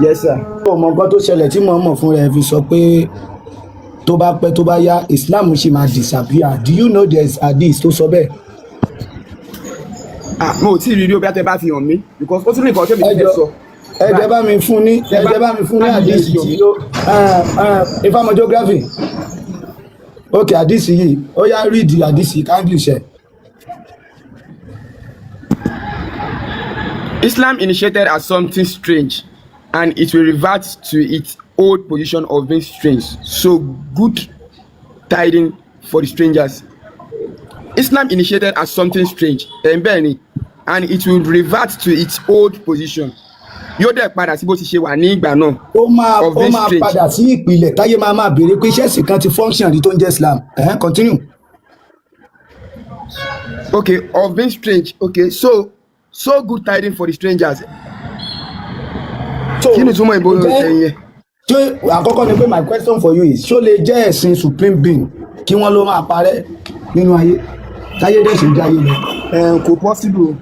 Yes sir. ọmọ nǹkan tó ṣẹlẹ̀ tí Muhammad fún rẹ̀ fi sọ pé tó bá pẹ́ tó bá yá Islam ṣì máa disappear. Do you know there is hadith tó sọ bẹ́ẹ̀? Mo ò tí ì rí rí o bí a tẹ bá fi hàn mí because ó tún ní nǹkan tẹ́mi ti fẹ́ sọ. ẹ̀jẹ̀ bá mi fún ní hadith tí ó Ifeanyi geography. Okay, hadith yìí ó yá read hadith yìí ká English ẹ̀. Islam initiated as something strange and it will revert to its old position of being strange. So good tidings for the strangers. Islam initiated as something strange and it will revert to its old position. Yóò dẹ̀ padà sí bó ti ṣe wà ní ìgbà náà. Ó máa padà sí ìpìlẹ̀ táyé máa béèrè pé iṣẹ́ ìsìn kan ti function rí tó ń jẹ́ Islam. Continue. Okay, of being strange. Okay, so good tidings for the strangers. Kí ni túmọ̀ ìbò ẹ̀yìn yẹn? So àkọ́kọ́ ni pé my question for you is ṣó lè jẹ́ ẹ̀sìn supreme being kí wọ́n ló máa parẹ́ nínú ayé táyé dẹ̀ ṣe jáyé lọ? Kò possible.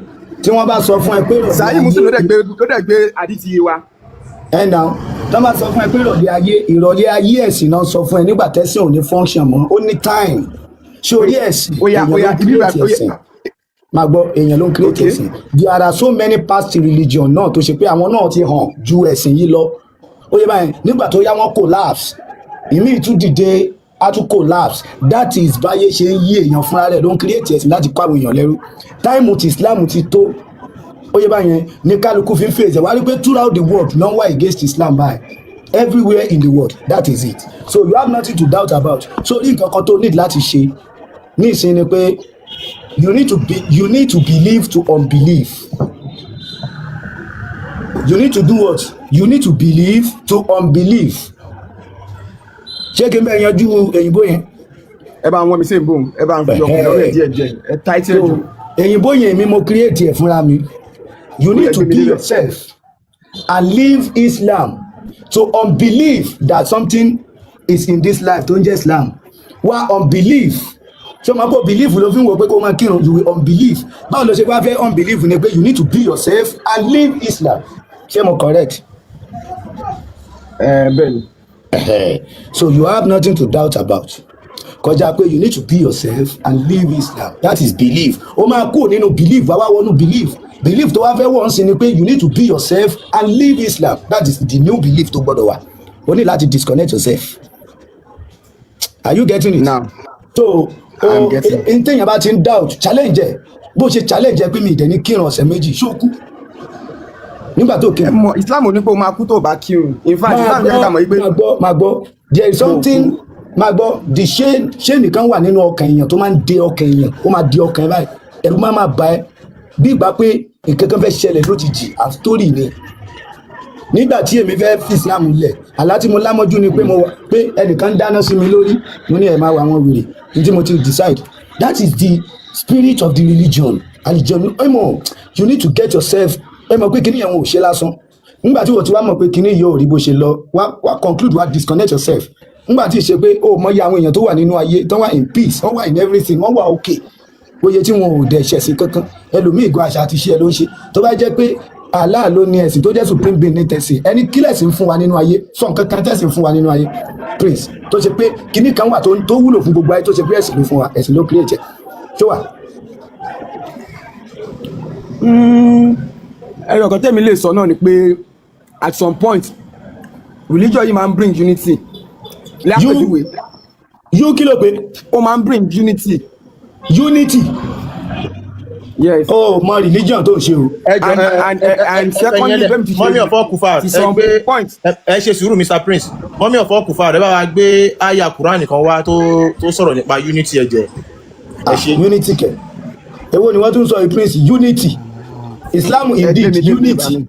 Tí wọ́n bá sọ fún ẹ pé Sàyí Mùsùlùmí ló dẹ̀ gbé àdìtì wa. Now tí wọ́n bá sọ fún ẹ pé ìrọ̀lẹ́ ayé ẹ̀sìn náà sọ fún ẹ nígbà tẹ́sìn ò ní function mọ́ ó ní time ṣé orí ẹ̀sìn èèyàn ló ń create ẹ̀sìn máa gbọ́ èèyàn ló ń create ẹ̀sìn. There are so many past religion náà tó ṣe pé àwọn náà ti hàn ju ẹ̀sìn yìí lọ ó yẹ báyìí nígbà tó yá wọn collapse ìmí ìtúdìde á tún collapse. That is báyé ṣe ń yí èèyàn fúnra rẹ̀ ló ń create ẹ̀sìn láti kó àwọn èèyàn lẹ́rú. Táìmù ti Islam ti tó ó yẹ báyẹn ní kálukú fi ń fèsì wá rí pé throughout the world no one against Islam báyìí everywhere in the world that is it. So you have nothing to doubt about. So ní nǹkan kan tó need láti ṣe ní ìsìn ni pé you need to believe to unbelieve. You need to do what? You need to believe to unbelieve. Ṣé kí n bẹ yanjú èyìnbó yẹn? Ẹ bá wọn mi sí ìbò ẹ bá ń fi ọkùnrin lọ́rẹ̀ díẹ̀ ẹ táìtì ẹ̀jọ̀. Èyìnbó yẹn mi mo create ẹ̀ fúnra mi. You need to be yourself and leave Islam to unbelieve that something is in this life tó ń jẹ́ Islam. Wá unbelief. So máa bọ̀ belief ló fi ń wọ pé kó máa kírun you will unbelief. Báwo ló ṣe wá fẹ́ unbelief ni pé you need to be yourself and leave Islam. Ṣé mo correct? Bẹ́ẹ̀ni. So you have nothing to doubt about. Kọjá pé you need to be yourself and leave Islam. That is belief. Ó máa kú nínú belief wá wá wọnú belief. Belief tó wá fẹ́ wọ́n sí ni pé you need to be yourself and leave Islam. That is the new belief tó gbọ́dọ̀ wà. O ní láti disconnect yourself. Are you getting it? Now. So n téèyàn bá ti ń doubt challenge ẹ bó ṣe challenge ẹ pé mi ìdẹ̀ ní kírun ọ̀sẹ̀ méjì ṣó kú nígbà tó kírun. Islam ò ní pé o máa kú tó bá kírun. In fact Islam jẹ́ ká mọ̀ pé. máa gbọ́ there is something máa gbọ́ the shame kan wà nínú ọkàn èèyàn tó máa ń de ọkàn èèyàn ó máa di ọkàn ẹ báyìí ẹ̀rù máa bá ẹ bí ìgbà pé nǹkan kan fẹ́ ṣẹlẹ̀ lójijì and story ni. Nígbà tí èmi fẹ́ fi Islam lẹ̀ àlá tí mo lámọ́jú ni pé ẹnìkan dáná sí mi lórí mo ní ẹ̀ máa wà àwọn wèrè ní tí mo ti decide that is the spirit of the religion àlìjẹun you need to get yourself ẹ mọ̀ pé kíní yẹn wọn ò ṣe lásán nígbà tí wọ́n ti wá mọ̀ pé kíní yóò rí bó ṣe lọ wá conclude wá disconnect yourself nígbà tí ì ṣe pé ó mọ iye àwọn èèyàn tó wà nínú ayé tó wà in peace wọ́n wà in everything wọ́n wà okay oye tí wọn ò dẹ̀ ṣẹ̀sìn kankan ẹlòmíì gan àṣà àti iṣẹ́ ló ń ṣe tó bá jẹ́ pé Allah ló ní ẹ̀sìn tó jẹ́ supreme being ní tẹ̀sìn ẹni kílẹ̀ sí ń fún wa nínú ayé sọ nǹkan kan tẹ̀sìn fún wa nínú ayé prince tó ṣe pé kíní kan wà tó wúlò fún gbogbo ayé tó ṣe pé ẹ̀sìn ló fún wa ẹ̀sìn ló create tó wà. Ẹ̀rọ kan tẹ́mi lè sọ náà ni pé at some point religion yìí máa ń bring unity. Lápẹ̀júwe. Yóò kí ló pé. Ó máa ń bring unity. Unity. Yes. Oh, my religion tó ń ṣe o. And secondly, Mummy of all Kufar ẹ ṣe sùúrù Mr Prince. Mummy of all Kufar ẹ bá wa gbé àyà Quran kan wá tó sọ̀rọ̀ nípa unity ẹ̀jẹ̀. Ẹ ṣe unity kẹ̀. Èwo ni wọ́n tún sọ Prince unity. Islam indeed unity.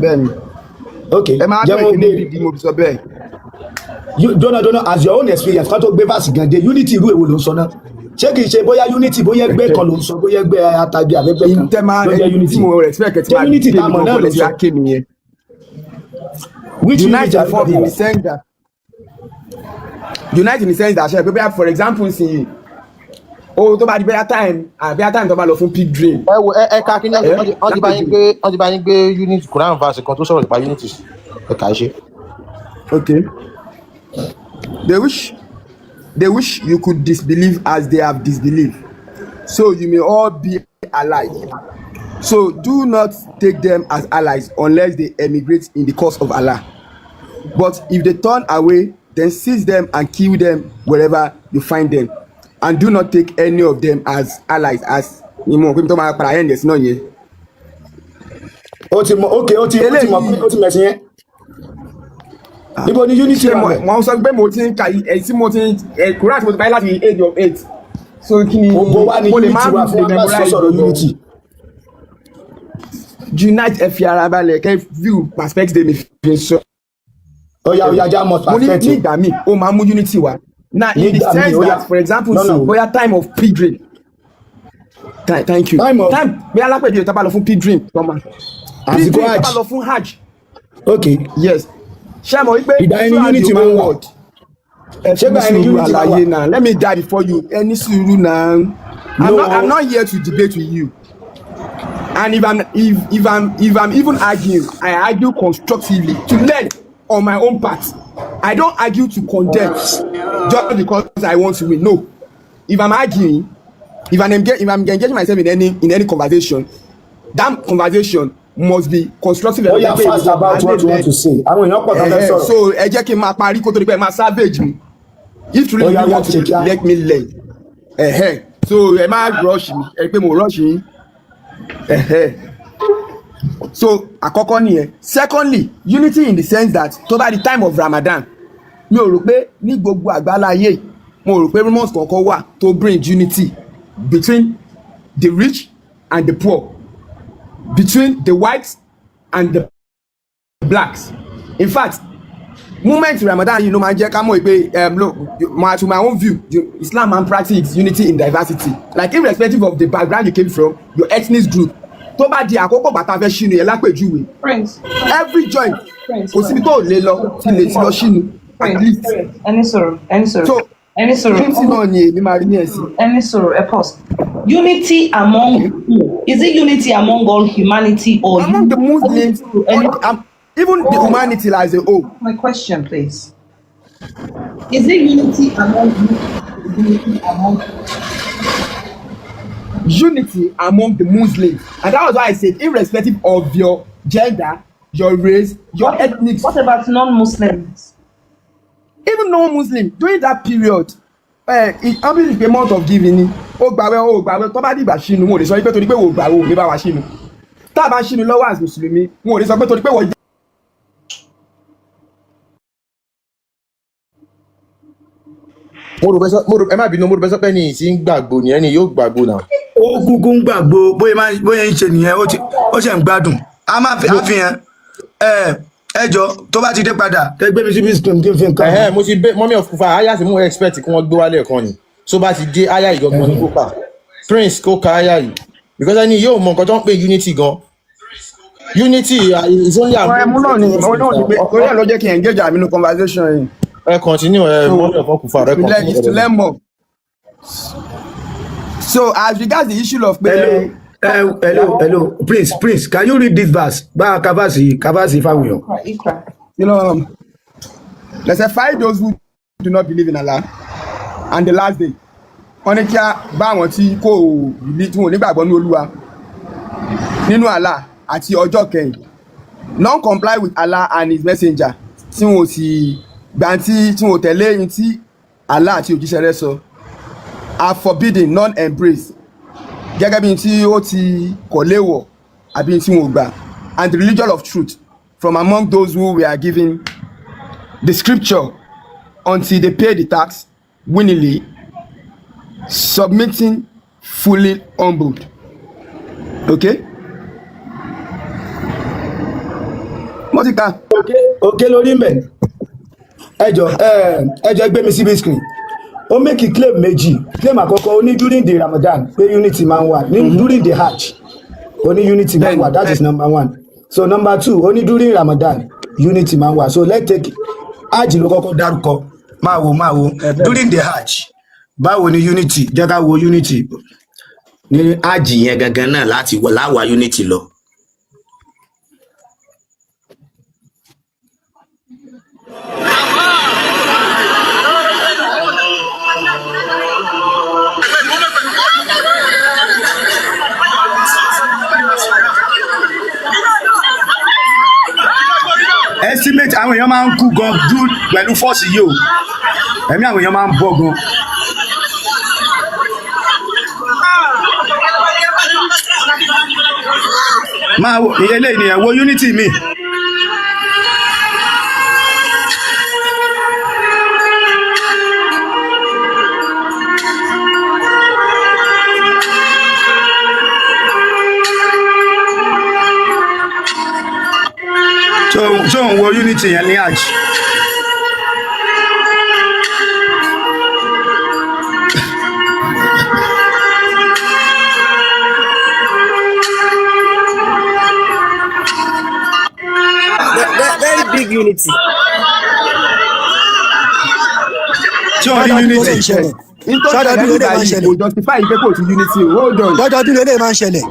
Bẹ́ẹ̀ni. Okay. Ẹ máa bẹ̀rẹ̀ kí ni ìdí mo fi sọ bẹ́ẹ̀. Dọ́nà as your own experience kan tó gbé verse gan dé unity irú èwo ló ń sọ náà. Ṣé kìí ṣe bóyá unity bóyá ẹgbẹ́ kan ló ń sọ bóyá ẹgbẹ́ àtàgbé àbẹ́gbẹ́ kan lọ́jọ́ unity mo respect ẹ̀ tí máa unity tá a mọ̀ náà ló sọ. Which unity are you talking about? Unite in the sense that ṣe pé for example sin o tó bá di bẹ́ẹ̀ time tó bá lọ fún pilgrim. ẹ wo ẹ ká kí ni wọ́n ti bá yín gbé unity Quran verse kan tó sọ̀rọ̀ nípa unity ẹ kà í ṣe. Okay. They wish you could disbelieve as they have disbelieved, so you may all be allies. So do not take them as allies unless they emigrate in the cause of Allah. But if they turn away, then seize them and kill them wherever you find them, and do not take any of them as allies. As ìmọ̀ pé tó máa para ẹ̀ ǹdẹ̀ sí náà yẹn. ó ti mẹ̀sìn yẹn. Ibo ni unity wà bẹ́ẹ̀. Wọ́n sọ pé mo ti ń ka tí mo ti ń Quran tí mo ti báyìí láti age of 8. So kí ni gbogbo wa ni unity wà fún ọgbà sọ̀rọ̀ unity. Unite ẹ fi ara balẹ̀ kẹ́ view perspective mi fi sọ. Oya já mọ̀ perspective. Mo ní ìgbà mi ó máa mú unity wá. Now in the sense that for example bóyá time of pilgrim. Thank you. Time bí alápẹ̀jù tá bá lọ fún pilgrim. Pilgrim tá bá lọ fún hajj. Okay. Yes. Ṣé mo wípé ìgbà ẹni unity máa ń wọ̀. Ṣé ìgbà ẹni unity máa ń wọ̀ now? Let me die before you. Ẹni sùúrù now. I'm not here to debate with you. And if I'm even arguing, I argue constructively to learn on my own part. I don't argue to condemn just because I want to win. No. If I'm arguing, if I'm engaging myself in any conversation, that conversation must be constructive. Oh, yeah, fast about what you want to say. I mean, so ẹ jẹ́ kí n máa parí kó tó di pé ẹ máa savage mi. If truly you want to let me learn. So ẹ má rush mi. Ẹ pé mo rush yín. So àkọ́kọ́ nìyẹn. Secondly, unity in the sense that tó bá di time of Ramadan, mi ò rò pé ní gbogbo àgbáláyé mo rò pé rumors kankan wà to bring unity between the rich and the poor, between the whites and the blacks. In fact, moment Ramadan yìí ló máa jẹ́ ká mọ̀ pé look, to my own view, Islam and practice unity in diversity, like irrespective of the background you came from, your ethnic group. Tó bá di àkókò bàtà fẹ́ ṣínú yẹn lápèjúwe every joint kò síbi tó lè lọ tí lè ti lọ ṣínú at least. Ẹni sọ̀rọ̀ so unity náà ni èmi máa rí ní ẹ̀sìn. Ẹni sọ̀rọ̀ ẹ pause. Unity among who? Is it unity among all humanity or among the Muslims, even the humanity as a whole? My question, please. Is it unity among unity among the Muslims, and that was why I said irrespective of your gender, your race, your ethnic. What about non-Muslims? Even non-Muslim during that period, how many the amount of giving ni ó gbàwẹ̀ tó bá dìgbà ṣínú wọn ò lè sọ pé torí pé wò gbàwẹ̀ ò lè bá wa ṣínú tá a bá ṣínú lọ́wọ́ as mùsùlùmí wọn ò lè sọ pé torí pé wọ́n. mo rò ẹ má bínú mo rò bẹ́sẹ̀ pé ní ìsín gbàgbó ni ẹni yóò gbàgbó náà. Ó kúkú ń gbàgbó bóyá ń ṣe nìyẹn ó ṣe ń gbádùn a máa fi àfihàn ẹjọ tó bá ti dé padà ẹgbẹ́ mi sí bí stream kí n fi nǹkan. mo ti bẹ mummy of Kufa aya ti mú expect kí wọ́n gbé wálé ẹ̀kan ni so bá ti dé aya ìgbọ̀ngbọ̀n ní kópa Prince kó ka aya yìí because ẹni yóò mọ nǹkan tó ń pè unity gan. Unity is only a. ọ̀rẹ́ mú náà ni orí ẹ̀ ló jẹ́ kí n engage àmì nínú conversation yìí. Continue mummy of Kufa continue. To learn more. So as regards the issue of. Hello, Prince, can you read this verse? Ba Kavasi Fawuyo. You know, let's say find those who do not believe in Allah and the last day. Wọ́n ní kí a bá àwọn tí kò nígbàgbọ́ ní Olúwa nínú Allah àti ọjọ́ kẹyìn. Non comply with Allah and his messenger. Tí wọ́n sì gbàǹtí tí wọ́n tẹ̀lé yín tí Allah àti òjíṣẹ́ rẹ̀ sọ. Are forbidden, non-embrace. Gẹ́gẹ́ bí tí ó ti kọ̀ léwọ̀ àbí tí wọ́n gbà, and the religion of truth from among those who were given the scripture until they pay the tax willingly, submitting fully humbled. Okay? Mọ́tíkà. Okay lórí mbẹ̀. Ẹjọ́ gbé mi síbi screen. Ó make claim méjì. Claim àkọ́kọ́ ó ní during the Ramadan pé unity máa ń wà. During the Hajj ó ní unity máa ń wà. That is number one. So number two ó ní during Ramadan unity máa ń wà. So let's take Hajj ló kọ́kọ́ dárúkọ. Máa wo. During the Hajj báwo ni unity jẹ́ ká wo unity. ní àjì yẹn gangan náà láti wọ láwa unity lọ. Estimate àwọn èèyàn máa ń kú gan dún pẹ̀lú fọ́ọ̀sì yìí o ẹ̀mí àwọn èèyàn máa ń bọ́ gan. máa wo eléyìí nìyẹn wo unity mi. tó ń wo unity yẹn ní àjì. Very big unity. tí wọ́n ní unity. Sọ́dọ̀dún ló máa ń ṣẹlẹ̀. Kò justify pé kò sí unity o. Hold on. Sọ́dọ̀dún ló máa ń ṣẹlẹ̀.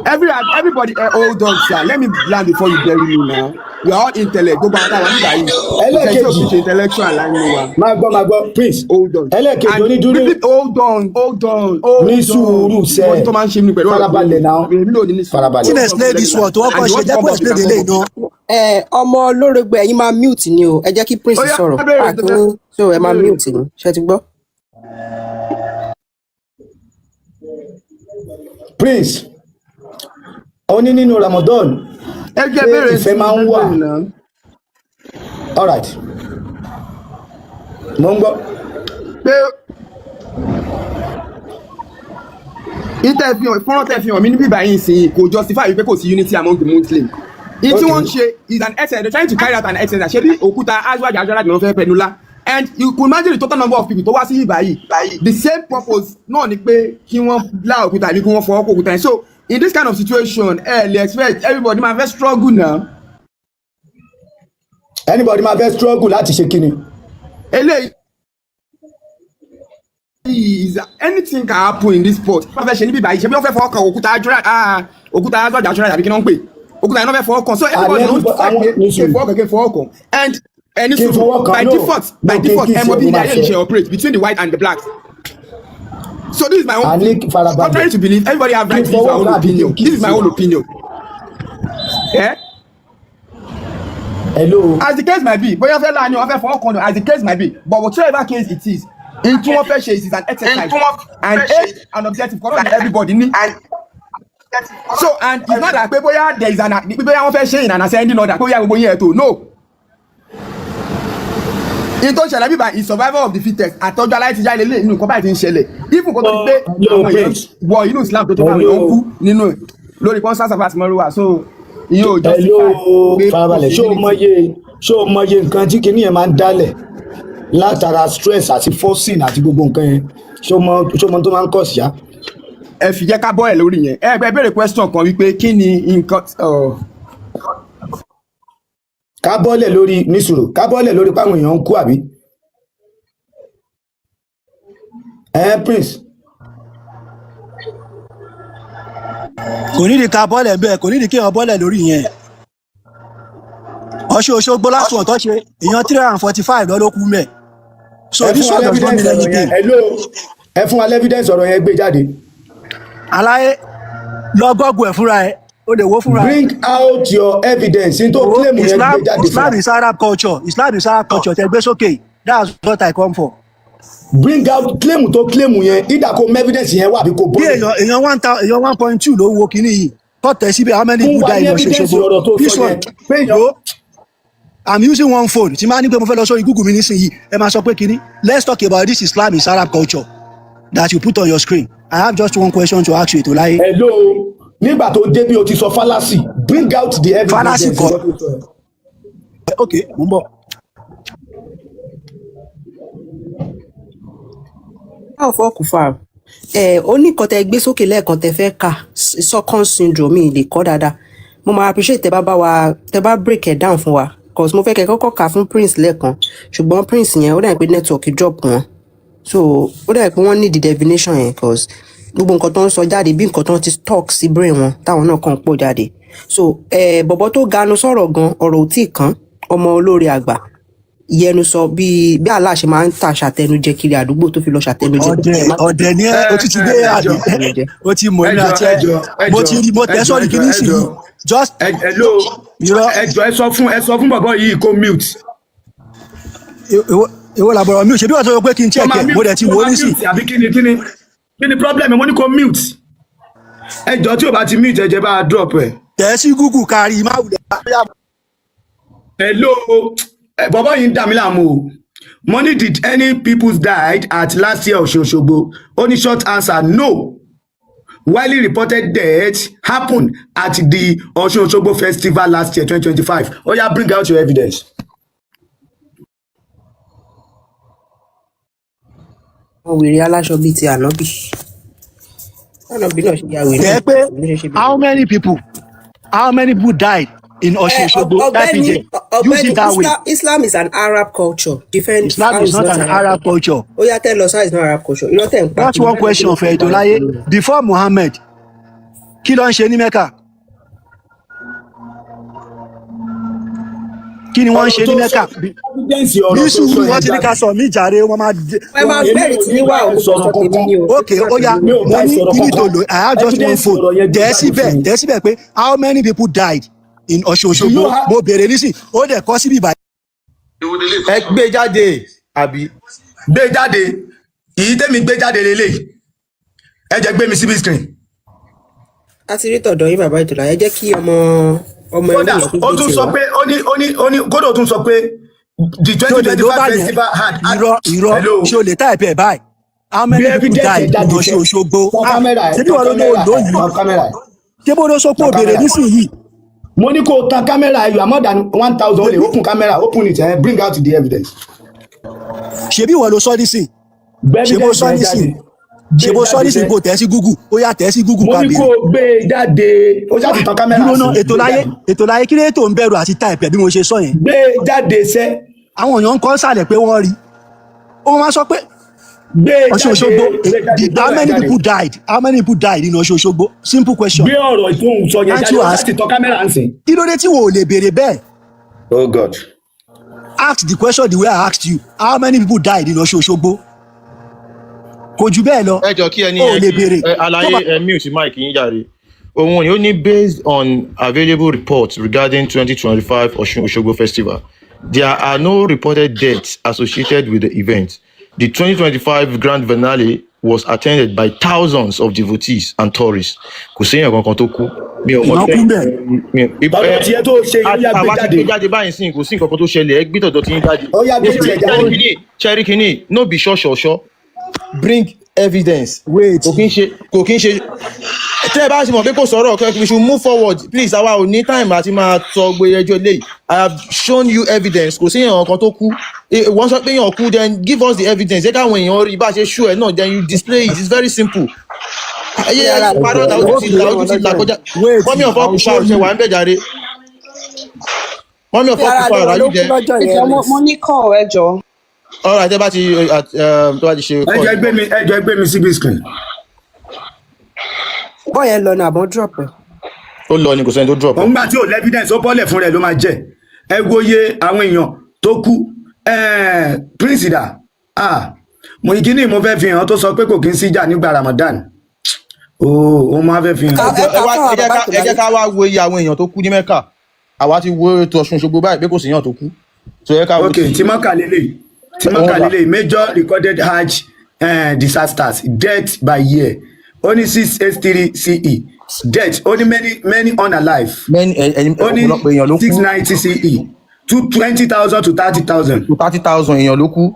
Everybody hold on sir. Let me land before you bury me now. We are all intellect. Gbogbo àwọn táwọn nígbà yìí. Ẹlẹ́ẹ̀kejì. Ìṣẹ́jú òfin intellectual láàrin wa. máa gbọ́ prince. Hold on. ẹlẹ́ẹ̀kejì onídúró. Hold on. ní sùúrù sẹ́ Wọ́n tó máa ń ṣe mí pẹ̀lú farabalẹ̀ náà. Tí next explain this one tó wọ́n kọ́ ṣe jẹ́ kó explain lè iná. Ọmọ olórogbo ẹ̀yin máa mute ni o, ẹ jẹ́ kí prince sọ̀rọ̀. Àkíní so ẹ máa mute ni, ṣé ti gbọ́? prince ó ní nínú Ramadan pé ìfẹ́ máa ń wà. all right mo ń gbọ́. pé fọ́nrán tẹ́ fi hàn mí níbí báyìí sí kò justify pé kò sí unity among the Muslims. Ìyí tí wọ́n ń ṣe is an exercise. They trying to carry out an exercise. Ṣé bí òkúta aṣáájú àjọyọ̀ ni wọ́n fẹ́ pẹ̀lú lá. And you could imagine the total number of people tó wá sí ìbáyìí. The same purpose náà ni pé kí wọ́n lá òkúta àbí kí wọ́n fọwọ́ kó òkúta yẹn. So in this kind of situation, lè expect everybody máa fẹ́ struggle now. anybody máa fẹ́ struggle láti ṣe kíni. Eléyìí is anything can happen in this sport. Wọ́n fẹ́ ṣe níbí báyìí. Ṣé bí wọ́n fẹ́ fọwọ́ kan òkúta aṣáájú àjọyọ̀ àbí kí wọ́n ń pè? Òkúta yẹn náà fẹ́ fọwọ́ kan. So everybody knows kí fọwọ́ kan. And any by default MOB should operate between the white and the black. So this is my own. Contrary to believe, everybody have right to give their own opinion. This is my own opinion. Yeah. Hello. As the case might be, but you have as the case might be, but whatever case it is, in two of is an exercise and an objective for everybody. So and it's not like people there is an people in an ascending order. No. In tó ṣẹlẹ̀ bíbá is survival of the fittest àtọ́jú aláìsí jáde lé inú nǹkan báyìí ti ń ṣẹlẹ̀ even kó tó di pé àwọn èèyàn wọ inú Islam tó máa ń kú nínú ẹ̀ lórí constant service mọ́rúwà so ìyẹn ò justify pé farabalẹ̀ ṣó o mọye nǹkan tí kinní yẹn máa ń dálẹ̀ látara stress àti forcing àti gbogbo nǹkan yẹn ṣó o mọ tó máa ń kọ̀ sí ya. ẹ fi jẹ́ ká bọ́ ẹ̀ lórí yẹn ẹ béèrè question kan wípé kí ni nǹkan. ká bọ́lẹ̀ lórí nísùrù ká bọ́lẹ̀ lórí páwọn èèyàn ń kú àbí. Prince. kò nídìí ká bọ́lẹ̀ bẹ́ẹ̀ kò nídìí kí èèyàn bọ́lẹ̀ lórí yẹn. Ọ̀ṣun Òṣogbo last one tó ṣe èèyàn 345 ló kú mẹ́. So this one does not mean anything. ẹ fún wa evidence ọ̀rọ̀ yẹn gbé jáde. Aláyé lọ gọ́gùn ẹ̀ fúnra ẹ̀. Bring out your evidence into claim yẹn gbé jáde. Islam is Arab culture. Islam is Arab culture. Tẹ gbé sókè. That's what I come for. Bring out claim to claim yẹn either kò evidence yẹn wà àbí kò bọ́. Bí èèyàn 1.2 ló wo kíní yìí. Tọ́tẹ̀ síbi how many good guys lọ ṣe ṣogbo. This one yo I'm using one phone. Tí máa ní pé mo fẹ́ lọ sórí Google mi nísìnyí. Ẹ máa sọ pé kíní. Let's talk about this Islam is Arab culture that you put on your screen. I have just one question to ask you Tolaye. Hello. Nígbà tó dé bí o ti sọ fallacy bring out the evidence. Fallacy kọ ok mo ń bọ̀. báwo fọ́ kù fà ó ní nǹkan tẹ gbé sókè lẹ́ẹ̀kan tẹ fẹ́ kà Stockholm syndrome mi lè kọ́ dáadáa mo máa appreciate tẹ bá break it down fún wa cause mo fẹ́ kẹ́ kọ́kọ́ kà fún Prince lẹ́ẹ̀kan ṣùgbọ́n Prince yẹn ó dà pé network drop wọn so ó dẹ̀ pé wọ́n need the definition yẹn cause gbogbo nǹkan tó ń sọ jáde bí nǹkan tó ti talk sí brain wọn táwọn náà kàn ń pò jáde so bọ̀bọ̀ tó ganu sọ̀rọ̀ gan ọ̀rọ̀ ò tí ì kàn ọmọ olóore àgbà ìyẹnu sọ bí Allah ṣe máa ń ta ṣàtẹnujẹ kiri àdúgbò tó fi lọ ṣàtẹnujẹ. ọ̀dẹ̀ ni ẹ o ti dé àbí o ti mọ̀ ní àti ẹ mo ti rí mo tẹ́ sọ́ọ̀rì kí ní sì yìí just ẹjọ ẹ sọ fún bàbá yìí kó mute. èwo làbọ̀rọ̀ mi ò ṣe bí wọ́n sọ pé kí n check ẹ̀ mo dẹ̀ ti wò ó nísì. àbí kí ni problem mo ní kó mute ẹjọ tí o bá ti mute ẹjẹ bá a drop ẹ. tẹ̀ sí Google kárí má wulẹ̀. hello bàbá yìí ń dà mí láàmú o money did any people died at last year Ọ̀ṣun Òṣogbo only short answer no. Widely reported deaths happened at the Ọ̀ṣun Òṣogbo festival last year 2025. Oh yeah, bring out your evidence. wèrè aláṣọ bíi ti ànábì náà ṣe ya wèrè. pé how many people died in Ọ̀ṣun Òṣogbo that region? Use it that way. Islam is an Arab culture. Islam is not an Arab culture. Oh yeah, tell us how it's not Arab culture. That's one question for Edolaye. Before Muhammad, kí ló ń ṣe ní Mecca? Kí ni wọ́n ń ṣe ní Mecca? Ní sùúrù wọ́n ti ní ká sọ mí jàre wọ́n máa. ẹ máa bẹ̀rẹ̀ tí ní wà ó sọ tèmi ni o. Okay, ó yá mo ní kí ni tó lò I have just one phone. Tẹ̀ síbẹ̀ pé how many people died in Ọ̀ṣun Òṣogbo mo bèrè nísìn ó dẹ̀ kọ́ síbí báyìí. ẹ gbé jáde àbí. gbé jáde èyí tẹ́mi gbé jáde lélẹ̀ ẹ jẹ́ gbé mi síbí screen. a ti rí tọ̀dọ̀ yín bàbá ìtura ẹ jẹ́ kí ọmọ kódà ó tún sọ pé ó ní kódà ó tún sọ pé the 2025 festival had. irọ́ ṣé o lè type ẹ̀ báyìí how many people died in Ọ̀ṣun Òṣogbo ṣé bí wọ́n ló lóyún ṣé bó ló sọ pé òbèrè nísìnyí. mo ní kó tan kámẹ́rà you are more than 1000 o lè open camera open it bring out the evidence. ṣebí wọ́n ló sọ nísìn ṣebó sọ nísìn kò tẹ̀ sí Google ó yá tẹ̀ sí Google kábíyèsí. mo ní kó gbé e jáde ó ṣáà ti tan kámẹ́rà sí. dúró náà ètò láyé kí ló tó ń bẹ̀rù àti type ẹ̀ bí mo ṣe sọ yẹn. gbé e jáde sẹ́. àwọn èèyàn ń kọ́ sàlẹ̀ pé wọ́n rí ó máa sọ pé Ọ̀ṣun Òṣogbo how many people died in Ọ̀ṣun Òṣogbo simple question. gbé ọ̀rọ̀ tó ń sọ yẹn jáde ó ṣáà ti tan kámẹ́rà sí. kí ló dé tí wò ó lè béèrè bẹ́ẹ̀. Oh God. Ask the question the way I asked you how many people died in Ọ̀ṣun Òṣogbo kò jù bẹ́ẹ̀ lọ. ẹ jọ kí ẹni àlàyé mute mic yín jàre òun ni ó ní based on available reports regarding 2025 Ọ̀ṣun Òṣogbo festival there are no reported deaths associated with the event. The 2025 grand finale was attended by thousands of devotees and tourists. Kò séyàn kankan tó kú. Mi ò mọ̀ pé báwo tí ẹ tó ṣe yíyá gbé jáde. àwa ti gbé jáde báyìí sí kò sí nǹkan kan tó ṣẹlẹ̀ ẹ gbé tọ̀dọ̀ tí yín jáde. ó yá gbé tiẹ̀ jáde. Cherry kini no be ṣọ́ṣọ́ṣọ́ bring evidence. Wait. Kò kí n ṣe tẹ́ ẹ bá ṣe mọ̀ pé kò sọ̀rọ̀ okay we should move forward please àwa ò ní time àti máa sọ gbé ẹjọ́ lé I have shown you evidence kò sí èèyàn kan tó kú wọ́n sọ pé èèyàn kú then give us the evidence jẹ́ káwọn èèyàn rí bá ṣe show ẹ̀ náà then you display it it's very simple. ayé parọ́ ta ojú ti là kọjá mọ́mí ọ̀fọ́ kù fa ọ̀ṣẹ̀ wà ń bẹ̀ jáde mọ́mí ọ̀fọ́ kù fa ọ̀rọ̀ ayé jẹ́. mo ní kọ́ ẹjọ́. ọ̀rọ̀ àti tó bá ti ṣe. ẹjọ́ gbé mi síbí screen. bọ́ọ̀ yẹn lọ ní àbọ̀ drop ẹ̀. ó lọ ní kò sẹ́ni tó drop. òun gbà tí ò lẹ́fídẹ́ǹsì ó bọ́lẹ̀ fún rẹ̀ ló máa jẹ́ ẹ wòye àwọn èèyàn tó kú Prince dà mo kí ni mo fẹ́ fi hàn tó sọ pé kò kí ń síjà nígbà Ramadan ó máa fẹ́ fi hàn. ẹ jẹ́ ká wá wo iye àwọn èèyàn tó kú ní Mẹ́kà àwa ti wo ètò Ọ̀ṣun Òṣogbo báyìí pé kò sí èèyàn tó kú. ok tí mọ́kà lélẹ̀ major recorded Hajj disasters death by year only 683 CE death only many unalive only 690 CE 20,000 to 30,000 èèyàn ló kú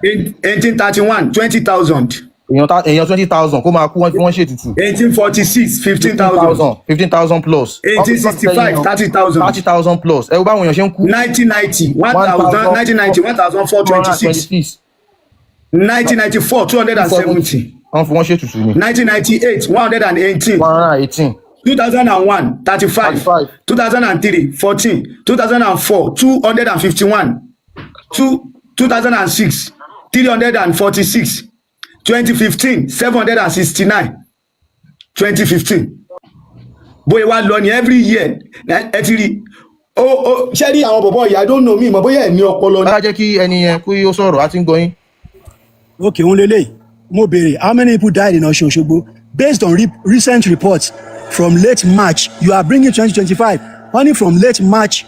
1831 20,000 èèyàn 20,000 kó máa kú wọ́n ṣètùtù 1846 15,000 plus 1865 30,000 plus ẹ wo báwọn èèyàn ṣe ń kú 1990 1426 1994 270 wọ́n fi wọ́n ṣètùtù ní 1998 118 2001 35 2003 14 2004 251 2006 346, 2015 769, 2015 bóyá wá lọ ní every year ẹ ti rí ó ṣe rí àwọn bọ̀bọ̀ yìí I don't know mi mọ̀ bóyá ẹ̀ ní ọpọlọ ní. bá jẹ́ kí ẹni yẹn kó yóò sọ̀rọ̀ á ti ń gbọ́ yín. Okay, òun lélẹ́yìí mo béèrè how many people died in Ọ̀ṣun Òṣogbo based on recent reports from late March you are bringing 2025 only from late March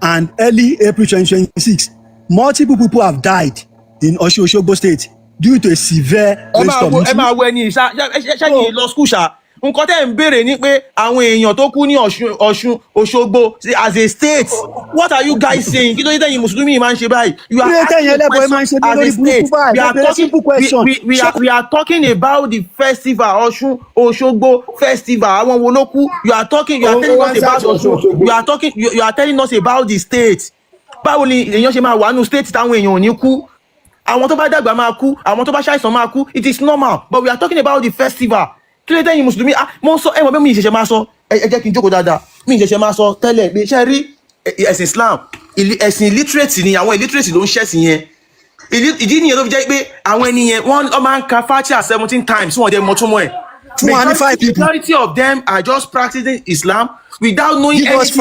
and early April 2026 multiple people have died in Ọ̀ṣun Òṣogbo state due to a severe rainstorm. ẹ máa wo ẹni ìṣá ṣẹ́yìn lọ skul ṣá nǹkan tẹ́ ń béèrè ni pé àwọn èèyàn tó kú ní Ọ̀ṣun Òṣogbo as a state what are you guys saying kí ló dé tẹ̀yin mùsùlùmí máa ń ṣe báyìí. you are asking a question as a state we are talking about the festival Ọ̀ṣun Òṣogbo festival àwọn wo ló kú you are telling us about Ọ̀ṣun you are telling us about the state báwo ni èèyàn ṣe máa wà nù state táwọn èèyàn ò ní kú àwọn tó bá dàgbà máa kú àwọn tó bá ṣàìsàn máa kú it is normal but we are talking about the festival kí ló dé yín mùsùlùmí mo ń sọ ẹ mọ̀ bẹ́ẹ̀ mi ìṣẹ̀ṣẹ̀ máa sọ ẹ jẹ́ kí n jókòó dáadáa mi ìṣẹ̀ṣẹ̀ máa sọ tẹ́lẹ̀ pé ṣe rí ẹ̀sìn Islam ẹ̀sìn illiterate ni àwọn illiterate ló ń ṣẹ̀sìn yẹn ìdí nìyẹn ló fi jẹ́ pé àwọn ẹni yẹn wọ́n máa ń ka Fatiha 17 times wọ́n dẹ̀ mọ̀ tó mọ̀ ẹ̀. Majority of them are just practicing Islam without knowing anything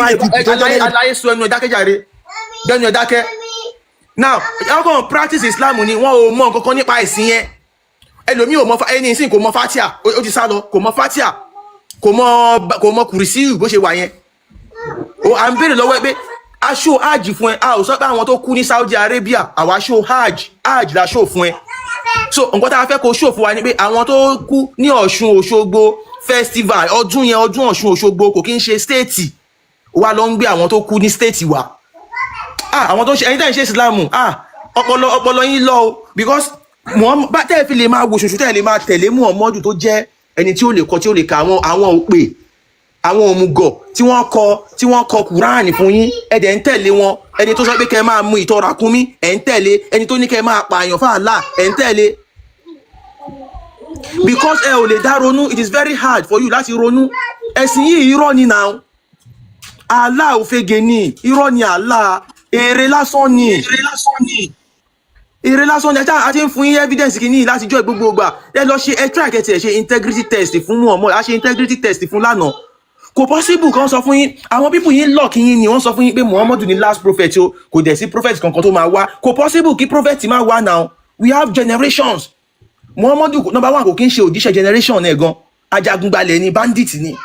alaye sọ ẹnu ẹ̀dákẹ́jàre gbẹ́nu ẹ̀dákẹ́ now àwọn kan practice Islam ni wọn ò mọ̀ nǹkan kan nípa ẹ̀sìn yẹn ẹlòmíì ò mọ̀ ẹni ìsìn kò mọ̀ Fatiha ó ti sá lọ kò mọ̀ Fatiha kò mọ̀ kùrìsíù bó ṣe wà yẹn à ń béèrè lọ́wọ́ ẹ pé aṣọ hajj fún ẹ a ò sọ pé àwọn tó kú ní Saudi Arabia àwa aṣọ hajj la ṣò fún ẹ so nǹkan tá a fẹ́ kó ṣò fún wa ni pé àwọn tó kú ní Ọ̀ṣun Òṣogbo festival ọdún yẹn ọdún Ọ̀ṣun Òṣogbo kò kí ń ṣe stéètì wa lọ ń gbé àwọn tó kú ní stéètì wa àwọn tó ṣe ẹni tẹ́ ń ṣe Ìsìlámù ọpọlọ yín lọ o because bá tẹ́ fi lè máa wo ṣoṣo tẹ́ lè máa tẹ̀lé Muhammadu tó jẹ́ ẹni tí ó lè kọ tí ó lè ka àwọn òpè àwọn òmùgọ̀ tí wọ́n kọ Kùránì fún yín ẹ̀dẹ̀ ń tẹ̀lé wọn ẹni tó sọ pé kẹ́ máa mu ìtọ̀ ràkúnmí ẹ̀ ń tẹ̀lé ẹni tó ní kẹ́ máa pààyàn fún Allah ẹ̀ ń tẹ̀lé because ẹ ò lè dá ronú it is very hard for you láti ronú ẹ̀sìn yìí irọ́ ni now Allah ò fege ní irọ́ ni Allah èrè lásán ni èrè lásán ni a ti ń fún yín evidence kìíní láti jọ gbogbo gbà ẹ lọ ṣe ẹ try kẹtì ẹ ṣe integrity test fún Muhammad a ṣe integrity test fún lánàá kò possible kan sọ fún yín àwọn people yín lock yín ni wọ́n sọ fún yín pé Muhammadu ni last prophet o kò dẹ̀ sí prophet kankan tó máa wá kò possible kí prophet máa wá now we have generations Muhammadu number one kò kí ń ṣe òjíṣẹ́ generation ẹ̀ gan ajagungbalẹ̀ ni bandit ni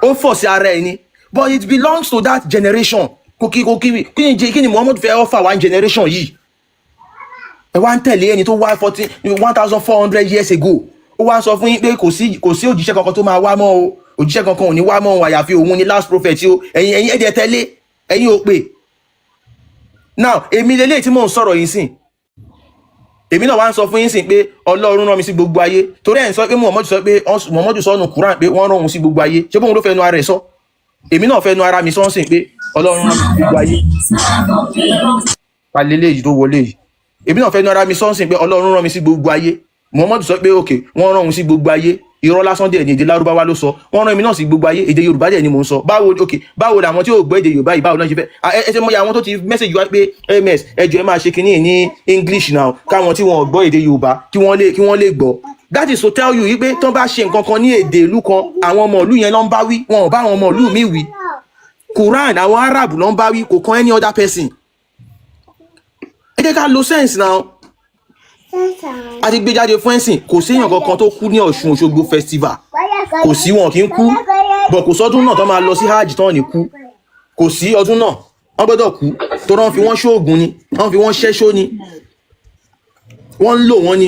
ó fọ̀ sí ara ẹ̀ ni but it belongs to that generation kí ni Muhammadu fẹ́ offer one generation yìí ẹ wá ń tẹ̀lé ẹni tó wá 1400 years ago ó wá ń sọ fún yín pé kò sí òjíṣẹ́ kankan tó máa wá mọ́ o òjíṣẹ́ kankan ò ní wá mọ́ o àyàfi òun ni last prophet o ẹ̀yin ẹ̀dẹ̀ tẹ̀lé ẹ̀yin ò pè now èmi lélẹ́yìí tí mò ń sọ̀rọ̀ yìí sìn èmi náà wá ń sọ fún yín sìn pé Ọlọ́run rán mi sí gbogbo ayé torí ẹ̀ ń sọ pé Muhammadu sọ nù Quran pé wọ́n rán òun sí gbogbo ayé ṣé bóun ló fẹ́ nu ara ẹ̀ sọ èmi náà fẹ́ nu ara mi sọ sìn pé Ọlọ́run rán mi sí gbogbo ayé palẹ́lẹ́ yìí tó wọlé yìí èmi náà fẹ́ nu ara mi sọ sìn pé Ọlọ́run rán mi sí gbogbo ayé Muhammadu sọ pé ok wọ́n rán òun sí gbogbo ayé irọ́ lásán dẹ̀ ní èdè Lárúbáwá ló sọ wọ́n rán èmi náà sí gbogbo ayé èdè Yorùbá dẹ̀ ni mò ń sọ báwo làwọn tí ò gbọ́ èdè Yorùbá yìí báwo náà ṣe fẹ́ ẹ ṣe mọ̀ àwọn tó ti mẹ́sẹ̀jì wá pé ms ẹjọ́ ẹ máa ṣe kinní ní English now káwọn tí wọn ò gbọ́ èdè Yorùbá kí wọ́n lè gbọ́ that is to tell you pé tán bá ṣe nǹkan kan ní èdè ìlú kan àwọn ọmọ ìlú yẹn ló ń bá wí wọn ò bá àwọn ọmọ ìlú mi wí Quran àwọn Arab ló ń bá wí kò kan any other person ẹ jẹ́ ká lo sense now a ti gbé jáde fún ẹ̀sìn kò séèyàn kankan tó kú ní Ọ̀ṣun Òṣogbo festival kò sí wọn kì í kú bọ̀ kò sọ́dún náà tó máa lọ sí hajj tán ní kú kò sí ọdún náà wọ́n gbọ́dọ̀ kú tó rán fi wọ́n ṣóògùn ni wọ́n fi wọ́n ṣẹ́ṣó ni wọ́n ń lò wọ́n ni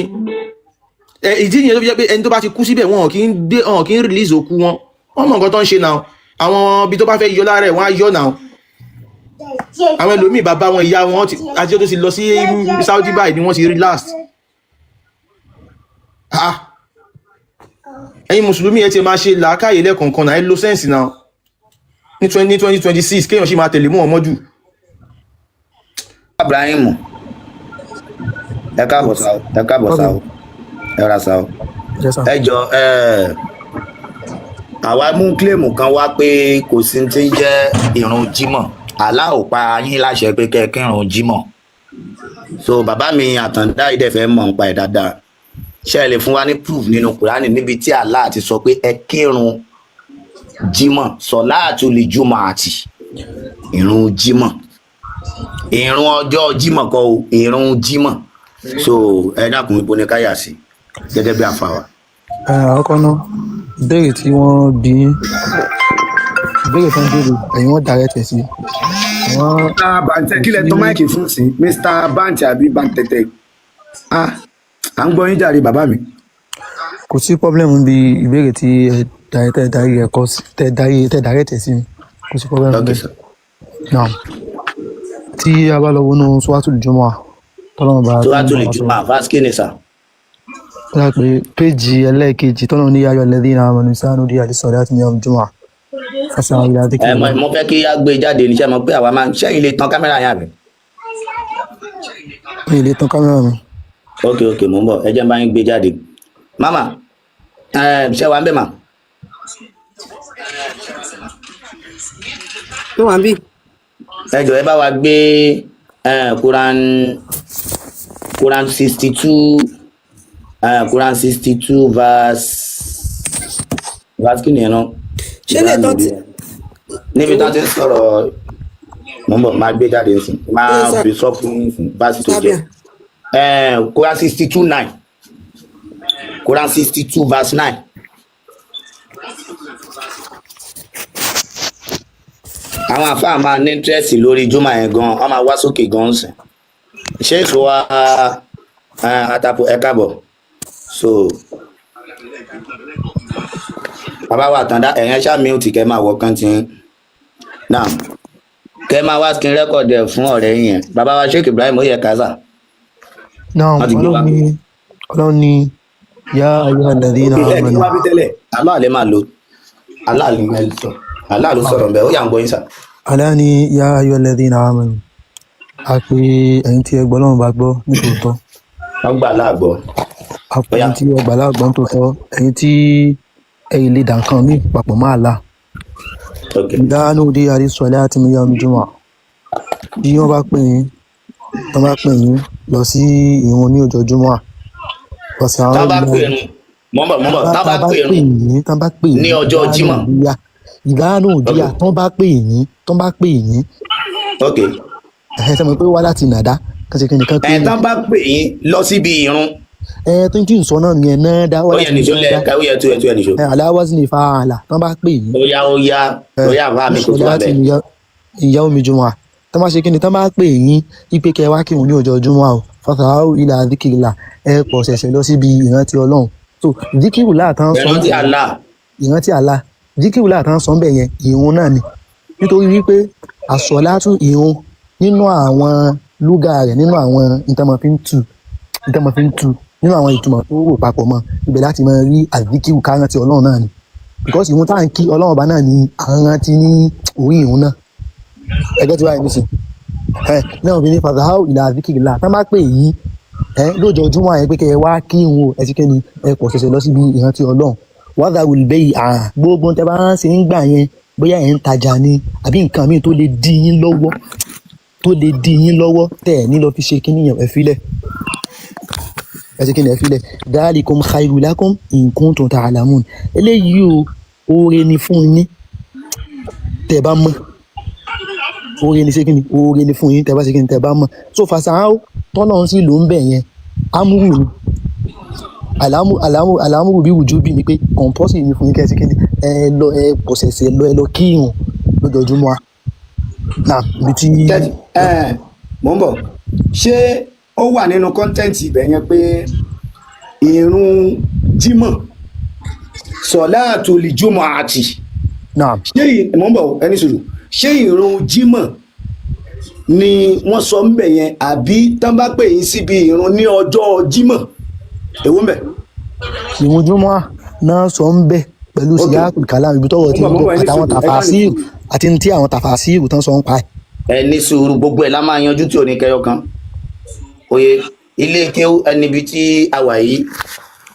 ìdí nìyẹn tó fi jẹ́ pé ẹni tó bá ti kú síbẹ̀ wọn kì í release òkú wọn wọ́n mọ̀ nǹkan tó ń ṣe náà àwọn ibi tó bá fẹ́ yọ lára ẹ̀ wọ́n á yọ náà àwọn ẹlòmíì bàbá wọn ìyá wọn àti tó ti lọ sí Saudi báyìí ni wọ́n ti rí last ẹ̀yin mùsùlùmí ẹ ti máa ṣe làákàyè lẹ́kọ̀ọ̀kan náà ẹ lo sẹ́ǹsì náà ní 2026 kéèyàn sì máa tẹ̀lé Muhammadu. Ibrahim ẹ káàbọ̀ sáà ẹ ra sáà ẹ jọ àwa mú kílèmù kan wá pé kò sí ti jẹ́ ìrun jímọ̀ Allah ò pa yín láṣẹ pé kẹ́ kírun jímọ̀ so bàbá mi Àtàndá ìdẹ̀fẹ́ mọ̀ nípa ẹ̀ dáadáa ṣé ẹ lè fún wa ní proof nínú Kùránì níbi tí Allah ti sọ pé ẹ kírun jímọ̀ sọ̀láàtù lè jùmọ̀ àti ìrun jímọ̀ ìrun ọjọ́ jímọ̀ kọ́ o ìrun jímọ̀ so ẹ dákun ibo ni káyà sí gẹ́gẹ́ bí àfàwà. Àkọ́kọ́ náà ìbéèrè tí wọ́n bí ìbéèrè tó ń béèrè ẹ̀yin wọ́n direct ẹ̀ sí. Mr. Bantẹ kílẹ̀ tó máìkì fún sí Mr. Bantẹ àbí Bantẹtẹ à ń gbọ́ yín jàre bàbá mi. Kò sí problem bí ìbéèrè tí tẹ direct ẹ̀ sí mi kò sí problem Okay, bẹ́ẹ̀. sir. Now tí a bá lọ wọnú Suratul Jumu'ah tọ́lọ́mù bá Suratul Jumu'ah verse kí ni sà? ó dà pé péjì ẹlẹ́ẹ̀kejì tọ́lọ́mù ní ya ayyuhal ladhina amanu idha nudiya lis-salati min yawmil jumu'ah fas'aw ila dhikrillah. Mo fẹ́ kí a gbé jáde níṣẹ́ mọ̀ pé àwa máa ń ṣẹ́yìn lè tan kámẹ́rà yẹn àbí. Mi ì lè tan kámẹ́rà mi. ok mo ń bọ̀ ẹ jẹ́ n bá yín gbé jáde. Mama ṣé wàá ń bẹ̀ mà? Tó wà ń bí. Ẹ jọ̀ọ́ ẹ bá wa gbé Quran 62 verse kí ni ẹ̀ náà? Ṣé lè tán ti. Níbi tí wọ́n ti ń sọ̀rọ̀ mo ń bọ̀ máa gbé jáde nísìn máa fi sọ fún verse tó jẹ́ Quran 62:9 Quran 62 verse 9. Àwọn àfáà máa ní interest lórí jùmọ̀ yẹn gan wọ́n máa wá sókè gan sìn ṣé èso wa àtàpọ̀ ẹ káàbọ̀ so bàbá wa Àtàndá ẹ̀yẹn ṣáà mute kẹ́ máa wọ kán tí náà kẹ́ máa wá skin record ẹ̀ fún ọ̀rẹ́ yẹn bàbá wa Sheikh Ibrahim ó yẹ kásá. Now Ọlọ́run ní ya ayyuhal ladhina amanu. Wá bí tẹ́lẹ̀. Allah lè máa lo Allah ló sọ̀rọ̀ bẹ́ẹ̀ ó yà ń gbọ́ yín sà. Allah ní ya ayyuhal ladhina amanu. A pé ẹ̀yin tí ẹ gbọ́ Ọlọ́run bá gbọ́ nítòótọ́. Wọ́n gbà láàgbọ́. A pé ẹ̀yin tí ẹ gbà láàgbọ́ nítòótọ́. Ẹ̀yin tí ẹ̀yin lè dà nǹkan mí papọ̀ mọ́ Allah. Idha nudiya lis-salati min yawmil jumu'ah. Bí wọ́n bá pè yín lọ sí ìrun ní ọjọ́ Jumu'ah. Tá bá pè yín tá bá pè yín ní ọjọ́ Jímọ̀. Ìdáná òdìyà tán bá pè yín. Ok. Ṣe mọ̀ pé wá láti nàdá kẹsìkẹ́ nìkan pé tán bá pè yín lọ síbi ìrun. Tó ń tí ń sọ náà nìyẹn náà dá wá láti nàdá. Ó yẹ tó ẹ̀ nìṣó. Aláwọ̀ ní fàálà tán bá pè yín. Ó yá bá mi kò tó wà bẹ́ẹ̀. Ìyá omi Jumu'ah tán bá ṣe kí ni tán bá pè yín ipe kẹ wá kírun ní ọjọ́ Jumu'ah o fas'aw ila dhikrillah ẹ pọ̀ ṣẹ̀ṣẹ̀ lọ síbi ìrántí Ọlọ́run so díkìrù láàtàn sọ ìrántí Allah díkìrù láàtàn sọ bẹ́ẹ̀ yẹn ìrun náà ni nítorí wípé àsọ̀látù ìrun nínú àwọn lúgà rẹ̀ nínú àwọn ìtàmọ̀fín tu nínú àwọn ìtumọ̀ tó rò papọ̀ mọ́ ibẹ̀ láti máa rí àdíkìrù kárántí Ọlọ́run náà ni because ìrun tá à ń kí Ọlọ́run ọba náà ni àrántí ní orí ìrun náà ẹgbẹ́ tí wàá yẹn nísìn náà bí ní fas'aw ila dhikrillah tá má pè yín lójoojúmọ́ àyẹ̀ pé kẹ́ ẹ wá kí n wo ẹ ti kẹ́ni ẹ pọ̀ ṣẹ̀ṣẹ̀ lọ síbi ìrántí Ọlọ́run wadharul bay'a gbogbo tẹ bá ń ṣe ń gbà yẹn bóyá ẹ̀ ń tajà ni àbí nǹkan míì tó lè dí yín lọ́wọ́ tẹ̀ ní lọ fi ṣe kíní yẹn ẹ filẹ̀ ẹ ti kíní ẹ filẹ̀ dhalikum khayrun lakum in kuntum ta'lamun eléyìí o oore ni fún yín tẹ́ bá mọ̀ oore ni ṣe kíni oore ni fún yín tẹ́ bá ṣe kíni tẹ́ bá mọ̀ so fas'aw tọ́lọ́run sì ló ń bẹ̀ yẹn amúrù ni àlámúrù bí wùjú bí ni pé kọ̀ǹpọ́sì ni fún yín kẹ́sì kíni ẹ pọ̀sẹ̀sẹ̀ ẹ lọ kírun lójoojúmọ́ náà ibi tí. mo ń bọ̀ ṣé ó wà nínú kọ́ńtẹ́ǹtì ibẹ̀ yẹn pé ìrun jímọ̀ sọ̀láàtul jumu'ati ṣé mo ń bọ̀ ẹni sùúrù ṣé ìrun jímọ̀ ni wọ́n sọ ń bẹ̀ yẹn àbí tán bá pè yín síbi ìrun ní ọjọ́ jímọ̀ èwo ń bẹ̀. ìrun júmọ́ náà sọ ń bẹ̀ pẹ̀lú síyáàkù kàlámù ibi tọ́wọ́ ti ń bọ̀ àtàwọn tàfàṣírù àti tí àwọn tàfàṣírù tán sọ ń pa ẹ̀. ẹ ní sùúrù gbogbo ẹ̀ la máa yanjú tí ò ní kẹyọ kan oye ilé kéwú ẹni ibi tí a wà yìí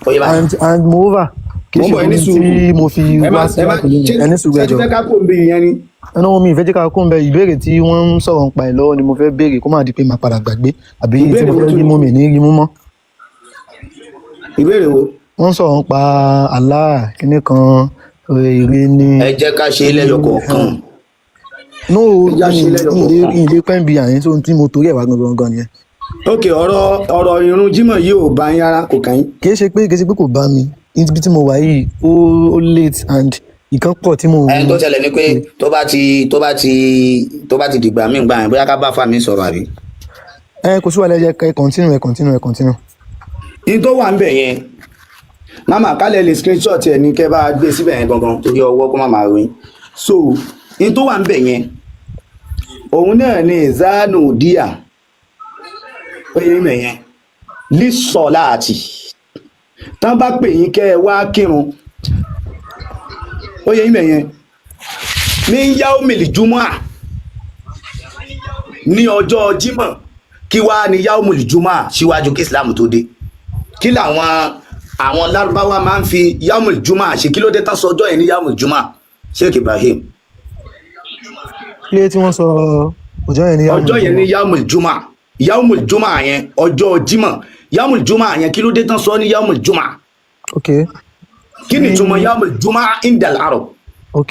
oye bá. and moreover kì í ṣe ohun tí mo fi wá sí ẹni sùúrù ẹjọ ẹnu mi ìfẹ́ jẹ́ ká kó ń bẹ ìbéèrè tí wọ́n ń sọ̀rọ̀ nípa ẹ̀ lọ́wọ́ ni mo fẹ́ béèrè kó má di pé màá padà gbàgbé àbí tí mo fẹ́ rí mú mi ní rí mú mọ́. ìbéèrè wo. wọ́n sọ̀rọ̀ nípa Allah kíní kan èrè ni. ẹ jẹ́ ká ṣe lẹ́yọ kọ̀ọ̀kan. no ilé pẹ́ǹbì àyín tó tí mo torí ẹ̀ wá gangan nìyẹn. ok ọ̀rọ̀ irun jímọ̀ yìí ò bá yín rárá kò kàn yín. kì í ṣe pé kò bá mi ibi tí mo wà yìí ó late and ìkan pọ̀ tí mo. ẹni tó ṣẹlẹ̀ ni pé tó bá ti dìgbà mí gbà yẹn bóyá ká bá fà mí sọ̀rọ̀ àbí. Kò sí wàhálà ẹ continue. ní tó wà ń bẹ̀ yẹn mama kálẹ̀ lè screenshot ẹ̀ ní kẹ́ bá gbé síbẹ̀ yẹn gangan torí ọwọ́ kó má máa ròyìn so ní tó wà ń bẹ̀ yẹn òun náà ni ìzánù díà ó yẹ ìmọ̀ yẹn lísọ̀láàtì tán bá pè yín kẹ́ ẹ wá kírun ó yẹ ìmọ̀ yẹn ní yaumil jumu'a ní ọjọ́ jímọ̀ kí wá ní yaumil jumu'a síwájú kí islam tó dé kí àwọn lárúbáwá máa ń fi yaumul juma ṣe kí ló dé tán sọ ọjọ́ yẹn ní yaumul juma Sheikh Ibrahim. ilé tí wọ́n sọ ọjọ́ yẹn ní yaumul juma yẹn ọjọ́ jímọ̀ yaumul juma yẹn kí ló dé tán sọ ní yaumul juma. ok kí ni ìtumọ̀ yaumul juma indal arab. ok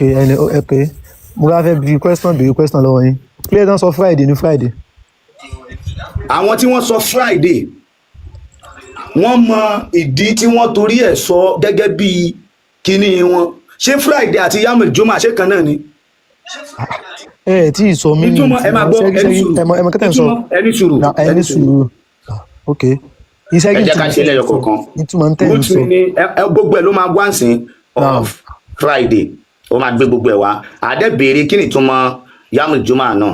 ẹ pé mo bá fẹ́ béèrè question lọ́wọ́ yín ilé tán sọ Friday ní Friday. àwọn tí wọ́n sọ Friday wọ́n mọ ìdí tí wọ́n torí ẹ̀ sọ gẹ́gẹ́ bí kíní wọn ṣé Friday àti yaumul juma ṣé kan náà ni. Tí ì sọ mí ní ẹ máa gbọ́ ẹni sùúrù ok ẹ jẹ́ ká ṣe lẹ́yọ kọ̀ọ̀kan ìtumọ̀ ń tẹ̀ ń sọ gbogbo ẹ̀ ló máa wá sí of Friday ó máa gbé gbogbo ẹ̀ wá àdẹ́ béèrè kí ni ìtumọ̀ yaumul juma náà.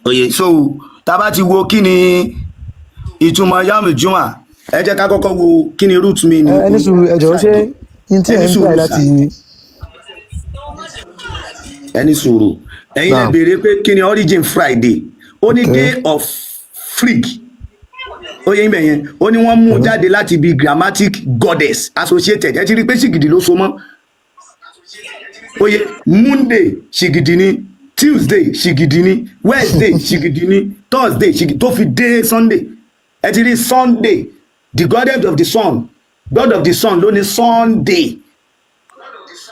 oye so tá bá ti wo kí ni ìtumọ̀ yaumul juma ẹ jẹ́ ká kọ́kọ́ wo kí ni root mi ni. ẹni sùúrù ẹjọ́ ṣé n tí ẹ ń gbà láti. ẹni sùúrù ẹ̀yin lè béèrè pé kí ni origin Friday ó ní day of freak ó yẹ ibẹ̀ yẹn ó ní wọ́n mú jáde láti ibi grammatic goddess associated ẹ ti rí pé ṣìgìdì ló so mọ́ ó yẹ Monday ṣìgìdì ni Tuesday ṣìgìdì ni Wednesday ṣìgìdì ni Thursday ṣìgìdì tó fi dé Sunday ẹ ti rí Sunday the goddess of the sun god of the sun ló ní Sunday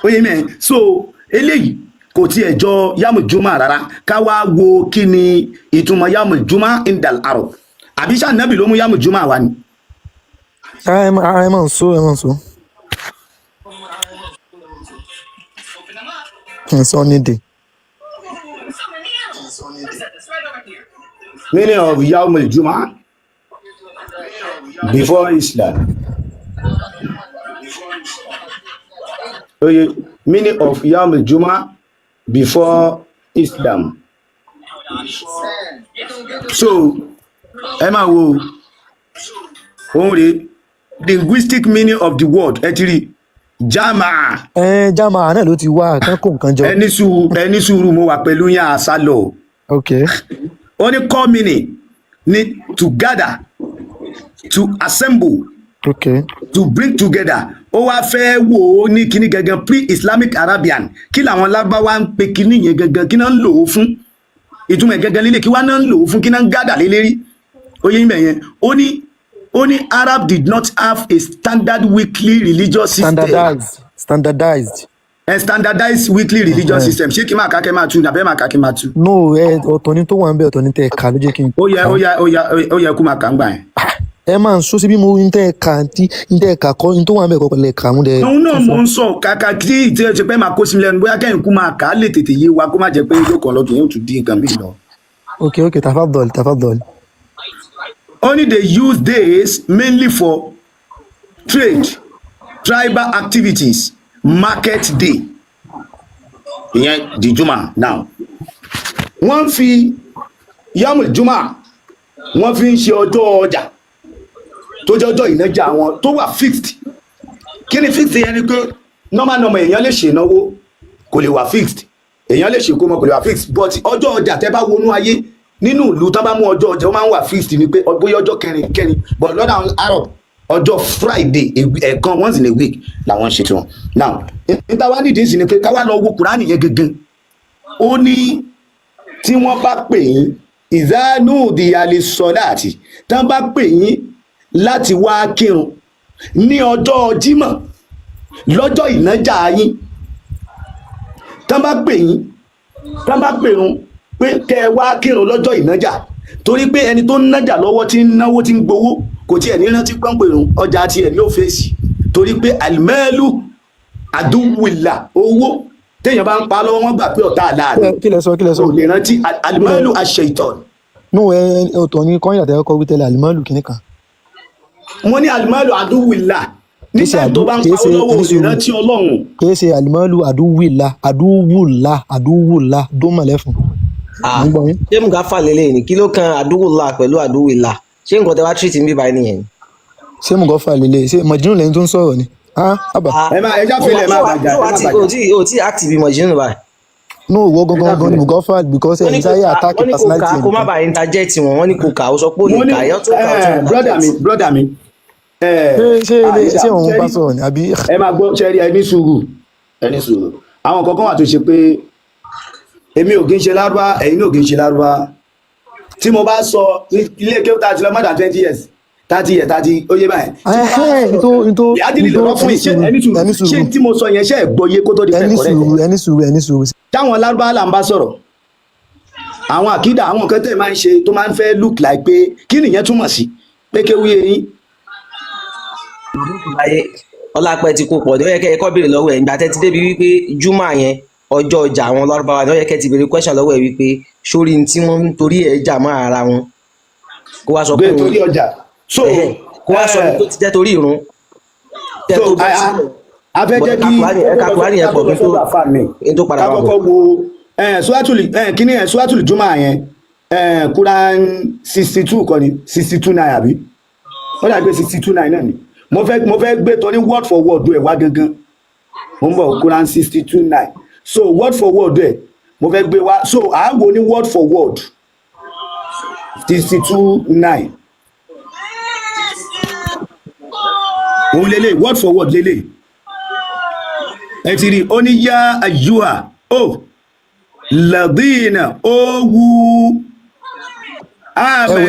ó yẹ mẹ́rin so eléyìí kò tiẹ̀ jọ yaumul juma rárá ká wá wo kí ni ìtumọ̀ yaumul juma indal arab àbí ṣáà nábì ló mú yaumul juma wá ni. ẹ máa ń so sunny day. Meaning of yaumul juma before Islam. Oye, meaning of yaumul juma before Islam. So, ẹ máa wo ohun rẹ̀ linguistic meaning of the word ẹ ti rí jamaa. Jamaa náà ló ti wá kán kó nǹkan jọ. ẹni sùúrù mo wà pẹ̀lú yín àṣà lọ. ok. ó ní core meaning ni to gather to assemble okay. to bring together ó wá fẹ́ wò ó ní kíní gangan pre-Islamic Arabian kí làwọn lábáwá ń pe kíní yẹn gangan kí náà ń lò ó fún ìtumọ̀ ẹ̀ gangan líle kí wá náà ń lò ó fún kí náà ń gádà lé lérí ó yẹ ìmọ̀ yẹn ó ní Arab did not have a standard weekly religious system. Standardized weekly religious system ṣé kí máa kákẹ́ máa tu nàbẹ́ máa kákẹ́ máa tu. no ọ̀tọ̀ ni tó wà ń bẹ ọ̀tọ̀ ni tẹ̀ ká ló jẹ́ kí n. ó yẹ kó máa kà ń gbà yẹn. ẹ máa ń sọ síbí mo ń tẹ́ ẹ̀ka kọ́ ní tó wà ń bẹ̀ kọ́kọ́ lẹ̀ kà mú dẹ̀. òun náà mo ń sọ kàkà kí ìtẹ́ ẹ ṣe pé máa kó sí lẹ́nu bóyá kẹ́yìn kú máa kà á lè tètè yé wa kó má jẹ́ pé yóò kàn lọ́dún yóò tún dín nǹkan bí lọ. ok tafadol. Only they use days mainly for trade, tribal activities, market day. Ìyẹn di Juma now. Wọ́n fi yaumul juma wọ́n fi ń ṣe ọjọ́ ọjà tó jẹ́ ọjọ́ ìnájà wọn tó wà fixed. Kí ni fixed yẹn ni pé normal èèyàn lè ṣe ìnáwó kò lè wà fixed èèyàn lè ṣe kó mọ kò lè wà fixed but ọjọ́ ọjà tẹ́ bá wọnú ayé nínú ìlú tán bá mú ọjọ́ ọjà ó máa ń wà fixed ni pé bóyá ọjọ́ kẹrin but lọ́dọ̀ àwọn Arab ọjọ́ Friday ẹ̀ẹ̀kan once in a week làwọn ṣe tiwọn. Now níta wá nídìí sí ni pé ká wá lọ wo Kùránì yẹn gangan. Ó ní tí wọ́n bá pè yín ìdánù ìdíyàlè sọ̀láàtì tí wọ́n bá pè yín láti wá kírun ní ọjọ́ Jímọ̀ lọ́jọ́ ìnájà yín tí wọ́n bá pè yín tí wọ́n bá pèrun pé kẹ́ ẹ wá kírun lọ́jọ́ ìnájà torí pé ẹni tó ń nájà lọ́wọ́ tí ń náwó tí ń gbowó kò tiẹ̀ ní rántí pọ́npẹ̀rún ọjà tiẹ̀ ní ó fèsì torí pé alimẹ́lú àdúwìlà owó téèyàn bá ń pa lọ́wọ́ wọn gbà pé ọ̀tá àláàrin kí lẹ sọ ò lè rántí alimẹ́lú aṣ-ṣaitan. nù ọ̀tọ̀ ní kọ́ńyà tẹ́lẹ̀ kọ́ wí tẹ́lẹ̀ àlùmọ́ọ̀lù kìíní kan. wọ́n ní alimẹ́lú àdúwìlà nígbà tó bá ń pa lọ́wọ́ ò lè rántí Ọlọ́run. kìí ṣe àlùmọ́ọ̀lù àdúwùlà dómọ̀lẹ́fún. ṣé mo ká fà lélẹ̀ ni kí ló kan àdúwùlà pẹ̀lú àdúwìlà ṣé nǹkan tẹ wá tírìtì ń bí báyìí nìyẹn. ṣé mo kọ́ fà lélẹ̀ ṣé mọ̀jínú lẹ́yìn tó ń sọ̀rọ̀ ni. ẹja fílẹ̀ má bàjá. o ti active mọ̀jínú báyìí. no wo gangan ni mo kọ́ fà because ẹ̀ ń sáyé attack personality. wọ́n ní kò ká kó má bàa interject wọn wọ́n ní kò ká ó sọ pé ó lè ká yọ́ tó ká ó tún brother mi ṣé òun bá sọ̀rọ̀ ni àbí. ẹ máa gbọ́ ṣẹ́rí ẹni sùúrù àwọn kankan wà tó ṣe pé èmi ò kí ń ṣe lárúbá ẹ̀yin ò kí ń ṣe lárúbá tí mo bá sọ ilé kéwú tá a ti lọ more than 20 years 30 years 30 ó yé báyìí. ìyáàdìlì lọ́rọ́ fún iṣẹ́ ẹni sùúrù ṣé tí mo sọ yẹn ṣe é gbọ́yé kó tó di fẹ́ kọ́rẹ́ ẹni sùúrù. táwọn lárúbá là ń bá sọ̀rọ̀ àwọn àkídà àwọn nǹkan tẹ̀ máa ń ṣe tó máa ń fẹ́ look like pé kí nìyẹn túmọ̀ sí pé kéwú yẹn ọlápẹ ti kó pọ̀ ní ó yẹ kẹ́ ẹ kọ́ béèrè lọ́wọ́ ẹ̀ ìgbà tẹ́ ti débi wípé júmọ̀ yẹn ọjọ́ ọjà àwọn lárúbáwá ní ó yẹ kẹ́ ti béèrè question lọ́wọ́ ẹ̀ wípé sórí tí wọ́n ń torí ẹ̀ jà mọ́ ara wọn kó wá sọ pé torí ọjà kó wá sọ tó ti jẹ́ torí ìrun tẹ́ tó bá sílẹ̀ afẹ́jẹ́ kí ẹ̀ka kúránì ẹ̀ pọ̀ kí n tó padà wà bọ̀. Suratul Jumu'ah yẹn Quran 62 kọ́ ni 62 náà àbí ó dàgbé 62 náà náà ni mo fẹ́ gbé tọ́ ní word for word ẹ̀ wá gangan mo ń bọ̀ Quran 62 náà so word for word ẹ̀ mo fẹ́ gbé wá so à ń wo ní word for word 62 náà òun lélẹ̀ word for word lélẹ̀ ẹ ti rí ó ní yá àyùwà ó ladina ó wú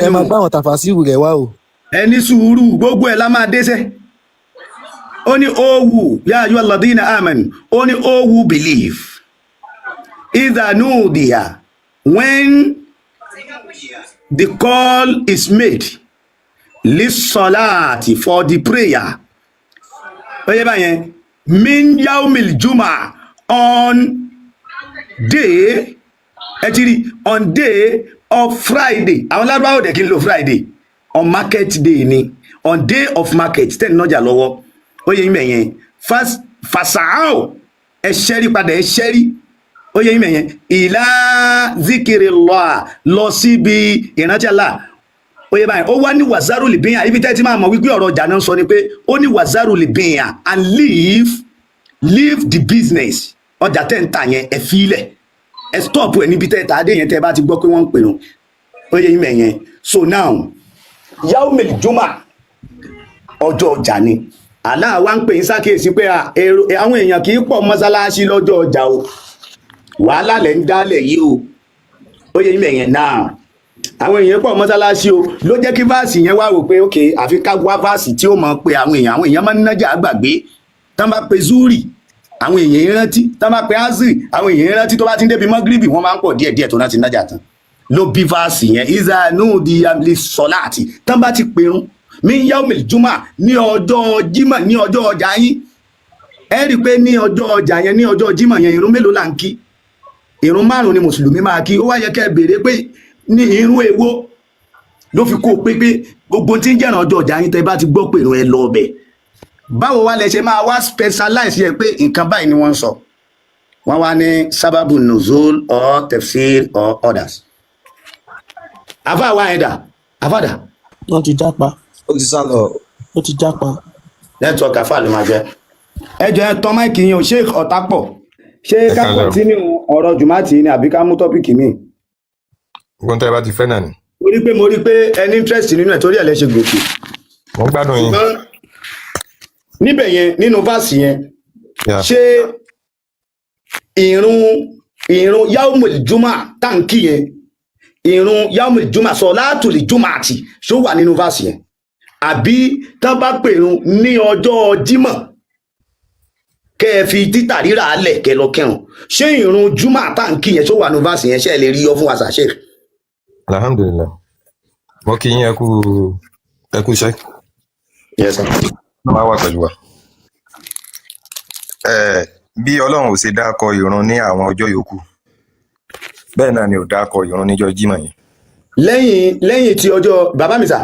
ẹ máa bá àwọn tàfàsírù rẹ̀ wá o. ẹni sùúrù gbogbo ẹ̀ la máa dẹ́sẹ̀ ó ní owu ya ayyuhal ladina amanu ó ní owu believe idha nudiya when the call is made lissolati for the prayer ó yẹ báyẹn min yaumil juma on day on day of Friday àwọn lárúbáwò dẹ̀ kí n lo Friday on market day ni on day of market tẹ́ni nájà lọ́wọ́ ó yẹ ìmẹ̀ yẹn fasahao ẹ̀ṣẹ́rí padà ẹ̀ṣẹ́rí ó yẹ ìmẹ̀ yẹn ìlà zikirillah lọ síbi ìrántí Allah ó yẹ báyìí ó wá ní wàzárù lìbíyàn ibi tẹ́ ti máa mọ̀ wípé ọ̀rọ̀ ọjà náà sọ ni pé ó ní wàzárù lìbíyàn and leave the business ọjà tẹ́ ń tà yẹn ẹ fi ilẹ̀ ẹ stop ẹ níbi tẹ́ ta adé yẹn tẹ́ bá ti gbọ́ pé wọ́n ń pè nù ó yẹ ìmẹ̀ yẹn so now yaumil juma ọjọ́ ọjà ni Allah wá ń pè ń sákèsí pé àwọn èèyàn kì í pọ̀ mọ́sálásí lọ́jọ́ ọjà o wàhálà lẹ́ ń dálẹ̀ yìí o ó yẹ ìmẹ̀ yẹn náà àwọn èèyàn pọ̀ mọ́sálásí o ló jẹ́ kí fáàsì yẹn wá wò pé ok àfi ká wá fáàsì tí ó mọ̀ pé àwọn èèyàn máa ń nájà àgbàgbé tán bá pe zuri àwọn èèyàn rántí tán bá pe azri àwọn èèyàn rántí tó bá ti ń débi mọ́gírìbì wọ́n máa ń pọ̀ díẹ̀díẹ̀ tó láti nájà tán ló bí fáàsì yẹn ìzànú di amli sọláàtì tán bá ti pèrún min yaumil juma ní ọjọ́ jímọ̀ ní ọjọ́ ọjà yín ẹ rí i pé ní ọjọ́ ọjà yẹn ní ọjọ́ jímọ̀ yẹn ìrun mélòó là ń kí ìrun 5 ni mùsùlùmí máa kí ó wá yẹ kẹ́ béèrè pé ní irun èwo ló fi kó pé gbogbo tí ń jẹ́ràn ọjọ́ ọjà yín tẹ́ bá ti gbọ́ pé ìrun ẹ lọ ọbẹ̀ báwo wá lẹ ṣe máa wá specialize yẹ pé nǹkan báyìí ni wọ́n ń sọ wọ́n wá ní sábàbù nuzul or tafsir or others àfáà wá ẹ̀dà àfáàdà. wọ́n ti jápa. ó ti sá lọ. ó ti jápa. network àfáà ló máa jẹ́ ẹ jẹ́ ẹ tán máìkì yín o Sheikh Ọ̀tápọ̀ ṣé ká kọ́ntínú ọ̀rọ̀ jùmátì ni àbí ká mú tọ́pìkì míì. gbọ́n tẹ́ ẹ bá ti fẹ́ náà ni. mo rí pé ẹ ní interest nínú ẹ̀ torí ẹ̀ lẹ́ ṣe gòkè. mo ń gbádùn yín. níbẹ̀ yẹn nínú fásì yẹn Yeah. ṣé ìrun yaumul juma táǹkì yẹn ìrun yaumul juma solatul jumati ṣó wà nínú fásì yẹn àbí tán bá pèrun ní ọjọ́ Jímọ̀ kẹ́ ẹ fi títà rírà alẹ̀ kẹ́ lọ kẹrùn ṣé ìrun juma táǹkì yẹn ṣó wà nínú fásì yẹn ṣe lè rí yọ fún wa ṣàṣẹ. Alhamdulillah. Mo kí yín ẹ kú iṣẹ́. Yes sir. Wọ́n wá wà pẹ̀lú wa. Bí Ọlọ́run ò ṣe dákọ ìrun ní àwọn ọjọ́ yòókù, bẹ́ẹ̀ náà ni ò dákọ ìrun níjọ́ Jímọ̀ yẹn. lẹ́yìn tí ọjọ́ bàbá mi sà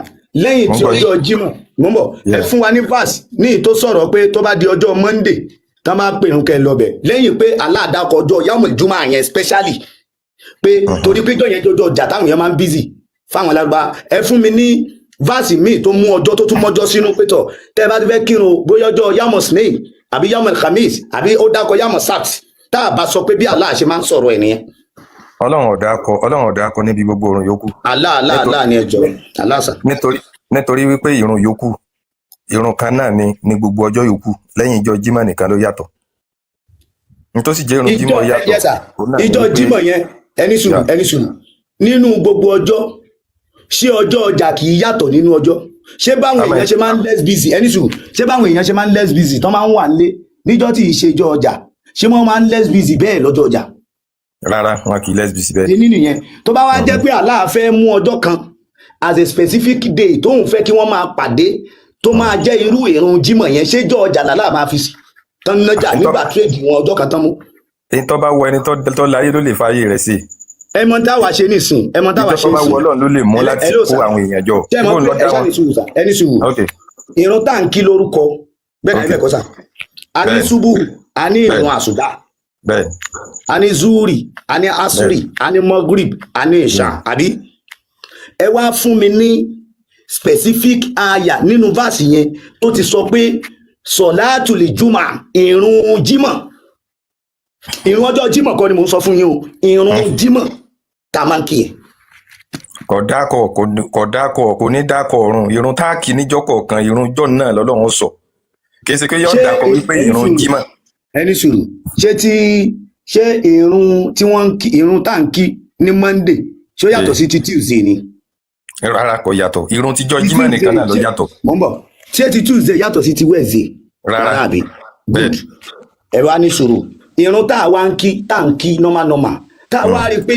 lẹ́yìn tí ọjọ́ Jímọ̀ mo ń bọ̀ ẹ fún wa ní verse ní tó sọ̀rọ̀ pé tó bá di ọjọ́ Monday tá máa pè ń kẹ́ lọ́bẹ̀ lẹ́yìn pé Allah dákọ ọjọ́ yaumul juma yẹn specially pé torí pé ìjọ yẹn jọjọ ọjà táwọn yẹn máa ń busy fáwọn alágbá ẹ fún mi ní verse míì tó mú ọjọ́ tó tún mọ́jọ́ sínú pé tọ̀ tẹ́ ẹ bá ti fẹ́ kírun bóyá ọjọ́ yaumul snail àbí yaumul khamis àbí ó dákọ yaumul sabt tá a bá sọ pé bí Allah ṣe máa ń sọ̀rọ̀ ẹ̀ nìyẹn. Ọlọ́run ò dákọ níbi gbogbo ìrun yòókù. Allah ni ẹjọ́ Allah sà. Nítorí wípé ìrun yòókù ìrun kan náà ni gbogbo ọjọ́ yòókù lẹ́yìn ìjọ Jímọ̀ nìkan ló yàtọ̀. Nítòsí jẹ́ ìrun Jímọ̀ yàtọ̀. Ìjọ Jímọ̀ yẹn ẹni sùúrù nínú gbogbo ọjọ́ ṣé ọjọ́ ọjà kì í yàtọ̀ nínú ọjọ́ ṣé báwọn èèyàn ṣe máa ń less busy ẹni sùúrù ṣé báwọn èèyàn ṣe máa ń less busy tán máa ń wà nílé níjọ́ tí ìṣèjọ ọjà ṣé wọ́n máa ń less busy bẹ́ẹ̀ lọ́jọ́ ọjà. Rárá wọn kì í less busy bẹ́ẹ̀. èyí nìyẹn tó bá wá jẹ́ pé Allah fẹ́ mú ọjọ́ kan as a specific day tóun fẹ́ kí wọ́n máa pàdé tó máa jẹ́ irú ìrun Jímọ̀ yẹn ṣéjọ́ ọjà làlá máa fi tán nájà nígbà tírèdì wọn ọjọ́ kan tán mú. èyí tó bá wọ ẹni tó láyé ló lè fààyè rẹ̀ sí. ẹmọ táwa ṣe nísìn ìjọba wọ Ọlọ́run ló lè mú láti kó àwọn èèyàn jọ. ẹni sùúrù ìrun táǹkì lórúkọ bẹ́ẹ̀ náà ibẹ̀ kọ́ sà a ní ṣubú a ní ìrun àsùbá a ní zuri a ní asuri a ní magrib a ní ìṣà àbí ẹ wá fún mi ní specific aya nínú verse yẹn tó ti sọ pé sọ̀láàtùl juma ìrun Jímọ̀ ìrun ọjọ́ Jímọ̀ kọ́ ni mò ń sọ fún yín o ìrun Jímọ̀ tá a máa ń kí ẹ. kò dákọ̀ kò ní dákọ̀ ọ̀run ìrun táàkì níjọ́ kọ̀ọ̀kan ìrun jọ́ náà lọ́lọ́run sọ kì í ṣe pé yóò dákọ̀ wípé ìrun Jímọ̀. ẹni sùúrù ṣé ìrun tí wọ́n ń kí ìrun tá à ń kí ní Monday ṣé ó yàtọ̀ sí ti Tuesday ni. Rárá kò yàtọ̀ ìrun tíjọ́ Jímọ̀ nìkan náà ló yàtọ̀. mo ń bọ̀ ṣé ti Tuesday yàtọ̀ sí ti Wednesday. Rárá àbí ẹ̀rọ á ní sùúrù ìrun tá a wá ń kí tá à ń kí normal tá a wá rí i pé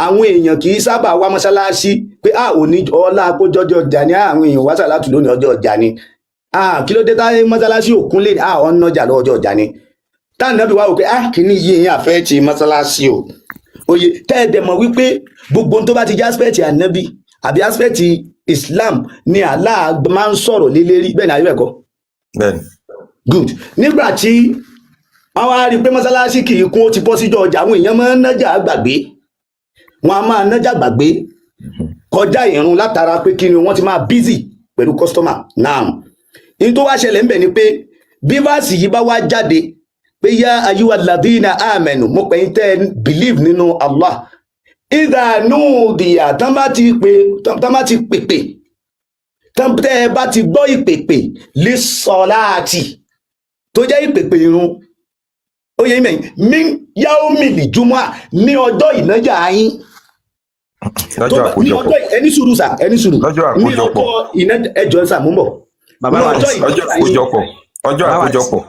àwọn èèyàn kì í sábà wá mọ́ṣáláṣí pé òní ọlá àkójọjọ ọjà ni àwọn èèyàn wá sàlátù lónìí ọjọ́ ọjà ni kí ló dé táyé mọ́ṣáláṣí òkun lè ọ̀nà ọjà lọ́jọ́ ọjà ni táwọn náà bí wá wò pé kìíní yìí èèyàn àfẹ́ ti mọ́ṣáláṣí o òye tẹ́ẹ̀dẹ̀ mọ̀ wípé gbogbo tó bá ti jẹ́ aspect ànábì àbí aspect Islam ni Allah máa ń sọ̀rọ̀ lé lérí bẹ́ẹ̀ ni àyẹ̀wò ẹ̀kọ́. bẹ́ẹ̀ni. Good nígbà tí wọ́n wá rí i pé mọ́ṣáláṣí kì í kún ó ti bọ́ síjọ́ ọjà àwọn èèyàn máa ń nájà gbàgbé wọn a máa nájà gbàgbé kọjá ìrun látara pé kí ni wọ́n ti máa busy pẹ̀lú customer now ní tó wá ṣẹlẹ̀ ń bẹ̀ ni pé bí fásì yìí bá wá jáde pé yá ayúwa ladina amẹnu mo pè ń tẹ́ believe nínú Allah ìdánù dìyà tán bá ti pèpè tán tẹ́ ẹ bá ti gbọ́ ìpèpè lè sọ̀láàtì tó jẹ́ ìpèpè irun ó yẹ mẹ́yìn mí yaumil jumu'a ní ọjọ́ ìnájà yín lọ́jọ́ àkójọpọ̀ ẹni sùúrù sà ẹni sùúrù lọ́jọ́ àkójọpọ̀ ẹjọ́ sà mú bọ̀ ọjọ́ àkójọpọ̀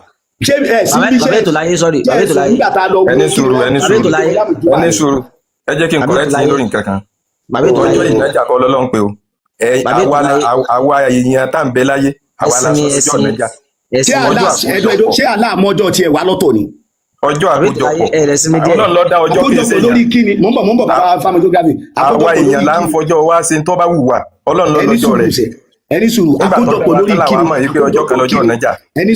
ṣé ẹ sí bí ṣe ètò láyé sọ́rí ètò láyé ẹni sùúrù ẹ jẹ́ kí n correct yín lórí nǹkan kan ọjọ́ ìnájà kọ́ lọ́lọ́run pé o àwa èèyàn tá à ń bẹ láyé àwa la sọ ọjọ́ ìnájà. ṣé aláàmọ́jọ́ tiẹ̀ wá lọ́tọ̀ ni. ọjọ́ àkójọpọ̀ Ọlọ́run ló dá ọjọ́ kìí ṣe lórí kíni mò ń bọ̀ bàbá family geography. àwa èèyàn là ń fọjọ́ wá sí tó bá wù wá Ọlọ́run ló lọ́jọ́ rẹ̀. ẹni sùúrù àkójọpọ̀ lórí kíni ẹni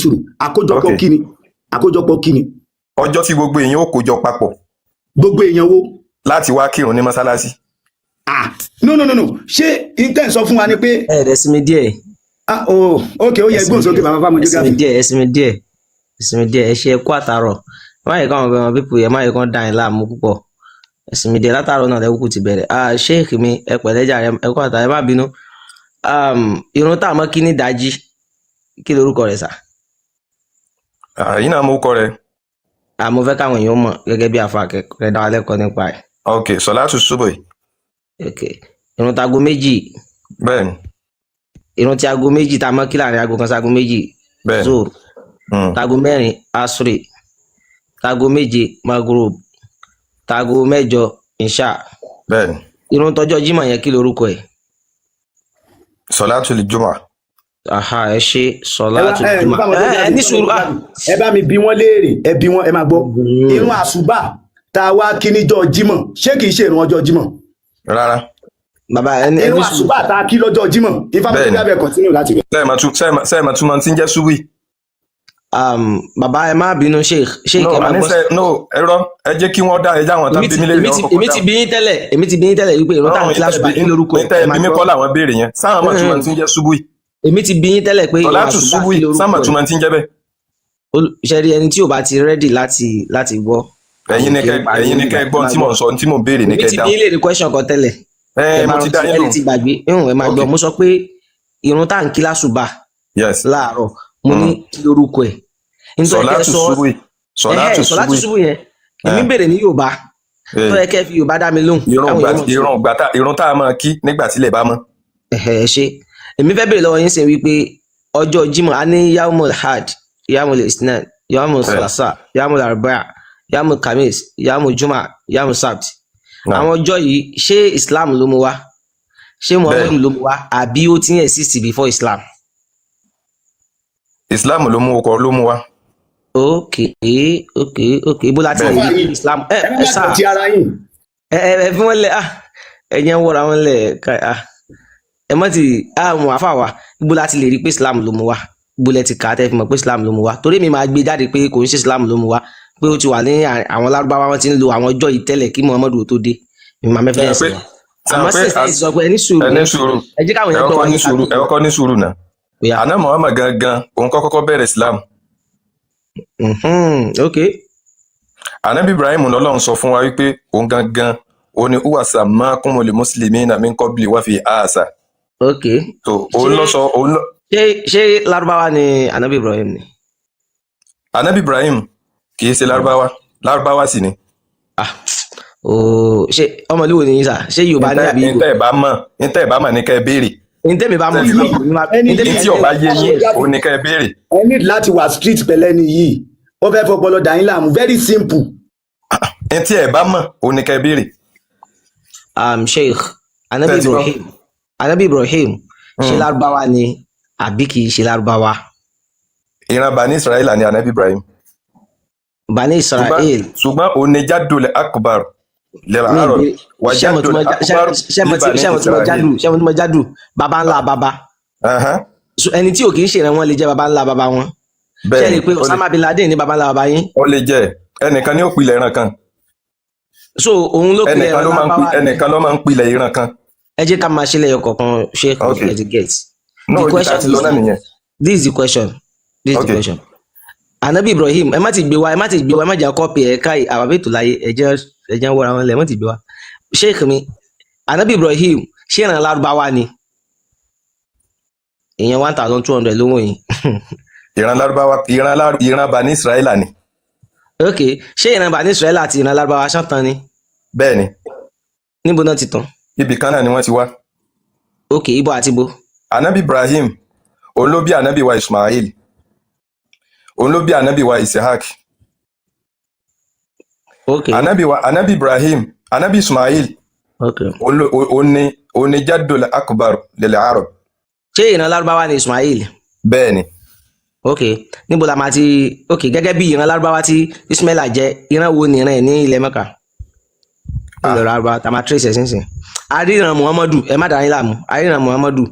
sùúrù àkójọpọ̀ kíni. ọjọ́ tí gbogbo èèyàn ó kójọ papọ̀. gbogbo èèyàn wo. láti wá kírun ní mọ́sálásí. no ṣé intent sọ fún wa ni pé. rẹ sinmi díẹ̀. ok ó yẹ gbọ́n sókè bàbá family geography. ẹsinmi díẹ̀ ẹ ṣe ẹkú àtàrọ̀ má yẹ káwọn ọmọ pípò yẹ má yẹ kán dá yín láàmú púpọ̀ ẹsinmi díẹ̀ látàrọ̀ náà lẹkùkù ti bẹ̀rẹ̀ sheikh mi ẹ pẹ̀lẹ́ jàre ẹkú àtàrọ̀ ẹ má bínú irun tá a mọ kí ní dájí kí lorúkọ rẹ̀ sà. Yìí náà mo kọ rẹ̀. Mo fẹ́ káwọn èèyàn mọ̀ gẹ́gẹ́ bí àfa akẹ́kọ̀ọ́ dá wa lẹ́kọ̀ọ́ nípa ẹ̀. Ok, sọ̀látù ṣubú. Ok, irun tago méjì. Bẹ́ẹ̀ni. Irun ti aago méjì tá a mọ́ kí láàrin aago kan sí aago méjì. Bẹ́ẹ̀ni. Zohr. Tago mẹ́rin asri. Tago méje maghrib. Tago mẹ́jọ ìṣà. Bẹ́ẹ̀ni. Irun tọjọ́ jímọ̀ yẹn kí lorúkọ ẹ̀. Sọ̀látù lè jùmọ̀. Ẹ ṣe sọ̀látù jùmọ̀. Ẹ ní sùúrù. Ẹ bá mi bí wọ́n léèrè, ẹ bí wọ́n, ẹ máa gbọ́. Irun àsùbà tá a wá kí níjọ́ jímọ̀ ṣé kìí ṣe irun ọjọ́ jímọ̀? Rárá. Bàbá ẹni irun àsùbà tá a kí lọ́jọ́ jímọ̀. Ifáfẹ́ bí abẹ́ kọ̀tínú láti rẹ̀. Sẹ́ẹ̀mà túmọ̀ tí ń jẹ́ ṣubú. Bàbá ẹ má bínú sheikh ẹ má gbọ́. No, ẹ̀rọ ẹ jẹ́ kí wọ́n dá ẹja àwọn tán bí mi lè lọ́kọ̀. Èmi ti bí yín tẹ́lẹ̀ wípé irun táwọn kíláàsì bá kí lórúkọ ẹ̀. Èmi mi kọ́ làwọn béèrè yẹn. Sáwọn àmọ̀ túmọ̀ tí ń jẹ́ ṣubú. Èmi ti bí yín tẹ́lẹ̀ pé irun àsùbà kí lórúkọ ẹ̀. Sáwọn túmọ̀ tí ń jẹ́ bẹ́ẹ̀. Ṣé rí ẹni tí ò bá ti rẹ́dì láti gbọ́. Ẹ̀yin ni kẹ́ gbọ́ tí mò ń sọ tí mò ń béèrè ní kẹ́ dáhùn. Èmi ti bí yín lè rí question kan tẹ́lẹ̀. Mo ti dá yín lò. Ẹ ti gbàgbé ẹ máa gbọ́ mo sọ pé irun tá à ń kí lásùbà láàárọ̀ mo ní kí lórúkọ ẹ̀. Sọ̀látù ṣubú yẹn èmi bèrè ní Yorùbá tó yẹ kẹ́ fi Yorùbá dá mi lóhùn. Irun tá a máa kí nígbà tílẹ̀ bá mọ́. Ẹ ṣe èmi fẹ́ bèrè lọ́wọ́ yín ṣe wípé ọjọ́ Jímọ̀ a ní yamul had yamul isnan yamul salasa yamul arba'a yamul kamis yamul juma yamul sabt. Àwọn ọjọ́ yìí ṣé Islam ló mú wá ṣé Muhammadu ló mú wá àbí ó ti ń exist before Islam? Islam ló mú wá. Ok ibo láti lè rí Islam sáà ẹ fi wọn lẹ ẹyẹ ń wọra wọn lẹ ẹ mọ ti mọ àfàwà ibo láti lè rí pé Islam ló mú wá ibo lẹ ti kà á tẹ fi mọ̀ pé Islam ló mú wá torí mi máa gbé jáde pé kò ń ṣe Islam ló mú wá pé ó ti wà ní àwọn Lárúbáwá wọn ti ń lo àwọn ọjọ́ yìí tẹ́lẹ̀ kí Muhammadu tó dé mi máa mẹfẹ ẹsẹ wọn àmọ́ sísè sọ pé ẹni sùúrù ẹ jẹ́ káwọn èèyàn gbọ́ wọn ẹ kọ́kọ́ ní sùúrù náà àná Muhammad gangan òun kọ́kọ́ bẹ̀rẹ̀ Islam. Ok. Ànábì Ibrahim lọ́lọ́run sọ fún wa wípé òun gangan òun ni uwa sammakumul muslimina min qabli wa fi asa. Ok. So òun lọ sọ òun lọ. Ṣé Lárúbáwá ni Ànábì Ibrahim ni? Ànábì Ibrahim kì í ṣe Lárúbáwá sì ni. Ṣé ọmọlúwo ni yín sà ṣé Yorùbá ní àbí Ìgbò? Níta ẹ̀ bá mọ̀ ní kẹ́ ẹ béèrè. Níta mi bá mọ̀ tí ọba yé yín òun ní kẹ́ ẹ béèrè. Ẹ ní láti wà street pẹ̀lẹ́ ni yìí ó fẹ́ fọpọlọ dà yín láàmú very simple. Tí ẹ̀ bá mọ̀ òun ní kẹ́ ẹ béèrè. Sheikh Ànábì Ibrahim ṣé Lárúbáwá ni àbí kì í ṣe Lárúbáwá? Ìran Bani Israel ni Ànábì Ibrahim. Bani Israel. Ṣùgbọ́n òun ni Jaddul Akbar lẹ́la àárọ̀ wà Jaddul Akbar ṣé mo jádù baba ńlá baba. Ẹni tí ò kì í ṣe ìran wọn lè jẹ́ baba ńlá baba wọn. Ṣé lè pe Osama bin Laden ní baba ńlá baba yín? Ó lè jẹ́ ẹnìkan ní ó pilẹ̀ ìran kan. So òun ló pilẹ̀ ìran Lárúbáwá. Ẹnìkan ló máa ń pilẹ̀ ìran kan. Ẹ jẹ́ ká máa ṣe lẹ́yọ kọ̀ọ̀kan ṣe kò get. No, this is the question. Ànábì Ibrahim ẹ má ti gbé wa ẹ má jẹ́ kọ́pì ẹ̀ ká àbábẹ́ ètò láyé ẹ̀jẹ̀ wọ́ra wọn lẹ̀ ẹ má ti gbé wa. Sheikh mi Ànábì Ibrahim ṣé ìran Lárúbáwá ni? Ìyẹn 1200 ló wọ̀nyí. Ìran Lárúbáwá ìran Bani Israel ni. Ok ṣé ìran Bani Israel àti ìran Lárúbáwá ṣọ̀tàn ni? Bẹ́ẹ̀ni. Níbo náà ti tàn? Ibì kan náà ni wọ́n ti wá. Ok ibo àti ibo? Ànábì Ibrahim òun ló bí ànábì wa Ismail òun ló bí ànábì wa Isahak. Ok. Ànábì Ibrahim ànábì Ismail òun ni Jaddul Akbar lil Arab. Ṣé ìran Lárúbáwá ni Ismail? Bẹ́ẹ̀ni. Ok níbo la máa ti ok gẹ́gẹ́ bí ìran Lárúbáwá tí Ismaila jẹ́ ìran wo ni ìran ẹ̀ ní ilẹ̀ Mẹ́kà? Ilẹ̀ Lárúbáwá tá a máa trace ẹ̀ sínsìn. Àríran Muhammadu ẹ má dàní láàmú àríran Muhammadu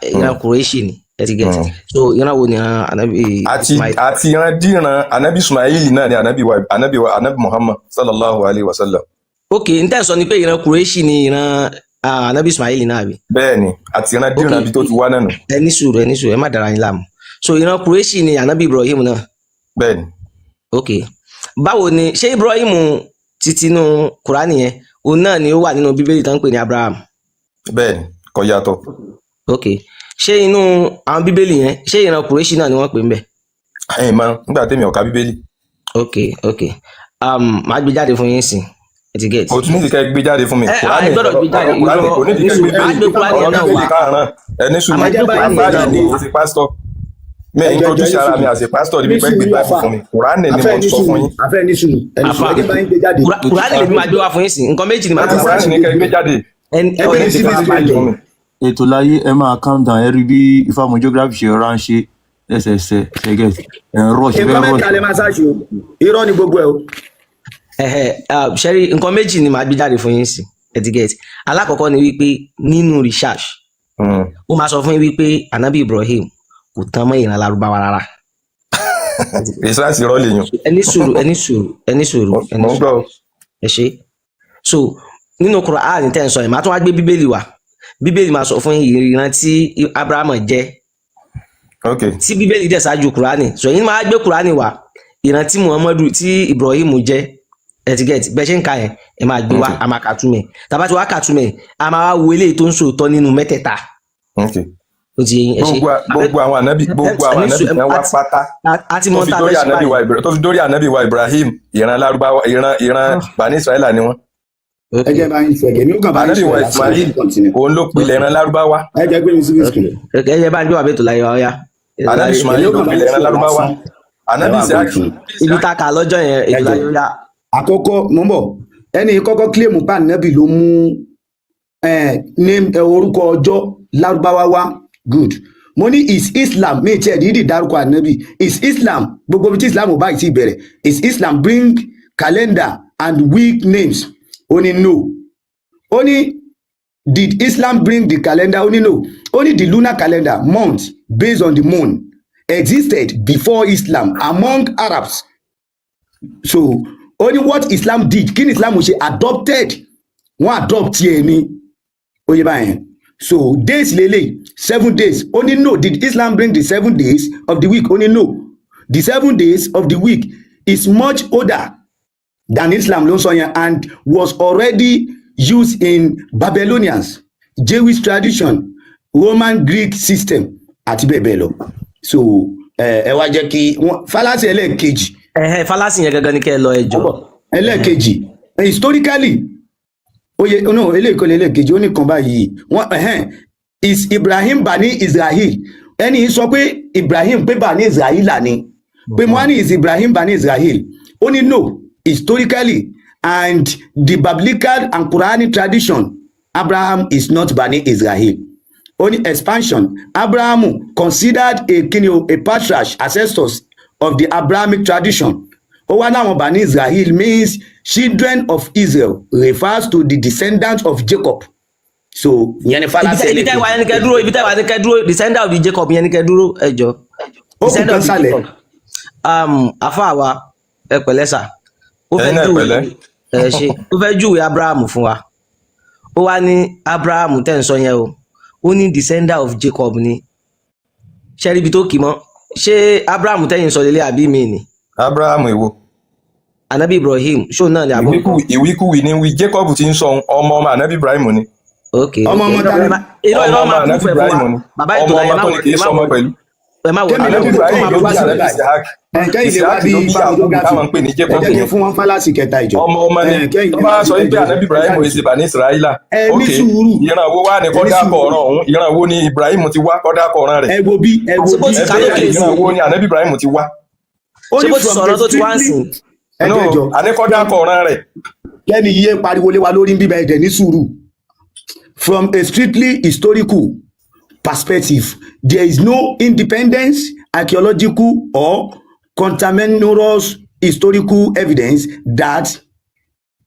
ìran Kùrẹ́ṣì ni ẹ ti gẹ̀ẹ́sì. So ìran wo ni ìran ànábì Ismail? Àti ìran díran ànábì Ismail náà ni ànábì Muhammad sallallahu alayhi wa sallam. Ok n tẹ́ sọ ni pé ìran Kùrẹ́ṣì ni ìran ànábì Ismail náà àbí? Bẹ́ẹ̀ni àti ìran díran bí tó ti wá náà nù. Ẹ ní sùúrù ẹ má dàní láàmú. So ìran Kùrẹ́ṣì ni ànábì Ibrahim náà. Bẹ́ẹ̀ni. Ok báwo ni ṣé Ibrahim titinú Kùránì yẹn òun náà ni ó wà nínú Bíbélì tó ń pè ní Abraham? Bẹ́ẹ̀ni kò yàtọ̀. Ok ṣé inú àwọn bíbélì yẹn ṣé ìran kùrẹ́ṣì náà ni wọ́n pè ń bẹ̀. ẹ̀yin mọ nígbà tẹ́mi ọ̀ka bíbélì. ok màá gbé jáde fún yín sí ti get. o tún ní ìdíkẹ́ gbé jáde fún mi. ẹ gbọ́dọ̀ gbé jáde Kùránì kò ní ìdíkẹ́ gbé bíbélì ọ̀rọ̀ bíbélì káàrán ẹni sùn ní àgbáyé ní ìsìn pásítọ̀ mi introduce ara mi as a pastor níbi pẹ́ gbé báyìí fún mi Kùránì ni mo sọ fún yín. afẹ́ ní sùúrù ẹjẹ́ bá ń gbé jáde. Kùránì lèmi máa gbé wá fún yín sí nǹkan méjì ni màá gbé. Kùránì ní kẹ́ gbé jáde. ẹgbẹ́ ní síbi ìgbàlẹ̀. ètò láyé ẹ máa calm down ẹ rí bí Ifáàmù geography ṣe ránṣẹ́ ẹsẹsẹ ṣẹgẹ ẹ ń rush nǹkan mẹ́ta lè máa ṣáàṣì o irọ́ ni gbogbo ẹ o. ṣẹ́rí nǹkan méjì ni màá gbé jáde fún yín sí etiquette alákọ̀ọ́kọ́ ni wípé nínú research ó máa sọ fún yín wípé anabi Ibrahim kò tán mọ́ ìran Lárúbáwá rárá. research irọ́ lè yàn. ẹni sùúrù ẹ ṣe so nínú Quran tẹ́ ń sọ yìí màá tún wá gbé bíbélì wá bíbélì máa sọ fún ìran tí Abraham jẹ́ tí bíbélì dẹ̀ ṣáájú Quran so yìí máa gbé Quran wá ìran tí Muhammadu tí Ibrahim jẹ́ etiquette bẹ́ẹ̀ ṣe ń ka yẹn ẹ máa gbé wá a máa kàtúmẹ̀ tàbá tí wàá kàtúmẹ̀ a máa wo eléyìí tó ń sòótọ́ nínú mẹ́tẹ̀ẹ̀ta. ó ti yẹn ẹ ṣe gbogbo àwọn ànábì náà wá pátá tó fi dórí ànábì wa Ibrahim ìran Lárúbáwá ìran Bani Israẹla ni wọ́n. ẹ jẹ́ bá yín fẹ̀gẹ̀ ní ó kàn bá yín sọ̀rọ̀ Ismail òun ló pilẹ̀ ìran Lárúbáwá. ẹ jẹ́ gbé mi síbi ìsìnkú. ẹ jẹ́ bá ń gbé wà bẹ́ẹ̀ tó láyé ọ̀ya. ànábì Ismail ló pilẹ̀ ìran Lárúbáwá ànábì Isaac. ibi tá a kà lọ́jọ́ yẹn ètò láyé ọ̀ya. àkọ́kọ́ mọ́ bọ̀ ẹni kọ́kọ́ kílèmù pa ànábì ló mú orúkọ ọjọ́ Lárúbáwá wá good mo ní is Islam mi tiẹ̀ dídì dárúkọ ànábì is Islam gbogbo bí tí Islam ò báyìí ti bẹ̀rẹ̀ is Islam bring calendar and week names ó ní no ó ní did Islam bring the calendar ó ní no ó ní the lunar calendar month based on the moon existed before Islam among Arabs so ó ní what Islam did kí ni Islam ṣe adopted wọ́n adopt tiẹ̀ ní ó yẹ báyẹn so days lele 7 days ó ní no did Islam bring the 7 days of the week ó ní no the 7 days of the week is much older than Islam ló ń sọ yẹn and was already used in Babylonians Jewish tradition Roman Greek system àti bẹ́ẹ̀ bẹ́ẹ̀ lọ so ẹ wá jẹ́ kí fallacy ẹlẹ́ẹ̀kejì. fallacy yẹn gangan ni kẹ́ ẹ lọ ẹjọ́. ẹlẹ́ẹ̀kejì historically oye no eléèkọlẹ ẹlẹ́ẹ̀kejì ó ní kan báyìí wọn is Ibrahim Bani Israel ẹni sọ pé Ibrahim pé Bani Israel ni pé mo wá ní is Ibrahim Bani Israel ó ní no historically and the biblical and Quranic tradition Abraham is not Bani Israel only expansion Abraham considered a patriarch ancestors of the Abrahamic tradition ó wá láwọn Bani Israel means children of Israel refers to the descendants of Jacob so ìyẹn ni fallacy ibi tẹ́ wà yẹn ni kẹ́ dúró ibi tẹ́ wà ni kẹ́ dúró descendant of the Jacob yẹn ni kẹ́ dúró ẹjọ́ descendant of the Jacob afa wa ẹ pẹ̀lẹ́ sà ó fẹ́ júwe Abraham fún wa ó wá ní Abraham tẹ́ ń sọ yẹn o ó ní descendant of Jacob ni ṣẹ́rí ibi tó kì mọ́ ṣé Abraham tẹ́yìn sọ lélẹ̀ àbí mi ni. Abraham èwo. Anabi Ibrahim ṣó náà ni àbọ̀. ìwíkúwì ni wí Jacob ti ń sọ ọmọ Anabi Ibrahim ni. ok ọmọ tani irọ́ máa kún fẹ́ fún wa bàbá ètò láyé máa wọ ẹ má wọ Anabi Ibrahim ló bí Anabi Isaac Isaac ló bí Yakubu táwọn ń pè ní Jacob ni. fún wọn fallacy kẹta ìjọ. ọmọ ni tó bá sọ pé Anabi Ibrahim èsì Bani Israẹla ok ìran wo wá ní kọ́dákọ̀ ọ̀ràn ọ̀hún ìran wo ni Ibrahim ti wá kọ́dákọ̀ ọ̀ràn rẹ̀ ẹ wo bí ìran wo ni Anabi Ibrahim ti wá. ṣé bó ti sọ̀rọ̀ tó ti wá ń sìn. no àníkọ́dákọ̀ ọ̀ràn rẹ̀. kẹ́ni yíyẹ pariwo lé wa lórí bíbá ẹ̀dẹ̀ ní sùúrù. From a strictly historical perspective, there is no independence, archaeological or contemporaneous historical evidence that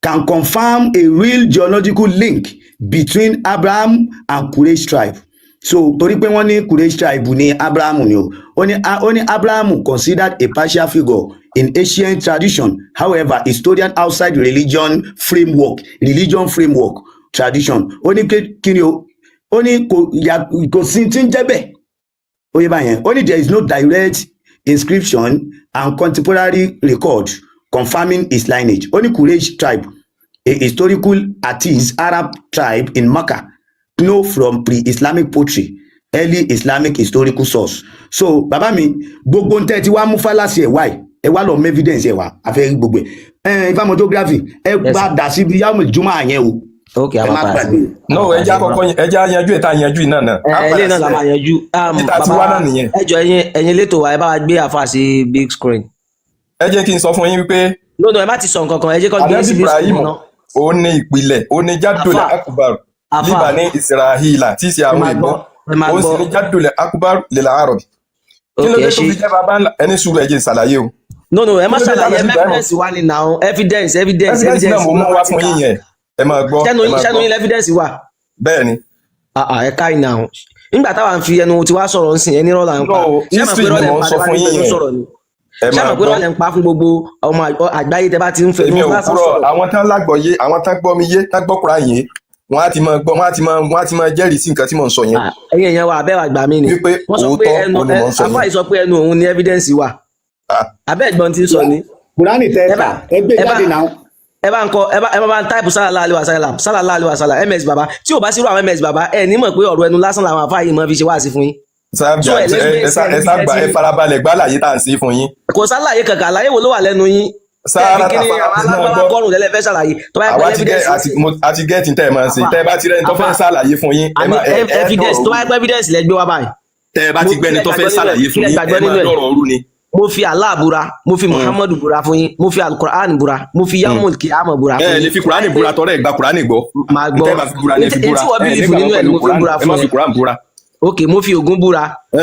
can confirm a real geological link between Abraham and Quraysh tribe. So torí pé wọ́n ní Quraysh tribe ní Abraham ni o ó ní Abraham considered a partial figure in ancient tradition. However, historian outside religion framework tradition ó ní kí ni o ó ní kò sí tí ń jẹ́ bẹ́ẹ̀ ó yẹ báyẹn ó ní there is no direct inscription and contemporary record confirming his lineage ó ní Quraysh tribe a historical Attis Arab tribe in Makkah know from pre-Islamic poetry early Islamic historical source. So bàbá mi gbogbo ń tẹ́ ti wá mú fallacy ẹ̀ wáyé ẹ wá lọ mọ evidence ẹ̀ wá àfẹ́ gbogbo ẹ̀ ìfàmọ́ geography ẹ bá dà sí ibi yàmù ìjùmọ̀ àyẹn o. ok ẹ má gbàgbé. no ẹja kọ́kọ́ ẹja yanjú ẹ̀ tá yanjú iná náà. ilé náà la máa yanjú. níta tí wá náà nìyẹn. ẹ jọ ẹ̀yin létò wa ẹ bá wa gbé àfa sí big screen. ẹ jẹ́ kí n sọ fún yín wípé. no ẹ má ti sọ nǹkan kan ẹ jẹ́ kó gbé sí big screen náà. ó ní ìpìlẹ̀ ó ní jádùlẹ̀ akubar líbà ní israhila tí í ṣe àwọn ìgbọ́n ó sì ní jádùlẹ̀ akubar lil arab. kí ló dé tó fi jẹ́ bàbá ẹni sùúrù ẹ̀jẹ̀ ìsàlàyé o. no ẹ má ṣàlàyé evidence wa ni now evidence náà mo mú wá fún yín yẹn ẹ máa gbọ́ ṣẹ́nu yín evidence wà. bẹ́ẹ̀ ni. ẹ ká ìnà o nígbà táwa ń fi ẹnu tí wàá sọ̀rọ̀ ń sìn ẹni rọ́ọ̀lá ń pa history ni mo ń sọ fún yín yẹn ṣé àmọ̀ pé rọ́ọ̀lá ń pa fún gbogbo ọmọ àgbáyé tẹ́ bá ti ń fẹ́ èmi ò kúrò àwọn tán lágbọ̀ọ́yé àwọn tán gbọ́ mi yé tán gbọ́ kúrò yẹn wọ́n á ti máa gbọ́ wọ́n á ti máa jẹ́rìí sí nǹkan tí mò ń sọ yẹn. ẹ̀yin èèyàn wa abẹ́wà gbà mí ni wọ́n sọ pé ẹnu afáì sọ pé ẹnu òun ni evidence wà abẹ́ ẹ̀gbọ́n ti sọ ni. Kùránì tẹ́ẹ̀ta ẹgbẹ́ jáde náà. ẹ bá ń kọ ẹ bá ń táìpù sallallahu alaihi wasallam ms baba tí ò bá sí irú àwọn ms baba ẹ ní mọ̀ pé ọ̀rọ̀ ẹnu lásán làwọn afáì mọ̀ fi ṣe wá sí fún yín. ẹ sábà ẹ farabalẹ̀ gbá àlàyé tá à ń sí fún yín. kò sálàyé kankan àlàyé wo ló wà lẹ́nu yín. sáárà kí ni àwọn agbọ́rùn lẹ́lẹ́ fẹ́ ṣàlàyé tó bá yẹ pé evidence. àti gẹ́ẹ̀tì tẹ́ ẹ máa ń ṣe tẹ́ ẹ bá ti rẹ́ni tó fẹ́ ṣàlàyé fún yín. evidence tó bá yẹ pé evidence lẹ gbé wá báyìí. tẹ́ ẹ bá ti gbẹ́ni tó fẹ́ ṣàlàyé fún yín ẹ máa dọ̀rọ̀ ọrú ni. mo fi Allah búra mo fi Muhammadu búra fún yín mo fi alukur'an búra mo fi yamul kiyama búra fún yín. ẹ lè fi kur'ani búra tọrẹ ẹ gba kur'ani gbọ́. máa gbọ́ etí wọ́n bí ìfún nínú ẹ̀ ni mo fi búra fún yín. ok mo fi Ògún búra mo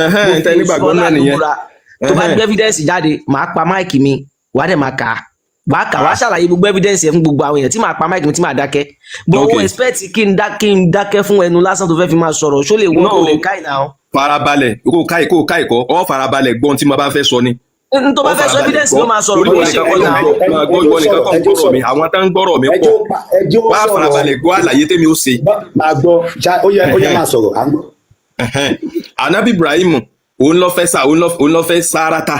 fi Ọlọ́run búra tó bá gbé evidence jáde màá pa máìkì mi wàá dẹ̀ máa kà á wàá ṣàlàyé gbogbo evidence yẹn fún gbogbo àwọn èèyàn tí màá pa máìkì mi tí màá dákẹ́ bó owó expect kí n dákẹ́ fún ẹnu lásán tó fẹ́ fi máa sọ̀rọ̀ ṣó lè wọ́n kò lè ká ìná o. farabalẹ̀ kó ká ìkọ́ ọ farabalẹ̀ gbọ́n tí mo bá fẹ́ sọ ni. n tó bá fẹ́ sọ evidence ló máa sọ̀rọ̀ lórí ìwọ nìkan kan gbọ́rọ̀ mi àwọn tá ń gbọ́rọ̀ mi pọ̀ wá farabalẹ̀ gbọ́ àlàyé tèmi ó ṣe. máa gbọ́ ó yẹ máa sọ̀rọ̀ à ń gbọ́. Anabi Ibrahim òun lọ fẹ́ Sárátà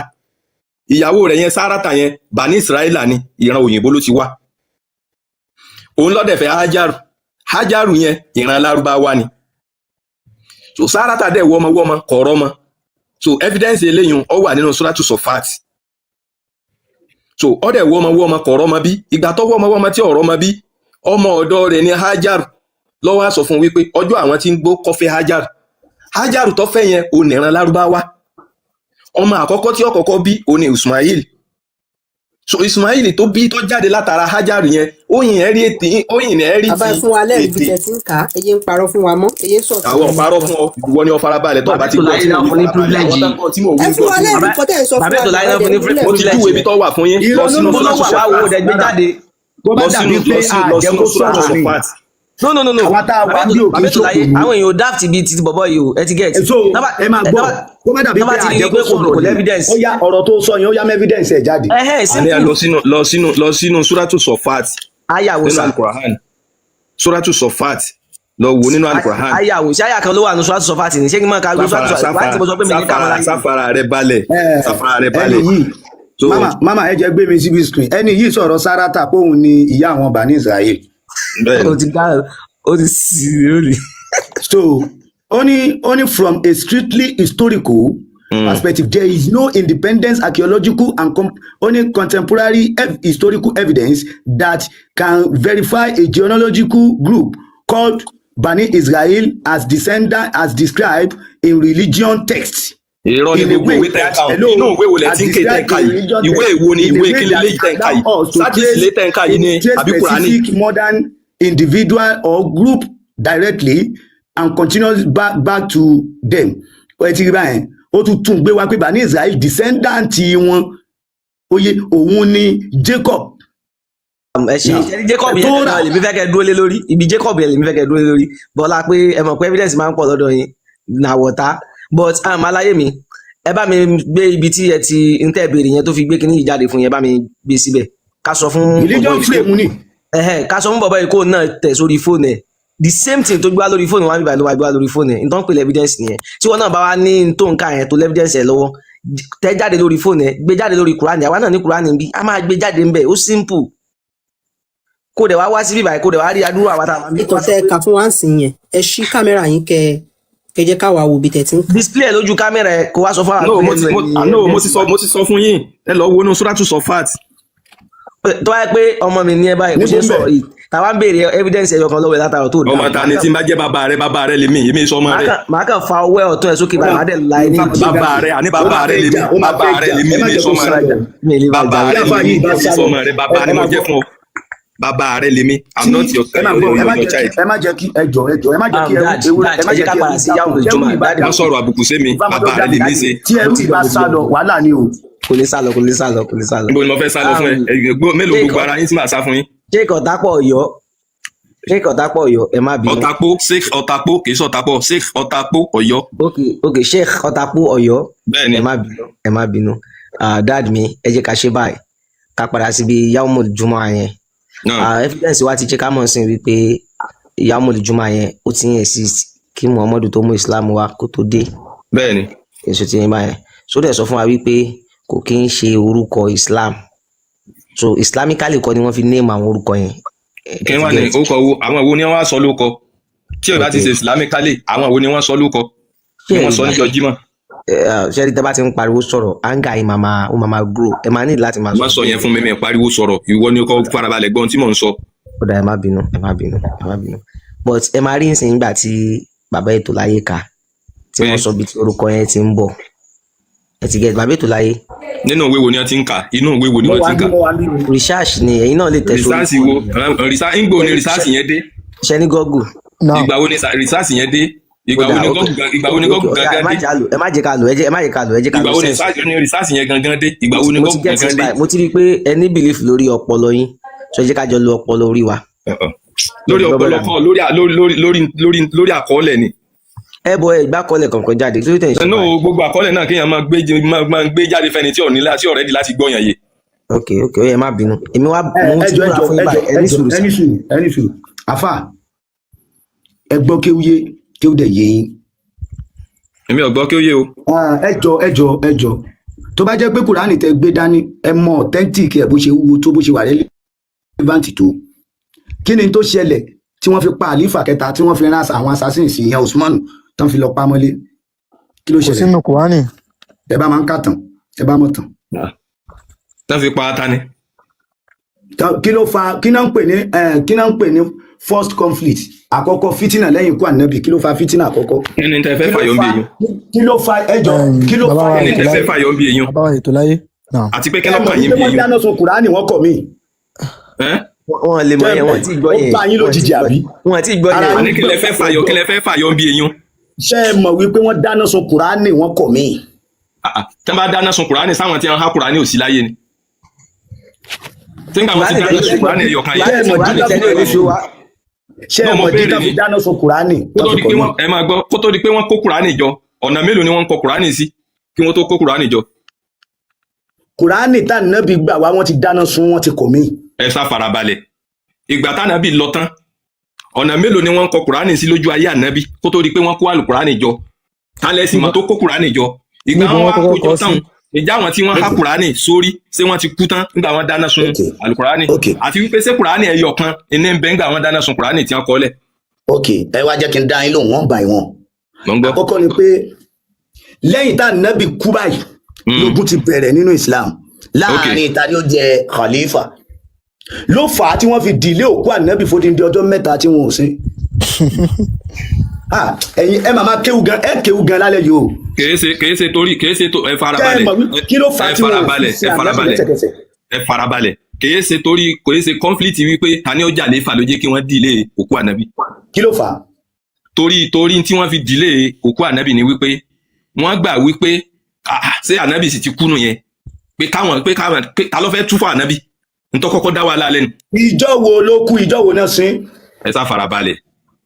ìyàwó rẹ̀ yẹn Sárátà yẹn Bani Israẹla ni ìran òyìnbó ló ti wá òun ló dẹ̀ fẹ́ Hajaru yẹn ìran Lárúbáwá ni so Sárátà dẹ̀ wọ́mọ kọ̀ọ̀rọ̀ mọ́ so evidence eléyìí ó wà nínú Suratu Sofat so ó dẹ̀ wọ́mọ kọ̀ọ̀rọ̀ mọ́ bí ìgbà tó wọ́mọ tí ọ̀rọ̀ mọ́ bí ọmọ ọ̀dọ̀ rẹ̀ ní Hajaru ló wá sọ fún wípé ọjọ́ àwọn tí ń gbó kọfẹ́ Hajaru tó fẹ́ yẹn ò nìran Lárúbáwá ọmọ àkọ́kọ́ tí ọkọ̀ọ̀kọ́ bí ò ní Ismail so Ismail tó bí tó jáde látara Hajaru yẹn oyin ẹ̀ rí ètè oyin ẹ̀ rí ti bàbá fún wa lẹ́rìí bí tẹ̀ sí ń kà á eye ń parọ́ fún wa mọ́ eye sọ̀tún. àwọn parọ́ fún ọ ìwọ ni ọ farabalẹ̀ tó bá ti gbọ́ tí mo wí ẹ fún wa lẹ́rìí kọ́ tẹ̀ sọ fún wa mo ti júwe ibi tó wà fún yín lọ sínú Sofat no àwọn tá a wá bí òkè tó kù àwọn èèyàn ò daft bíi titi bọ̀bọ̀ yìí o ẹ ti get. so ẹ máa gbọ́ kó má dàbí pé àjẹkù sọ̀rọ̀ ni ó yá ọ̀rọ̀ tó sọ yẹn ó yá mẹ́ evidence ẹ̀ jáde. lọ sínú Suratu Sofat ayàwó nínú Al-Qur'an Suratu Sofat lọ wò nínú Al-Qur'an. ayàwó ṣé àyà kan ló wà ní Suratu Sofat ni ṣé kí n máa ka gbé Suratu Sofat láti mo sọ pé mi ní kámẹ́rà yìí. sáfara rẹ balẹ̀ ẹni yìí mama ẹ jẹ́ gbé mi síbi screen ẹni yìí sọ̀rọ̀ Sárátà pé òun ni ìyá àwọn Bani Israel. So only from a strictly historical perspective, there is no independent archaeological and only contemporary historical evidence that can verify a genealogical group called Bani Israel as described in religion texts. Irọ́ ni gbogbo ìwé tẹ̀ ń kà yìí inú ìwé wo lẹ ti ń ké tẹ̀ ń kà yìí ìwé èwo ni ìwé kílẹ̀ lè tẹ̀ ń kà yìí sátìsì lè tẹ̀ ń kà yìí ní àbí Kùránì. Specific modern individual or group directly and continues back to them. Ó ti rí báyẹn ó tún gbé wá pé Bani Israel descendant wọn oyè òun ni Jacob. ẹ ṣe Jacob yẹn náà lèmi fẹ́ kẹ́ dúró lé lórí ibi Jacob yẹn lèmi fẹ́ kẹ́ dúró lé lórí bọ́lá pé ẹ mọ̀ pé evidence máa ń pọ̀ lọ́dọ̀ yín nàwọ̀tá but aláyé mi ẹ bá mi gbé ibi tí ẹ ti ń tẹ́ béèrè yẹn tó fi gbé kinní yìí jáde fún yẹn bá mi gbé síbẹ̀ ká sọ fún religion frame ni ká sọ fún bọ̀bọ̀ yìí kó náà tẹ̀ sórí fóònù ẹ̀ the same thing tó gbá lórí fóònù wá bíbá ló wá gbá lórí fóònù ẹ̀ n tó ń pè evidence nìyẹn tí wọn náà bá wá ní tó ń ká yẹn tó evidence ẹ̀ lọ́wọ́ tẹ̀ jáde lórí fóònù ẹ̀ gbé jáde lórí Kùránì àwa náà ní Kùránì bí a máa gbé jáde ńbẹ̀ ó simple kó dẹ̀ wá sí bíbá kó dẹ̀ wá rí adúrú àwa tá a máa ń bí. ìtàn tẹ ká fún wa ń sìn yẹn ẹ ṣí kámẹ́rà yín kẹ kẹjẹ káwa wo bí tẹ̀tí ń kà. display lójú kámẹ́rà ẹ kó wá sọ fún no àwọn mo ti sọ fún yín ẹ lọ wo inú Suratu Sofat. tó wáyé pé ọmọ mi ní ẹ báyìí kò ṣe sọ yìí tàwa ń béèrè evidence ẹyọ kan lọ́wọ́ ẹ látara tó dáa. ọmọ ta ni tí n bá jẹ́ bàbá rẹ lèmi èmi sọ ọmọ rẹ. màá kàn fa ọwọ́ ẹ̀ ọ̀tún ẹ̀ sókè báyìí màá dẹ̀ la ẹ ní ìdí. bàbá rẹ lèmi èmi sọ ọmọ rẹ. bàbá rẹ ni mo jẹ́ fún ọ. bàbá rẹ lèmi I'm not your child. ẹ má jẹ́ kí ẹjọ́ ẹ má jẹ́ kí ẹ jẹ́ ká padà sí yàwó ìjọba ìbàdàn. wọ́n sọ̀rọ̀ àbùkù sí mi bàbá rẹ lèmi ṣe. tí ẹrú ìbá sá lọ wàhálà ni o. kò lè sálọ. níbo ni mo fẹ́ sá lọ fún ẹ mélòó gbogbo ara yín tí màá sá fún yín. Sheikh Ọ̀tàpọ̀ Ọ̀yọ́ ẹ má bínú. Sheikh Ọ̀tàpọ̀ kì í sọ Ọ̀tàpọ̀ Sheikh Ọ̀tàpọ̀ Ọ̀yọ́. ok Sheikh Ọ̀tàpọ̀ Ọ̀yọ́ bẹ́ẹ̀ni ẹ má bínú dad mi ẹ jẹ́ ká ṣe báyìí ká padà síbi yaumul juma yẹn evidence wa ti jẹ́ ká mọ̀ sí wípé yaumul juma yẹn ó ti ń exist kí Muhammadu tó mú Islam wá kó tó dé. bẹ́ẹ̀ni èso ti yẹn báyẹn sódẹ̀ sọ fún wa wípé kò kí ń ṣe orúkọ Islam so islamically kọ́ ni wọ́n fi name àwọn orúkọ yẹn. kí wọ́n ní orúkọ wo àwọn wo ni wọ́n sọ lóko tí o bá ti ṣe islamically àwọn wo ni wọ́n sọ lóko tí wọ́n sọ níjọ́ Jímọ̀. ṣẹ́rí tẹ́ bá ti ń pariwo sọ̀rọ̀ anga yìí ó máa grow ẹ máa ní láti máa sọ. wọ́n sọ yẹn fún mi pariwo sọ̀rọ̀ ìwọ ni kò farabalẹ̀ gbọ́n tí mò ń sọ. ó dà ẹ má bínú but ẹ máa rí nsìn nígbà tí bàbá ètò láyé ka tí wọ́n sọ bí orúkọ yẹn ti ń bọ̀ ẹ ti gẹ̀ bàbá ètò láyé. nínú ìwé wo ni wọ́n ti ń kà inú ìwé wo ni wọ́n ti ń kà. research ni ẹ̀yin náà lè tẹ̀sọ́. research wo ìgbò ni research yẹn dé. ṣe ní Google. ìgbà wo ni research yẹn dé. ìgbà wo ni Google gangan dé. ẹ má jẹ́ ká lò ìgbà wo ni research yẹn gangan dé. ìgbà wo ni Google gangan dé. mo ti rí i pé ẹ ní belief lórí ọpọlọ yín so ẹ jẹ́ ká jọ lo ọpọlọ orí wa. lórí ọpọlọ kan lórí àkọọ́lẹ̀ ni. ẹ bọ ẹ gbá àkọọ́lẹ̀ kankan jáde kí ló tẹ̀ ń ṣe. no gbogbo àkọọ́lẹ̀ náà kéèyàn máa gbé jáde fẹ́ni tí ọ̀rẹ́dì láti gbọ́yàn yé. ok ó yẹ má bínú èmi wá mú ti múra fún ibà ẹni sùúrù afa ẹ gbọ́ kéwúdẹ̀ yé yín. èmi ò gbọ́ kéwúyé o. ẹjọ tó bá jẹ́ pé kùránì tẹ gbé dání ẹ mọ authentic ẹ bó ṣe wúwo tó bó ṣe wà relevant tó kí ni tó ṣẹlẹ̀ tí wọ́n fi pa àlífà kẹta tí wọ́n fi rán àwọn assassin sí ìyẹn Usman tán fi lọ pa mọ́lé kí ló ṣẹlẹ̀. kò sínú kùránì. ẹ bá máa ń kà tán ẹ bá mọ̀ tán. tán fi pa ata ni. kí náà ń pè ní first conflict àkọ́kọ́ fitina lẹ́yìn ikú ànábì kí ló fa fitina àkọ́kọ́. ẹni tẹ fẹ́ fàyọ bí eyín. kí ló fa ẹjọ́ kí ló fa ẹni tẹ fẹ́ fàyọ bí eyín. bàbá ètò láyé. àti pé kẹ́lọ́ kàn yín bí eyín. wọ́n dáná sun kùránì wọ́n kọ̀ mí. wọ́n lè mọ yẹn wọ́n ti gbọ́ yẹn. ó bá yín lójijì àbí. wọ́n ti gbọ́ yẹn. àní kílẹ̀ fẹ́ fàyọ bí eyín. ṣé ẹ mọ̀ wípé wọ́n dáná sun kùránì wọ́n kọ̀ mí. tí wọ́n bá dáná sun kùránì sáwọn tí wọ́n há kùránì ò sí láyé ni. tí wọ́n bá ti dáná sun kùránì ẹ̀yọ̀kan yìí. ṣé ẹ mọ̀ dídá fi dáná sun kùránì. ẹ máa gbọ́ kó tó di pé wọ́n kó kùránì jọ ọ̀nà mélòó ni wọ́n kó kùránì sí kí wọ́n tó kó kùránì jọ. kùránì tá nàbí gbà wá wọ́n ti dáná sun wọ́n ti kọ̀ mí. ẹ sá farabalẹ̀ ìgbà tánàbí lọ tán ọ̀nà mélòó ni wọ́n kọ kùránì sí lójú ayé ànábì kó tó di pé wọ́n kó àlùkùránì jọ tálẹ̀ sì mọ́ tó kó kùránì jọ ìgbà wọn wá kó jọ tán ìjà àwọn tí wọ́n há kùránì sórí ṣé wọ́n ti kú tán nígbà wọn dáná sun àlùkùránì àti wípé ṣé kùránì ẹyọ kan ẹni ń bẹ nígbà wọn dáná sun kùránì tí wọ́n kọ́ lẹ̀. ok ẹ wá jẹ́ kí n dá yín lóhùn wọ́n bá wọn. àkọ́kọ́ ni pé lẹ́yìn tá ànábì kú báyìí lógún ti bẹ̀rẹ̀ nínú Islam láàrin ìta ni ó jẹ khalifa ló fà á tí wọ́n fi dìlé òkú ànábì fódìdí ọjọ́ mẹ́ta tí wọn ò sí. ẹ̀yin ẹ màmá kéwù gan lálẹ́ yìí o. kèése torí ẹ farabalẹ̀ kí ló fà á tí wọn ò sí ẹ farabalẹ̀ kèése conflict wípé ta ni ó jà léfà ló jẹ́ kí wọ́n dìlé òkú ànábì. kí ló fà á. torí tí wọ́n fi dìlé òkú ànábì ni wípé wọ́n gbà wípé ṣé ànábì sì ti kú nù yẹn pé ta ló fẹ́ tú fún ànábì ntọ́ kọ́kọ́ dá wa lálẹ́ nu. ìjọ wo ló kú ìjọ wo náà sin. ẹ sá farabalẹ̀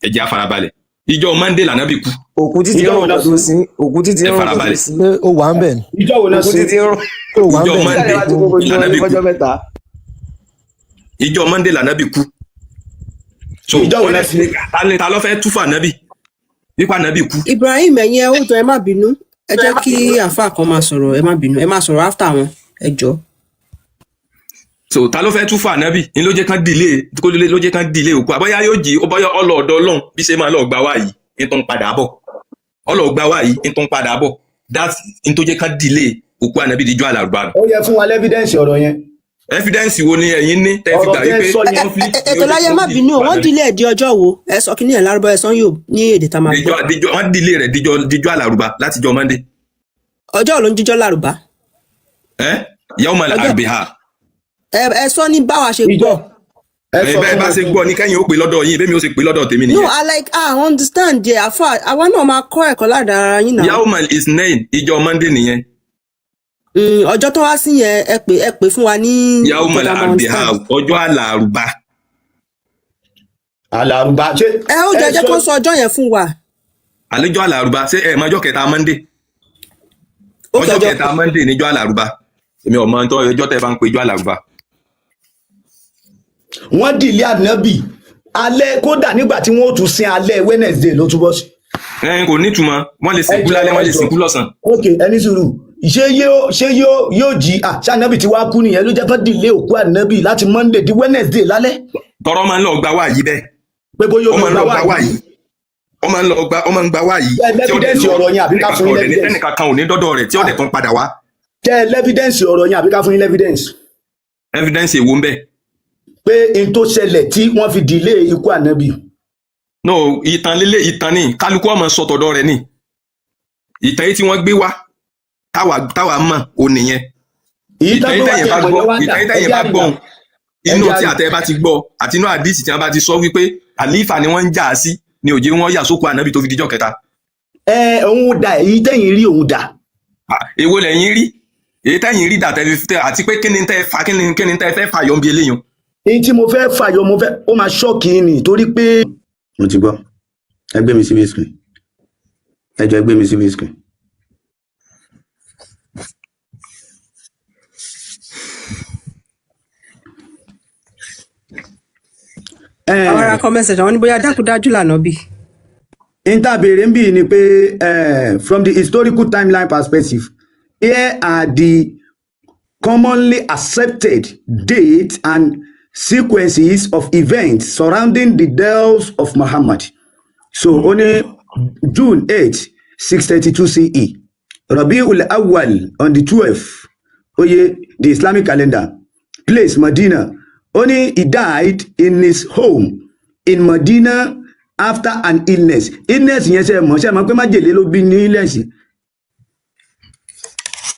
ẹ jẹ́ àfarabalẹ̀ ìjọ Monday lànàbì kú. òkú títí rán òkú tó sí òkú títí rán òkú tó sí. ó wà ń bẹ̀ ni. ìjọ wo náà sin. ìjọ Monday lànàbì kú. ìjọ Monday lànàbì kú. so ìjọ wo náà sin. ta ló fẹ́ tú fún ànábì wípé ànábì kú. Ibrahim ẹ̀yin ẹ ó jọ ẹ má bínú ẹ jẹ́ kí àáfàá kan máa sọ̀rọ̀ ẹ má bínú ẹ má sọ̀rọ̀ after wọn ẹ jọ. so ta ló fẹ́ tún fún ànábì ní ló jẹ́ kán dìlé òkú àbọ̀yá yóò jí bọ́yá ọlọ́ọ̀dọ́ ọlọ́run bí ṣe máa lọ gbà wá yìí ní tó ń padà bọ̀ ọlọ́ọ̀gbá wa yìí ń tún padà bọ̀ that ń tó jẹ́ ká delay òkú ànábì díjọ́ àlàrúbá. ó yẹ fún wa lẹ́fídẹ́ǹsì ọ̀rọ̀ yẹn. evidence wo ni ẹ̀yin ní tẹ́ fi gbà wípé conflict. ètò láyé má bínú o wọ́n dílé ẹ̀ di ọjọ́ wo ẹ sọ kí ní ẹ̀ lárúbá ẹ sọ yóò ní èdè tá a máa gbọ́. wọ́n delay rẹ̀ díjọ́ àlàrúbá látijọ́ Monday. ọjọ́ ló ń jíjọ́ lárúbá. yawmal arbiha. ẹ sọ ní báwa ṣe gbọ́. bẹ́ẹ̀ bá ṣe gbọ́ ní kẹ́yìn ó pè lọ́dọ̀ yín bẹ́ẹ̀ mi ó ṣe pè lọ́dọ̀ tèmi nìyẹn. no I understand there àwa náà máa kọ́ ẹ̀kọ́ ládàá yín náà. yawmal isnain ìjọ Monday nìyẹn. ọjọ́ tó wá sí yẹn ẹ pè fún wa ní. yawmal arbiha ọjọ́ àlàrúbá. àlàrúbá ṣe. ó jẹ́ kó sọ ọjọ́ yẹn fún wa. àlejò àlàrúbá ṣé ẹ mọ ọjọ́ kẹta Monday. ọjọ́ kẹta Monday níjọ́ àlàrúbá èmi ò mọ ọjọ́ tẹ́ bá ń pe ọjọ́ àlàrúbá. wọ́n dìlé ànábì alẹ́ kódà nígbà tí wọ́n tún sin alẹ́ Wednesday ló túbọ̀ sí. kò nítumọ̀ wọ́n lè sìnkú lálẹ́ wọ́n lè sìnkú lọ́sàn. ok ẹni sùúrù ṣé yóò jí ṣé ànábì tí wàá kú nìyẹn ló jẹ́ kó dìlé òkú ànábì láti Monday di Wednesday lálẹ́. tọrọ máa ń lọ gba wáyé bẹ́ẹ̀. pé bóyá ó máa ń lọ gba wáyé. ó máa ń gba wáyé. lẹ́fídẹ́ǹsì ọ̀rọ̀ yẹn àbí ká fún yín lẹ́fídẹ́ǹsì. ẹnìkan kan ò ní dọ́dọ̀ rẹ̀ tí ọ̀dẹ̀ kan padà wá. jẹ́ lẹ́fídẹ́ǹsì ọ̀rọ̀ yẹn àbí ká fún yín lẹ́fídẹ́ǹsì. evidence èwo ń bẹ. pé n tó ṣẹlẹ̀ tí wọ́n fi dìlé ikú ànábì. no ìtàn lélẹ̀ ìtàn ni kálukú ọmọ sọtọ̀dọ̀ rẹ̀ ni ìtàn yìí tí wọ́n gbé wá táwa mọ̀ ò nìyẹn. ìtàn yìí tẹ̀yìn bá gbọ́ inú tí àtẹ bá ti gbọ́ àti inú àdìsí tí wọ́n bá ti sọ wípé àlífà ni wọ́n ń jà á sí ni òjé wọn yà sóko ànábì tó fi dijọ́ kẹta. òun dà èyí tẹ̀yìn rí òun dà. èwo lẹ́yìn rí èyí tẹ̀yìn rí dà tẹ́lifíṣẹ́ àti pé kí ni tẹ́ fẹ́ fàyọ̀ ń bi eléyìí. èyí tí mo fẹ́ fàyọ̀ ó máa ṣọ́ọ̀kì ni torí pé. mo ti gbọ́ ẹ gbé mi síbi screen ẹ jọ̀ọ́ ẹ gbé mi síbi screen. àwọn ará comment section wọn ní bóyá dákúdájú lànà bí. interbere ń bì ni pé from the historical timeline perspective here are the commonly accepted dates and sequences of events surrounding the death of Muhammad. So only June 8, 632 CE. Rabi'ul Awwal on the 12th, the Islamic calendar. Place Medina. Only he died in his home in Medina after an illness. Illness yẹn ṣe mọ̀ pé májèlé ló bí ní illness.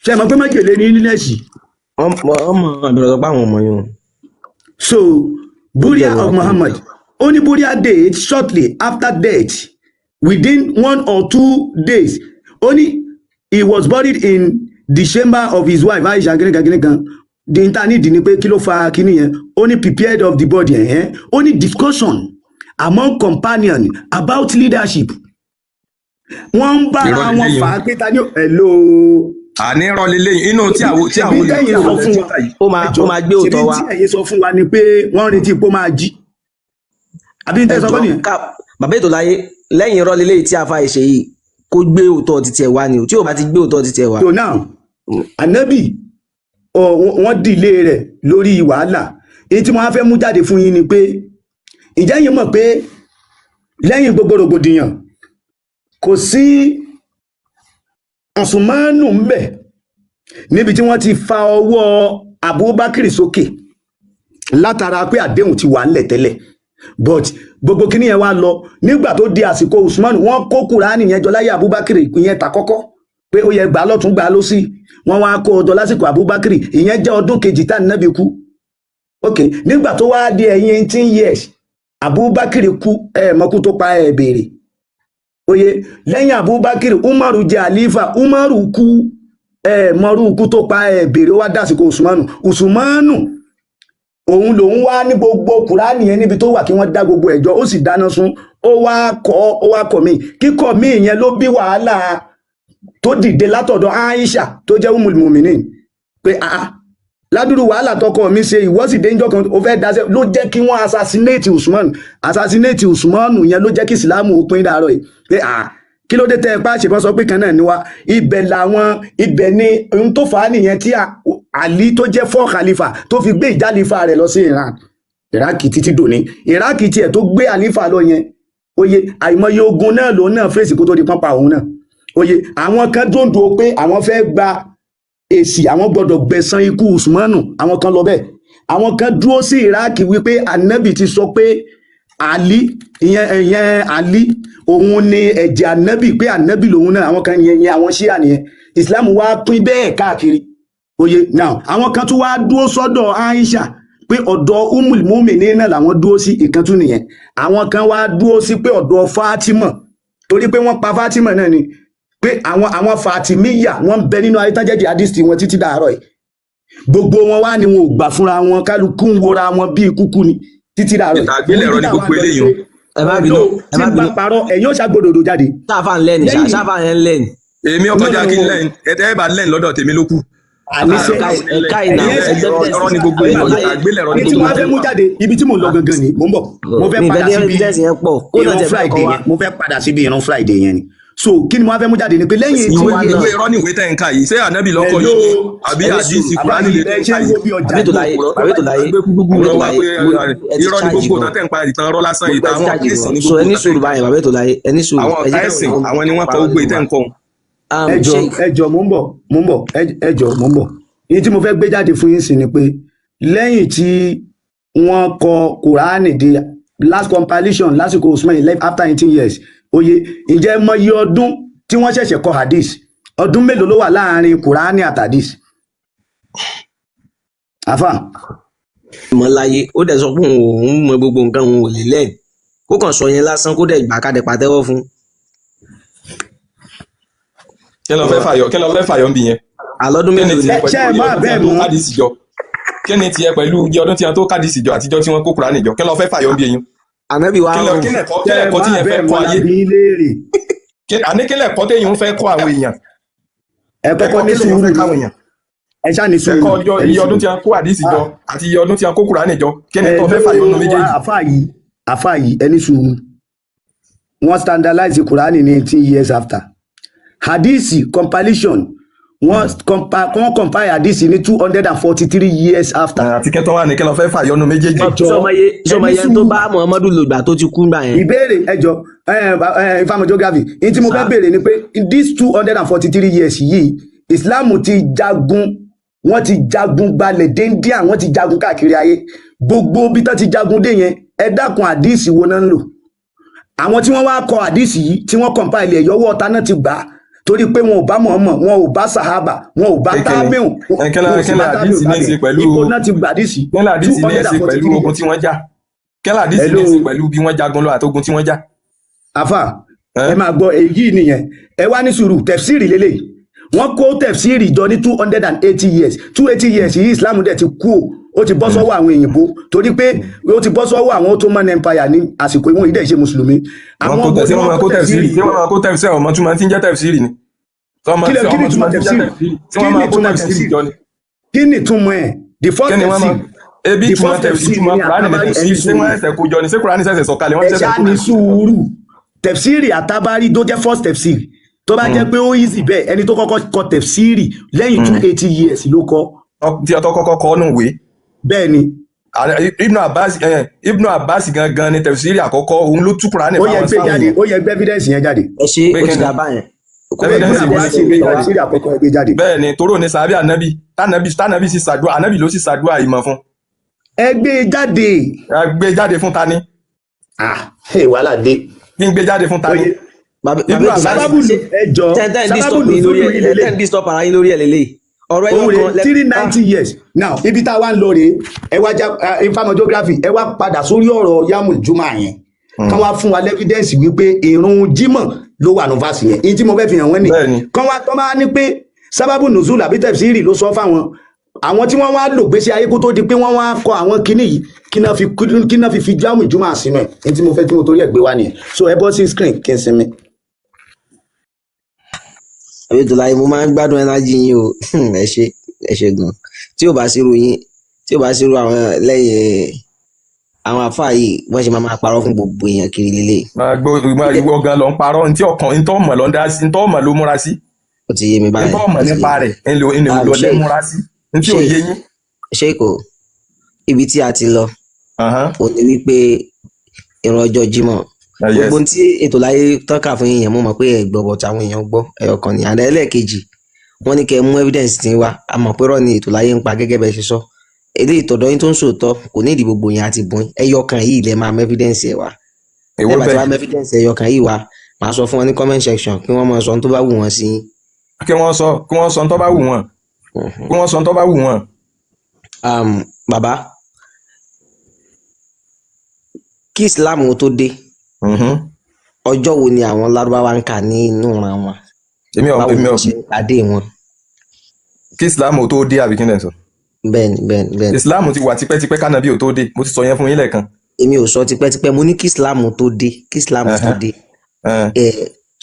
Ṣé mọ̀ pé májèlé ní illness. ọmọ àbẹ̀rẹ̀ ọ̀pá àwọn ọmọ yẹn. So, burial of Muhammad. Only burial date shortly after death, within 1 or 2 days. Only he was buried in the chamber of his wife, Aisha. The internet ni pé kí ló fa kíní yẹn. Only prepared of the body. Only discussion among companions about leadership. Wọ́n bára wọn fà á pé ta ni hello. àní rọlẹ lẹ́yìn inú tí àwọn olùkọ́ sọ fún wa ó máa gbé òótọ́ wa. ṣebí tí ẹ̀yin sọ fún wa ni pé wọ́n retí pé ó máa jí àbí n tẹ́ sọ fún nìyẹn. bàbá ètò láyé lẹ́yìn irọ́ lélẹ́yìí tí a fa ìṣe yìí kó gbé òótọ́ títí ẹ̀ wá ni o tí ò bá ti gbé òótọ́ títí ẹ̀ wá. so now ànábì wọ́n dìlé rẹ̀ lórí wàhálà èyí tí wọ́n á fẹ́ mú jáde fún yín ni pé ìjẹ́ yín mọ̀ pé lẹ́yìn gbogbo rògbòdìyàn kò sí Usmanu ń bẹ níbi tí wọ́n ti fa ọwọ́ Abubakar sókè látara pé àdéhùn ti wà ńlẹ̀ tẹ́lẹ̀ but gbogbo kíní yẹn wá lọ nígbà tó di àsìkò Usmanu wọ́n kó Kùránì yẹn jọ láyé Abubakar ìyẹn ta kọ́kọ́ pé ó yẹ gbà lọ́tún gbà lọ́sì wọ́n wá kó ọjọ́ lásìkò Abubakar ìyẹn jẹ́ ọdún kejì tá Nábì kú ok nígbà tó wá di ẹ̀yìn 18 years Abubakar kú mọ́kú tó pa béèrè oye lẹ́yìn Abubakar Umaru jẹ́ àlífà Umaru kú mọ́rú kú tó pa béèrè wá dásìkò Usmanu òun lòun wá ní gbogbo Kùránì yẹn níbi tó wà kí wọ́n dá gbogbo ẹ̀jọ́ ó sì dáná sun ó wá kọ̀ mí kíkọ̀ mí yẹn ló bí wàhálà tó dìde látọ̀dọ̀ Aisha tó jẹ́ Ummul Mu'minin pé ládùúrú wàhálà tọkọ mi ṣe ìwọ́sìdé ńjọ́ kan ó fẹ́ dáṣẹ́ ló jẹ́ kí wọ́n assassinate Usman yẹn ló jẹ́ kí ìsìlámù ó pín dàrọ̀ yìí pé kí ló dé tẹ́ ẹ pa ṣèbọn sọ pé kan náà ni wá ibẹ̀ ni ohun tó fà á nìyẹn tí Ali tó jẹ́ fọ́ khalifa tó fi gbé ìjálífà rẹ̀ lọ sí Iran Iraki títí dòní Iraki tiẹ̀ tó gbé àlífà lọ yẹn oye àìmọye ogun náà lòun náà fèsì kó tó di pọ́npa òun náà oye àwọn kan dòńdò pé àwọn fẹ́ gba èsì àwọn gbọ́dọ̀ gbẹ̀san ikú Usmanu àwọn kan lọ bẹ́ẹ̀ àwọn kan dúró sí Iraki wípé Ànábì ti sọ pé Ali ìyẹn Ali òun ni ẹ̀jẹ̀ Ànábì pé Ànábì lòun náà àwọn kan yẹn àwọn Ṣíà nìyẹn Islam wá pín bẹ́ẹ̀ káàkiri oye now àwọn kan tún wá dúró sọ́dọ̀ Aisha pé ọ̀dọ̀ Ummul Mu'minin náà làwọn dúró sí ìkan tún nìyẹn àwọn kan wá dúró sí pé ọ̀dọ̀ Fatima torí pé wọ́n pa Fatima náà ni pé àwọn Fatimiya wọ́n ń bẹ nínú ayétájẹ́dì hadith wọn títí dàárọ̀ yìí gbogbo wọn wá ní wọn ò gbà fúnra wọn kálukú ń wora wọn bíi kúkú ni títí dàárọ̀ yìí ìtàgbélẹ̀rọ ní gbogbo eléyìí ẹ má bínú ẹ má tí bínú bá parọ́ ẹ̀yin ó ṣàgbọ́dọ̀dọ̀ jáde ṣáfà ń lẹ́ni ṣáfà yẹn ń lẹ́ni. èmi ọkọjá kí n lẹ́yìn ẹ bá lẹ́yìn lọ́dọ̀ tèmi ló kù àníṣe ẹ̀ka ìnà ọ̀rọ̀ ní gbogbo eléyìí àgbélẹ̀rọ ní ibi tí gbogbo wọ́n fẹ́ mú jáde ibi tí mò ń lọ gangan ni mò ń bọ̀ mo fẹ́ padà síbi ìrun Friday yẹn mo fẹ́ padà síbi ìrun Friday yẹn ni so kí ni mo fẹ́ mú jáde ni pé lẹ́yìn tí ìwé irọ́ ní ìwé tẹ̀ ń ka yìí ṣé ànábì lọ́kọ̀ yìí àbí àdìsí Kùránì lè tẹ̀ ń ka yìí irọ́ ní gbogbo náà tẹ̀ ń pa ìtàn ọ̀rọ̀ lásán ìtàn àwọn ẹ̀sìn ní so gbogbo ẹni sùúrù báyìí bàbá ètò láyé ẹni sùúrù àwọn ọ̀tá ẹ̀sìn àwọn ni wọ́n kọ gbogbo ìtẹ̀ ń kọ́ ẹjọ mò ń bọ̀ ẹjọ mò ń bọ̀ èyí tí mo fẹ́ gbé jáde fún yín sí ni pé lẹ́yìn tí wọ́n kọ Kùránì di last compilation lásìkò Usman after 18 years oye ǹjẹ́ mọ iye ọdún tí wọ́n ṣẹ̀ṣẹ̀ kọ hadith ọdún mélòó ló wà láàrin Kùránì àti hadith àfà. mọ láyé ó dẹ̀ sọ pé òun mọ gbogbo nǹkan òun ò lè lẹ́yìn kó kàn sọ yẹn lásán kó dẹ̀ gbà ká dẹ̀ pàtẹ́wọ́ fún. kí ló fẹ́ fàyọ ń bì yẹn àlọ́dún mélòó ni ṣe é má bẹ́ẹ̀ mú kí ni tiẹ̀ pẹ̀lú iye ọdún tí wọ́n tó kádìsì jọ àtijọ́ tí wọ́n kó Kùránì jọ kí ló fẹ́ fàyọ ń bì yẹn ànábì wa kí lẹ̀kọ́ tí yẹn fẹ́ kọ́ ayé àní kí lẹ̀kọ́ tí yẹn fẹ́ kọ́ àwọn èèyàn ẹ kọ́kọ́ ní sùúrù ẹ ṣáà ní sùúrù ẹ̀kọ́ iye ọdún tí wọ́n kó àdìsì jọ àti iye ọdún tí wọ́n kó Kùránì jọ kí ni tó fẹ́ fàyọ nínú méjèèjì. àfáà yìí ẹni sùúrù wọ́n standardize Kùránì ní 18 years after hadisi compilation wọ́n compile hadisi ní 243 years after. àti kẹ́tọ́ wà ní kí ló fẹ́ fàyọ nínú méjèèjì. sọmọye tó bá Muhammadu lògbà tó ti kú gbà yẹn. ìbéèrè ẹjọ ifeanyi geography ní tí mo fẹ́ béèrè ni pé in these 243 years yìí Islam ti jagun wọ́n ti jagun gbalẹ̀ déndíà wọ́n ti jagun káàkiri ayé gbogbo bí tán ti jagun dé yẹn ẹ dákun àdìsí wo náà ń lò àwọn tí wọ́n wá kọ àdìsí yìí tí wọ́n compile ẹ̀ yọwọ́ ọ̀tá náà ti gbà á torí pé wọn ò bá Muhammad wọn ò bá sahaba wọn ò bá tábìlì kẹ́lá àdìsí ní í ṣe pẹ̀lú ipò náà ti gbà àdìsí kẹ́lá àdìsí ní í ṣe pẹ̀lú ogun tí wọ́n jà kẹ́lá àdìsí ní í ṣe pẹ̀lú bí wọ́n jagun lọ àtogun tí wọ́n jà. àfà ẹ máa gbọ́ èyí nìyẹn ẹ wá ní sùúrù tẹfsiri lélẹ̀ wọ́n kó tẹfsiri jọ ní 280 years 280 years yìí Islam dẹ̀ ti kú ó ti bọ́ sọ́wọ́ àwọn òyìnbó torí pé ó ti bọ́ sọ́wọ́ àwọn Ottoman Empire ní àsìkò ìwọ̀n ìdẹ́ ìṣe mùsùlùmí. àwọn kó tẹfsiri tí wọ́n máa kó tẹfsiri ọmọ tí wọ́n ti ń jẹ́ tẹfsiri ni. kí ni túmọ̀ ẹ̀ the first tefsir ebi túmọ̀ tefsir túmọ̀ Kùránì ní tefsir ṣé wọ́n ẹsẹ̀ kó jọ ni ṣé Kùránì ṣẹ̀ṣẹ̀ sọ̀kalẹ̀ wọ́n ṣẹ̀ṣẹ̀ kó. ẹ̀ṣá ní sùúrù tefsiri àtàbárí tó jẹ́ first tefsir tó bá jẹ́ pé ó easy bẹ́ẹ̀ ẹni tó kọ́kọ́ kọ tefsiri lẹ́yìn 280 years ló kọ. tí ọtọ́ kọ́kọ́ kọ́ nù wé. bẹ́ẹ̀ ni. Ibn Abbas gangan ni tefsiri àkọ́kọ́ òun ló tú Kùránì fáwọn sáwọn yẹn. ó yẹ gbé evidence yẹn jáde. ẹ ṣe ó ti dà báyẹn. bẹ́ẹ̀ ni toró ní sàbí ànábì tànábì sì ṣàdúrà ànábì ló sì ṣàdúrà ìmọ̀ fún. ẹ gbé jáde. ẹ gbé jáde fún ta ni. wàhálà dé. kí n gbé jáde fún ta ni. sábàbù ẹjọ sábàbù ten disturb ara yín lórí ẹ lélẹ̀ ọ̀rọ̀ ẹyọ kan 390 years now ibi tá a wá ń lọ rèé ẹ wá já ifeanyi geography ẹ wá padà sórí ọ̀rọ̀ yamu juma yẹn kán wá fún wa lẹ́fídẹ́ǹsì wípé ìrun jímọ̀ ló wà ní fásitì yẹn èyí tí mo fẹ́ fi hàn wọ́n ni kán wá tọ́ máa ní pé sábàbù nùzúlù àbí tẹ̀fsírì ló sọ fáwọn àwọn tí wọ́n wá lò gbèsè ayé kó tó di pé wọ́n wá kọ àwọn kinní yìí kí náà fi jáàmù ìjùmọ̀ sínú ẹ̀ èyí tí mo fẹ́ tí mo torí ẹ̀ gbé wá nìyẹn so ẹ bọ́ sí screen kí n sinmi. àbí tó láyé mo máa ń gbádùn ẹnájì yín o ẹ ṣe gan tí ò bá sírú yín tí ò bá sírú àwọn lẹ́yìn àwọn àfáà yìí wọ́n ṣe máa parọ́ fún gbogbo èèyàn kiri lélẹ̀. ìwọ gan ló ń parọ́ ntí ọkàn ntọ́ mọ̀ ló ń dá sí ntọ́ mọ̀ ló múra sí. ó ti yé mi báyìí ntọ́ mọ̀ nípa rẹ̀ ńlò ló múra sí ntí ò yé yín. ṣé kò ibi tí a ti lọ ò ní wípé ìrun ọjọ́ Jímọ̀ gbogbo tí ètò láyé tọ́ka fún yín yẹn mo mọ̀ pé ẹ gbọ́ bọ̀tà àwọn èèyàn gbọ́ ẹyọkan ni àdá ẹlẹ́ẹ̀kejì wọ́n ní kẹ́ ẹ mú evidence tí ń wá a mọ̀ pé rọ́ ni ètò láyé ń pa gẹ́gẹ́ bẹ́ẹ̀ ṣe sọ eléyìí tọ̀dọ̀ yín tó ń sòótọ́ kò ní ìdí gbogbo yẹn àti bọ́n ẹyọkan yìí lẹ máa mú evidence ẹ wá ẹ bá ti wá mú evidence ẹyọkan yìí wá màá sọ fún wọn ní comment section kí wọ́n máa sọ ohun tó bá wù wọ́n sí. kí wọ́n sọ ohun tó bá wù wọ́n kí wọ́n sọ ohun tó bá wù wọ́n. Bàbá kí Islam tó dé ọjọ́ wo ni àwọn Lárúbáwá ń kà ní inú ìran wọn báwo ni wọ́n ṣe ń pàdé wọn. kí Islam tó dé àbí kí n lè sọ. bẹ́ẹ̀ni. Islam ti wà tipẹ́tipẹ́ kánábì ò tó dé mo ti sọ yẹn fún yín lẹ́ẹ̀kan. èmi ò sọ tipẹ́tipẹ́ mo ní kí Islam tó dé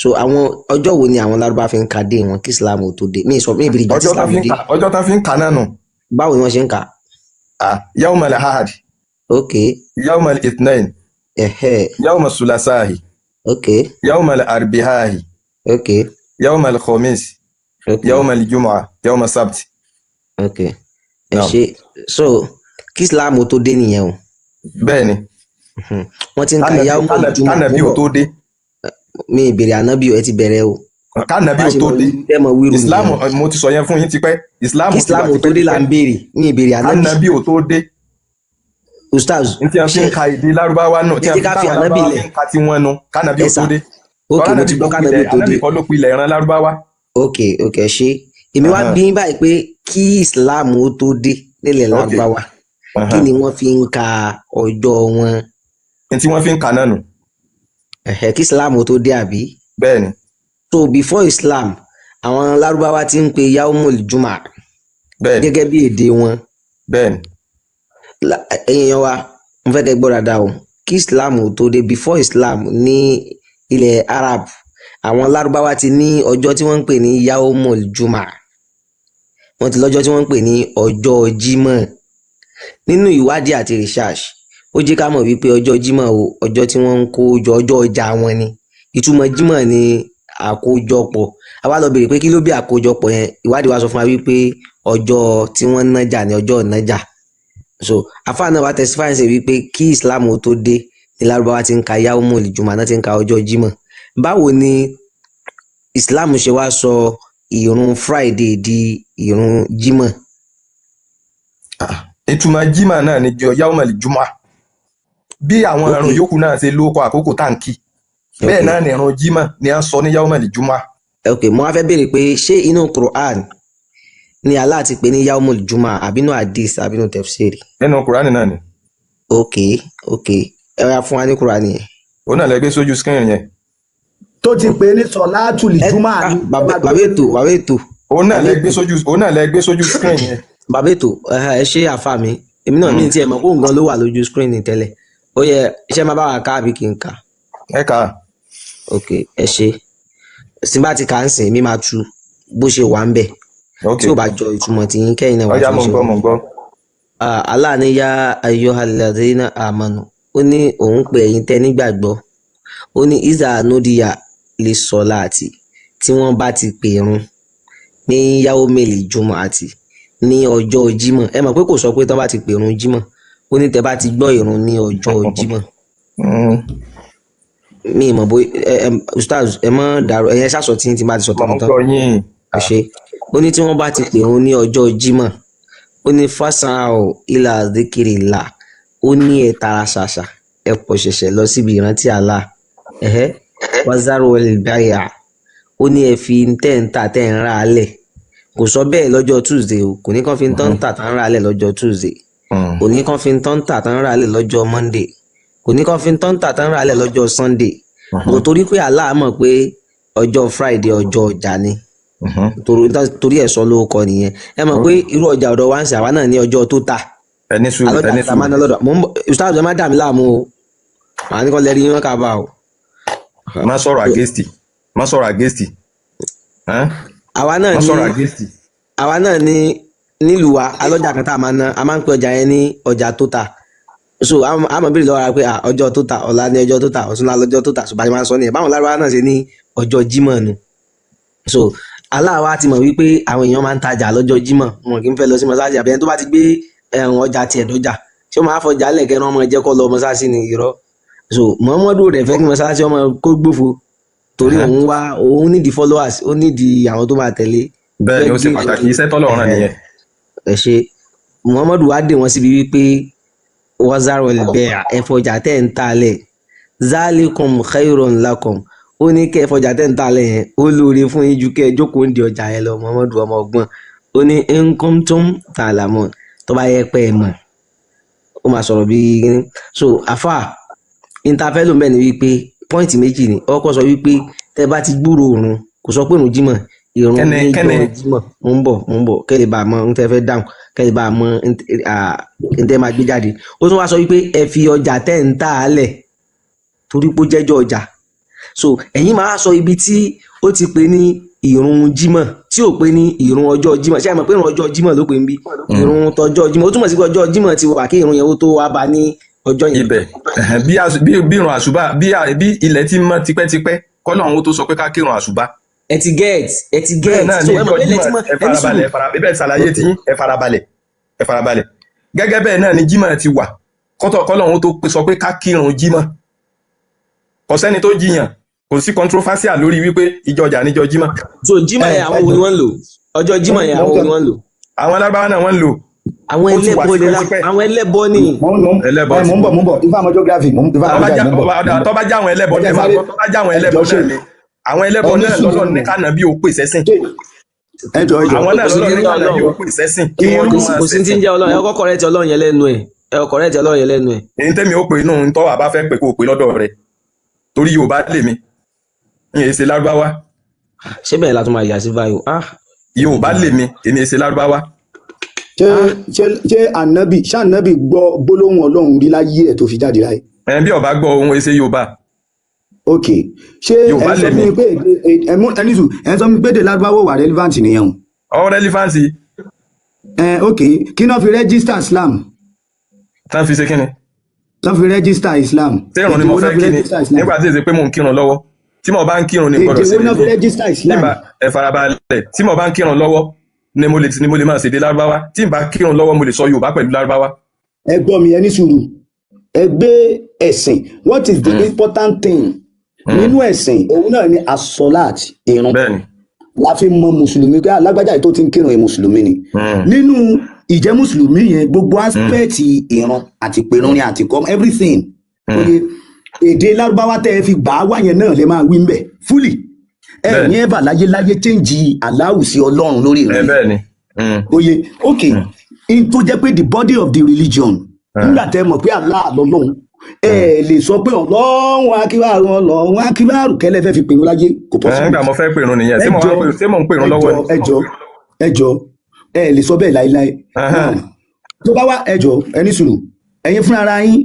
so àwọn ọjọ́ wo ni àwọn Lárúbáwá fi ń ka dé wọn kí Islam tó dé mi ìbìrì ìgbà tí Islam dé. ọjọ́ tá fi ń kà náà nù. báwo ni wọ́n ṣe ń kà. yawmal ahad. yawmal ithnain. yawmal sulasahi. yawmal arbihahi. yawmal khamis. yawmal jumu'ah yawmal sabt. ẹ ṣe so kí Islam tó dé nìyẹn o. bẹ́ẹ̀ni. wọ́n ti ń ka yawmal jumu'ah. kánábì ò tó dé. mi ìbéèrè ànábì ẹ ti bẹ̀rẹ̀ o. kánábì ò tó dé. Islam mo ti sọ yẹn fún yín tipẹ́. Islam ò tó dé là ń béèrè mi ìbéèrè ànábì. kánábì ò tó dé. Ustaz n tí a fi ń ka èdè Lárúbáwá nù tí a fi ń ka Lárúbáwá fi ń ka tiwọn nù kánábì ò tó dé. ok mo ti gbọ́ kánábì ò tó dé. ànábì kọ́ ló pilẹ̀ ìran Lárúbáwá. ok ṣe èmi wá bí báyìí pé kí Islam ó tó dé nílẹ̀ Lárúbáwá kí ni wọ́n fi ń ka ọjọ́ wọn. n tí wọ́n fi ń ka náà nù. kí Islam ó tó dé àbí. bẹ́ẹ̀ni. so before Islam àwọn Lárúbáwá ti ń pe yaumul juma gẹ́gẹ́ bí èdè wọn. bẹ́ẹ̀ni. èèyàn wa mo fẹ́ kẹ́ gbọ́ dáadáa o kí Islam ó tó dé before Islam ní ilẹ̀ Arab àwọn Lárúbáwá ti ní ọjọ́ tí wọ́n ń pè ní yaumul juma wọ́n ti lọ́jọ́ tí wọ́n ń pè ní ọjọ́ Jímọ̀ nínú ìwádìí àti research ó jẹ́ ká mọ̀ wípé ọjọ́ Jímọ̀ o ọjọ́ tí wọ́n ń kó jọ ọjọ́ ọjà wọn ni ìtumọ̀ Jímọ̀ ni àkójọpọ̀ àwa lọ béèrè pé kí ló bí àkójọpọ̀ yẹn ìwádìí wa sọ fún wa wípé ọjọ́ tí wọ́n ń nájà ni ọjọ́ nájà so àfáà náà wá testify ṣe wípé kí Islam ó tó dé ní Lárúbáwá ti ń ka yaumul juma náà ti ń ka ọjọ́ Jímọ̀ báwo ni Islam ṣe wá sọ ìrun Friday di ìrun Jímọ̀. ìtumọ̀ Jímọ̀ náà ni yaumul juma bí àwọn ìrun yòókù náà ṣe lóko àkókò táǹkì bẹ́ẹ̀ náà ni ìrun Jímọ̀ ni a ń sọ ní yaumul juma. ok mo wá fẹ́ béèrè pé ṣé inú Quran ni Allah ti pè ní yaumul juma àbínú hadith àbínú tafsiri. nínú Quran náà ni. ok ẹ wá fún wa ní Quran yẹn. ó náà lẹ gbé sójú screen yẹn. tó ti pè ní sọ̀látùl júmà ní. bàbá ètò. ó náà lẹ gbé sójú screen yẹn. bàbá ètò ẹ ṣe àfa mi èmi náà mi ti ẹ̀ mọ̀ kó nǹkan ló wà lójú screen ní tẹ́lẹ̀ ó yẹ iṣẹ́ máa bá wa ká àbí kí n kà. ẹ kà. ok ẹ ṣe síbá ti kà ń sìn mí máa tu bó ṣe wà ń bẹ̀ tí ò bá jọ ìtumọ̀ tí yín kẹ́yìn náà wà tó ṣe. ọjà mọ̀ gbọ́. Allah ní yá ayyuhal ladhina amanu ó ní òun pè ẹ̀yin tẹ́ nígbàgbọ́ ó ní iza nudiya lè sọ láti tí wọ́n bá ti pè irun ní yaumil jumu'ati ní ọjọ́ Jímọ̀ ẹ mọ̀ pé kò sọ pé tán bá ti pè irun Jímọ̀ ó ní tẹ́ bá ti gbọ́ irun ní ọjọ́ Jímọ̀. mi mọ̀ bó Ustaz ẹ mọ̀ dàrú ẹ̀yẹ sàsọ tí ti bá ti sọ tán tán ṣe ó ní tí wọ́n bá ti pè irun ní ọjọ́ Jímọ̀ ó ní fas'au ila dhikrillah ó ní ẹ tara ṣàṣà ẹ pọ̀ ṣẹ̀ṣẹ̀ lọ síbi ìrántí Allah wazaru al-bay'a ó ní ẹ fi tẹ́ǹtà tẹ́ ń ra alẹ̀ kò sọ bẹ́ẹ̀ lọ́jọ́ Tuesday o kò ní kàn fi tọ́ǹtà tán ra alẹ̀ lọ́jọ́ Tuesday kò ní kàn fi tọ́ǹtà tán ra alẹ̀ lọ́jọ́ Monday kò ní kàn fi tọ́ǹtà tán ra alẹ̀ lọ́jọ́ Sunday kò torí pé Allah mọ̀ pé ọjọ́ Friday ọjọ́ ọjà ni torí ẹ̀ sọ ló kọ nìyẹn ẹ mọ̀ pé irú ọjà ọ̀dọ̀ wa ń ṣe àwa náà ní ọjọ́ tó ta ẹni sùúrù Ustaz ẹ má dà mí láàmú o màá ní kọ́ lẹ́rí yín wọ́n kà bá o. má sọ̀rọ̀ àgẹ́sì. àwa náà ní nílùú wa alọ́jà kan tá a máa ná a máa ń pe ọjà yẹn ní ọjà tó ta so a máa béèrè lọ́wọ́ ara pé ọjọ́ tó ta ọ̀la ní ọjọ́ tó ta ọ̀túnla lọ́jọ́ tó ta ṣùgbọ́n a máa ń sọ nìyẹn báwọn Lárúbáwá náà ṣe ní ọjọ́ Jímọ̀ nu so Allah wa ti mọ̀ wípé àwọn èèyàn máa ń tajà lọ́jọ́ Jímọ̀ wọn kì í fẹ́ lọ sí mọ́sáàsì àbẹ̀yẹn tó bá ti gbé ọjà tiẹ̀ dọ́jà ṣé o máa fọjà lẹ̀kẹ́ náà ọmọ ẹ̀jẹ̀ kọ́ lọ mọ́sáàsì ní irọ́ so Muhammadu rẹ̀ fẹ́ kí mọ́sálásí ọmọ kó gbófo torí òun nídìí followers ó nídìí àwọn tó máa tẹ̀lé. bẹ́ẹ̀ ni ó ṣe pàtàkì iṣẹ́ tọ́lọ̀ ọ̀ràn nìyẹn. ẹ ṣe Muhammadu wá dé wọn síbi wípé wazaro bẹ́ẹ̀ ẹ̀fọ́jà tẹ̀ ń talẹ̀ zalikum khairun lakum ó ní kẹ́ ẹ̀fọ́jà tẹ̀ ń talẹ̀ yẹn ó lóore fún yín ju kẹ́ ẹ jókòó ń di ọjà yẹn lọ. Muhammadu ọmọ ọgbọ́n ó ní nkuntum ta'lamun tó bá yẹ pé ẹ mọ̀ ó máa sọ̀rọ̀ bí gíní. so afa interfelo mẹ́ni wípé pọ́ìntì méjì ni ọkọ̀ sọ wípé tẹ́ bá ti gbúrò òrùn kò sọ pé òrùn jímọ̀ ìrùn níjọ́ jímọ̀ mo ń bọ̀ kẹ́ lè bá a mọ ohun tẹ́ fẹ́ dáhùn kẹ́ lè bá a mọ ohun tẹ́ máa gbé jáde. ó tún wá sọ wípé ẹ fi ọjà tẹ́ ń tà á lẹ̀ torí pé ó jẹ́jọ́ ọjà. so ẹ̀yin máa sọ ibi tí ó ti pè ní ìrun jímọ̀ tí ò pé ní ìrun ọjọ́ jímọ̀ ṣé ẹ mọ̀ pé ìrun ọjọ́ jímọ̀ ló pè ń bí ìrun tọjọ́ jímọ̀ ó túmọ̀ sí pé ọjọ́ jímọ̀ ti wà kí ìrun yẹn ó tó wá bá ní ọjọ́ yẹn. ibẹ̀ bí ìrun àṣùbà bí ilẹ̀ ti mọ́ tipẹ́tipẹ́ kọ́lọ́run ó tó sọ pé ká kírun àṣùbà. ẹ ti get so ẹ mọ̀ pé ilẹ̀ ti mọ́ ẹ farabalẹ̀ bẹ́ẹ̀ ṣàlàyé tí ẹ farabalẹ̀ gẹ́gẹ́ bẹ́ẹ̀ náà ni jímọ̀ ti wà kọ́lọ́run ó tó sọ pé ká kírun jímọ̀ kò sẹ́ni tó jiyàn kò sí controversial lórí wípé ìjọ ọjà níjọ jímọ̀. so jímọ̀ yẹn àwọn wo ni wọ́n ń lò ọjọ́ jímọ̀ yẹn àwọn wo ni wọ́n ń lò. àwọn alábáwá náà wọ́n ń lò. àwọn ẹlẹ́bọ ni. mo ń bọ̀ ifá mọ geography mo ń bọ̀. tó bá já àwọn ẹlẹ́bọ náà ni àwọn ẹlẹ́bọ náà lọ́lọ́ ní kànáà bí ó pè sẹ́sìn. àwọn náà lọ́lọ́ ní kànáà bí ó pè sẹ́sìn. kò sí ti ń jẹ́ ọlọ́run ẹ kọ́kọ́ rẹ̀ ti ọlọ́run yẹn lẹ́nu ẹ̀ èyí tẹ́mi ó pè inú tọ́wà bá fẹ́ pè kó pè lọ́dọ̀ rẹ̀ torí Yorùbá lè mi ìyẹn ṣe Lárúbáwá. ṣé bẹ́ẹ̀ la tún máa yà sí báyìí. Yorùbá lè mi èmi ṣe Lárúbáwá. ṣé ànábì gbọ́ gbólóhùn Ọlọ́run rí láyé ẹ̀ tó fi jáde láyé. bí ọba gbọ́ ohun ẹsẹ̀ Yorùbá. ok ṣé ẹ sọ fún mi pé ẹ sọ fún mi pé èdè Lárúbáwá wà relevant nìyẹn o. ọ relevant. ok kí náà fi register Islam. tán fi ṣe kí ni. tán fi register Islam. tẹ́rùn ni mo fẹ́ kí ni nígbà tí èsì pé mò ń kírun lọ́wọ́ tí mo bá ń kírun ní gbọ́dọ̀ sí nígbà ẹ farabalẹ̀ tí mo bá ń kírun lọ́wọ́ ni mo lè máa ṣèdè Lárúbáwá tí n bá kírun lọ́wọ́ mo lè sọ Yorùbá pẹ̀lú Lárúbáwá. ẹ gbọ́ mi ẹ ní sùúrù ẹ gbé ẹ̀sìn what is the important thing nínú ẹ̀sìn òun náà ni asọ́láàt ìrun la fi mọ mùsùlùmí pé alágbájá tó ti ń kírun ẹ̀ mùsùlùmí ni nínú ìjẹ́ mùsùlùmí yẹn gbogbo aspect ìrun àti pèrún ni àti kọ́ everything èdè Lárúbáwá tẹ́ ẹ fi gbà á wá yẹn náà lè máa wí ń bẹ̀ fully ẹ ní ẹ bà láyé change Allahu sí Ọlọ́run lórí rẹ̀ oye ok in tó jẹ́ pé the body of the religion nígbà tẹ́ mọ̀ pé Allah lọ́lọ́run ẹ lè sọ pé Ọlọ́run akíbárù kẹ́lẹ́ fẹ́ fi pèrún láyé kò pọ̀ sí. nígbà mo fẹ́ pèrún nìyẹn ṣé mo ń pèrún lọ́wọ́ ni. ẹjọ́ ẹ lè sọ bẹ́ẹ̀ láíláí tó bá wá ẹjọ́ ẹni sùúrù ẹ̀yin fúnra ara yín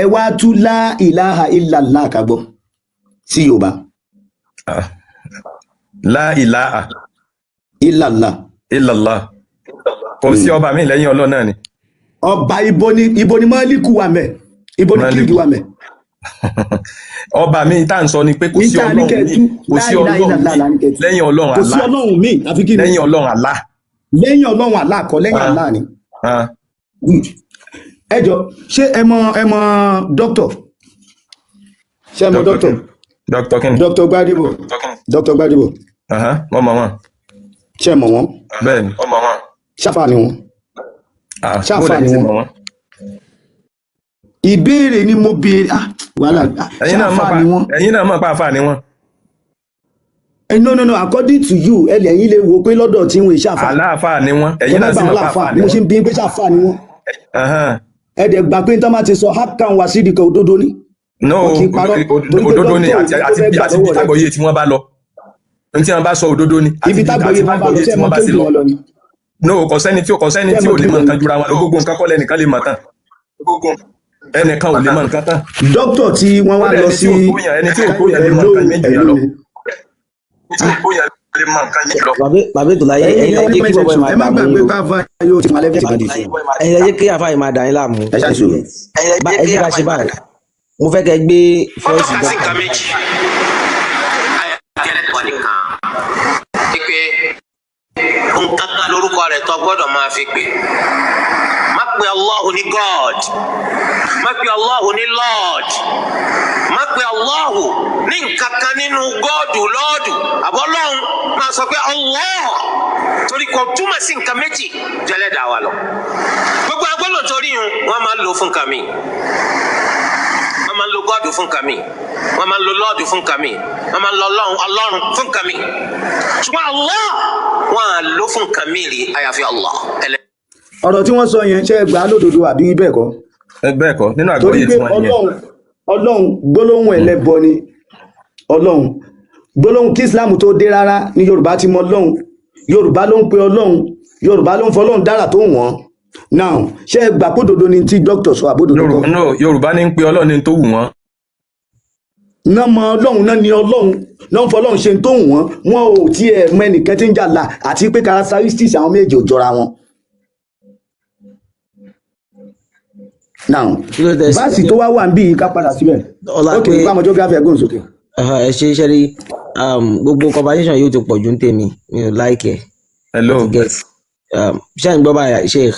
ẹ wá tú la ilaha illallah kagbọ́ sí Yorùbá. la ilaha illallah kò sí ọba mi lẹ́yìn Ọlọ́run náà ni. ọba ibo ni mọ́líkù wà mẹ́ ibo ni kílíkì wà mẹ́. ọba mi tá à ń sọ ni pé kò sí Ọlọ́run mi lẹ́yìn Ọlọ́run Allah kò sí Ọlọ́run mi àfi kí ni lẹ́yìn Ọlọ́run Allah. lẹ́yìn Ọlọ́run Allah kọ́ lẹ́yìn Allah ni. ẹjọ ṣé ẹ mọ dókítà ṣé ẹ mọ dókítà. dókítà kí ni. dókítà Gbádébọ̀. wọ́n mọ̀ wọ́n. ṣé ẹ mọ̀ wọ́n. bẹ́ẹ̀ni wọ́n mọ̀ wọ́n. ṣáfà ni wọ́n. ṣáfà ni wọ́n. ìbéèrè ni mo béèrè wàhálà ṣáfà ni wọ́n. ẹ̀yin náà mọ̀ pé àfà ni wọ́n. no according to you ẹ̀yin lè wo pé lọ́dọ̀ tí wọ́n ṣáfà. aláàfà ni wọ́n ẹ̀yin náà sì mọ̀ pé àfà ni wọ́n. mo ṣe ń bí pé ṣáfà ni wọ́n. ẹ̀dẹ̀ gbà pé tán bá ti sọ hakan wá sídìí kan òdodo ni. no òdodo ni àti bí tágbọ̀yé tí wọ́n bá lọ ní tí wọ́n bá sọ òdodo ni àti bí tágbọ̀yé tí wọ́n bá sí lọ. no kò sẹ́ni tí ò lè mọ̀ nǹkan jura wọn lọ gbogbo nǹkan kọ́ lẹ́nìkan lè mọ̀ tán ẹnìkan ò lè mọ̀ nǹkan tán. dókítà tí wọ́n wá lọ sí ẹni tí ò kó yẹn lè mọ̀ nǹkan méjì yẹn lọ. bàbá ètò láyé ẹ̀yin lè jẹ́ kí bọ̀bọ̀ ẹ̀ máa dà yín ẹ̀yin lè jẹ́ kí àfa yìí máa dà yín láàmú ẹ jẹ́ ká ṣe báyìí mo fẹ́ kẹ́ gbé fọ́ọ̀sì dọ́kítà. nǹkan kan lórúkọ rẹ̀ tó gbọ́dọ̀ máa fi pè má pe Allah ní God, má pe Allah ní Lord, má pe Allah ní nǹkan kan nínú gọ́ọ̀dù lọ́ọ̀dù àbọ́lọ́hún, máa sọ pé Allah torí kò túmọ̀ sí nǹkan méjì jẹ́lẹ́dàá wa lọ. Gbogbo agbọ́dọ̀ torí yun wọ́n máa ń lò fún kàmí, wọ́n máa ń lo gọ́ọ̀dù fún kàmí, wọ́n máa ń lo lọ́ọ̀dù fún kàmí, wọ́n máa ń lo ọlọ́run fún kàmí, ṣùgbọ́n Allah wọ́n á lò fún kàmí rí àyàfi Allah. ọ̀rọ̀ tí wọ́n sọ yẹn ṣe gbà á lódodo àbí bẹ́ẹ̀ kọ́? bẹ́ẹ̀ kọ́ nínú torí àgbọ́yé pé tí wọ́n yẹn. ọlọ́run gbólóhùn ẹlẹ́bọ ni ọlọ́run, gbólóhùn kí Islam tó dé rárá ní Yorùbá ti mọ ọlọ́run, Yorùbá ló ń pe ọlọ́run, Yorùbá ló ń fọ ọlọ́run dára tó wọ́n. now ṣe gbà pé òdodo ni tí dókítà sọ àbódodo kọ́? No, Yorùbá ní ń pe Ọlọ́run ní tó wù wọ́n. náà mọ ọlọ́run náà ni ọlọ́run náà ń fọ ọlọ́run ṣe tó wọ́n, wọn ò tiẹ̀ mọ ẹnìkan tí ń jà là àti pé characteristics àwọn méjì ò jọra wọn. now báàsì tó wá wà ń bí ká padà síbẹ̀ ok ìpamọ́ geography ẹ̀gbọ́n sókè. ẹ ṣe iṣẹ́ rí gbogbo conversation yóò ti pọ̀ ju ń tèmi, mi ò láìkẹ́. Hello. ṣé ń gbọ́ báyà sheikh?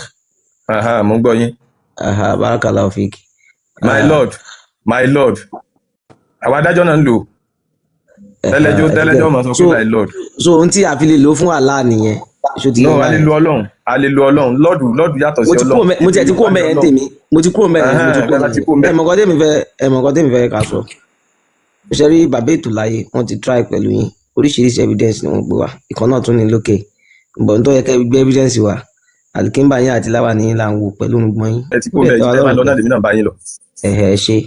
Mo ń gbọ́ yín. Barakallahu fik. My lord àwọn adájọ́ náà ń lò tẹ́lẹ́jọ́ máa sọ pé my lord. so ohun tí a fi lè lò fún Allah nìyẹn. no, a lè lo Ọlọ́run lọ́ọ̀dù yàtọ̀ sí Ọlọ́run. mo ti kúrò mẹ́rin tèmi, mo ti kúrò mẹ́rin. ẹ̀mọ̀kan tèmi fẹ́ ká sọ. ṣe rí bàbá ètò láyé wọ́n ti try pẹ̀lú yín, oríṣiríṣi evidence ni wọ́n gbé wá, ìkan náà tún ní lókè bọ̀ nítorí ẹ̀kẹ́ gbé evidence wa alikimba yín àti láwa ní là ń wò pẹ̀lú gbọ́n yín. ẹ ti kó bẹ́ẹ̀ ẹ máa lọ náà lèmi náà bá yín lọ. ẹ ṣe.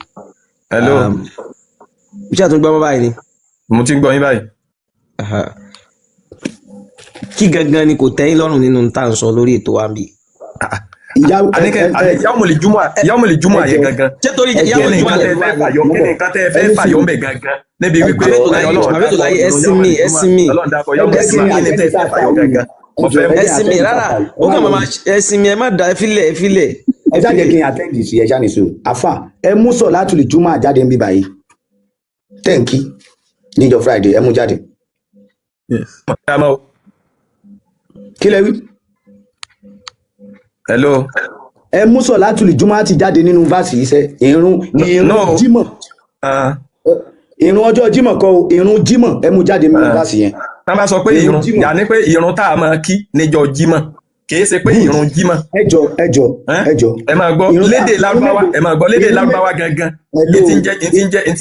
Hello. bí ṣe àtúngbọ́n báyìí ni. mo ti ń gbọ́ yín báyìí. kí gangan ni kò tẹ́yìn lọ́rùn nínú tá à ń sọ lórí ètò wa bí. ìyáwó lè júmọ̀ àyè gangan. ṣé torí ìyáwó lè júmọ̀ àyè gangan. kí ni nǹkan tẹ́ fẹ́ fàyọ̀ ń bẹ̀ gangan níbi wípé ẹ̀sìn mi ẹ̀sìn mi rárá ó kàn máa ẹ̀sìn mi ẹ má da ẹfílẹ̀. ẹ jáde kí n àtẹ́ǹdì sí ẹ ṣáà nìṣó àfà ẹ mú sọ láti lè júmọ̀ àjáde ń bí báyìí tẹ́ǹkì níjọ́ Friday ẹ mú jáde. kí lẹ wí. Hello. ẹ mú sọ láti lè júmọ̀ àti jáde nínú fásì yìí sẹ ìrun jímọ̀ ìrun ọjọ́ jímọ̀ kọ́ o ìrun jímọ̀ ẹ mú jáde nínú fásì yẹn. tá bá sọ pé ìrun yà ní pé ìrun tá a máa kí níjọ́ jímọ̀ kìí ṣe pé ìrun jímọ̀. ẹjọ ẹ máa gbọ́ lédè Lárúbáwá ẹ máa gbọ́ lédè Lárúbáwá gangan n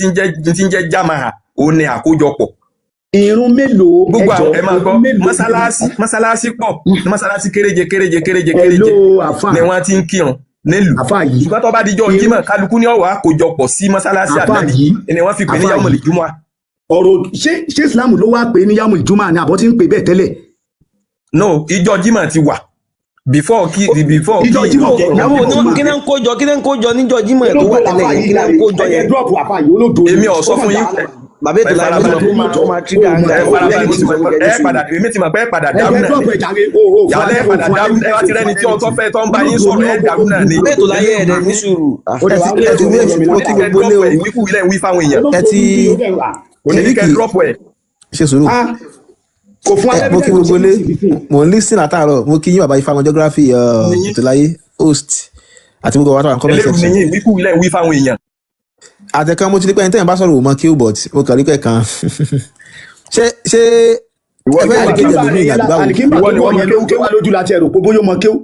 ti ń jẹ́ jamaha ó ní àkójọpọ̀. ìrun mélòó gbogbo àwọn ẹ máa gbọ́ mọ́sálásí pọ̀ mọ́sálásí kéréje ni wọ́n ti ń kírun nílùú. ṣùgbọ́n tó bá dijọ́ jímọ̀ kálukú ní ọ̀wọ́ àkójọpọ̀ sí mọ́sálásí ànábì ni wọ́n fi pè ní yàmùlì jùmọ̀. ọ̀rọ̀ ṣé Islam ló wá pè ní yàmùlì jùmọ̀ ni àbọ̀ tí ń pè bẹ́ẹ̀ tẹ́lẹ̀. no ìjọ jímọ̀ ti wà before kí ìjọ jímọ̀ kí náà ń kójọ níjọ jímọ̀ ẹ̀ tó wà tẹ́lẹ̀ yẹn kí náà ń kójọ yẹn. èmi ò sọ fún yín. bàbá ètò láyé ó máa tírígà ń ga èmi ti mọ̀ pé ẹ padà dàrú náà yàrá ẹ padà dàrú ẹ wá ti rẹ́ni tí ọtọ́ fẹ́ tó ń bá yín sọ̀rọ̀ ẹ dàrú náà ni. bàbá ètò láyé ẹ̀dẹ̀ ní sùúrù. ẹ ti mo kí gbogbo lé o ìwíkú ilẹ̀ ń wí fáwọn èèyàn. ẹ ti oníkẹ́ drop ẹ̀. ṣe sùúrù mo kí gbogbo lé mo ń lísìn àtàárọ̀ mo kí yín bàbá Ifáwọn geography ètò láyé host àti gbogbo àwọn comment section. eléyìí ni ìwíkú ilẹ̀ ń wí fáwọn èèyàn. àtẹ̀kan mo ti ní pé ẹni tẹ́yìn bá sọ̀rọ̀ òmọ kí ó bọ̀t mo kàn rí pẹ̀ kan ṣé ẹgbẹ́ àdìkéjì ẹ̀lòmí ìyàgbá wo. ìwọ ni wọ́n mọ kéwú lójú láti ẹ̀rọ pé bóyá mọ kéwú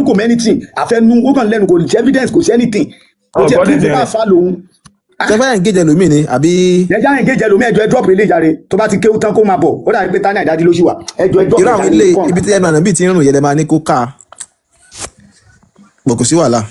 kò mọ anything àfẹnú ó kàn lẹ́nu kò ní evidence kò sí anything kò tiẹ̀ tó fún bá fa lòun. ṣẹfẹ́ àdìkéjì ẹ̀lòmí ni àbí. ẹja àdìkéjì ẹ̀lòmí ẹjọ́ ẹ drop ilé ìjàre tó bá ti kéwú tán kó máa bọ̀ ó dàbí pé tani àdádi lóṣù wa ẹjọ́ ẹ drop irú àwọn ilé ibi tí ẹnu àná bíi ti ń rùn yẹlẹ máa ní kó ká pọ̀ kò sí wàhálà.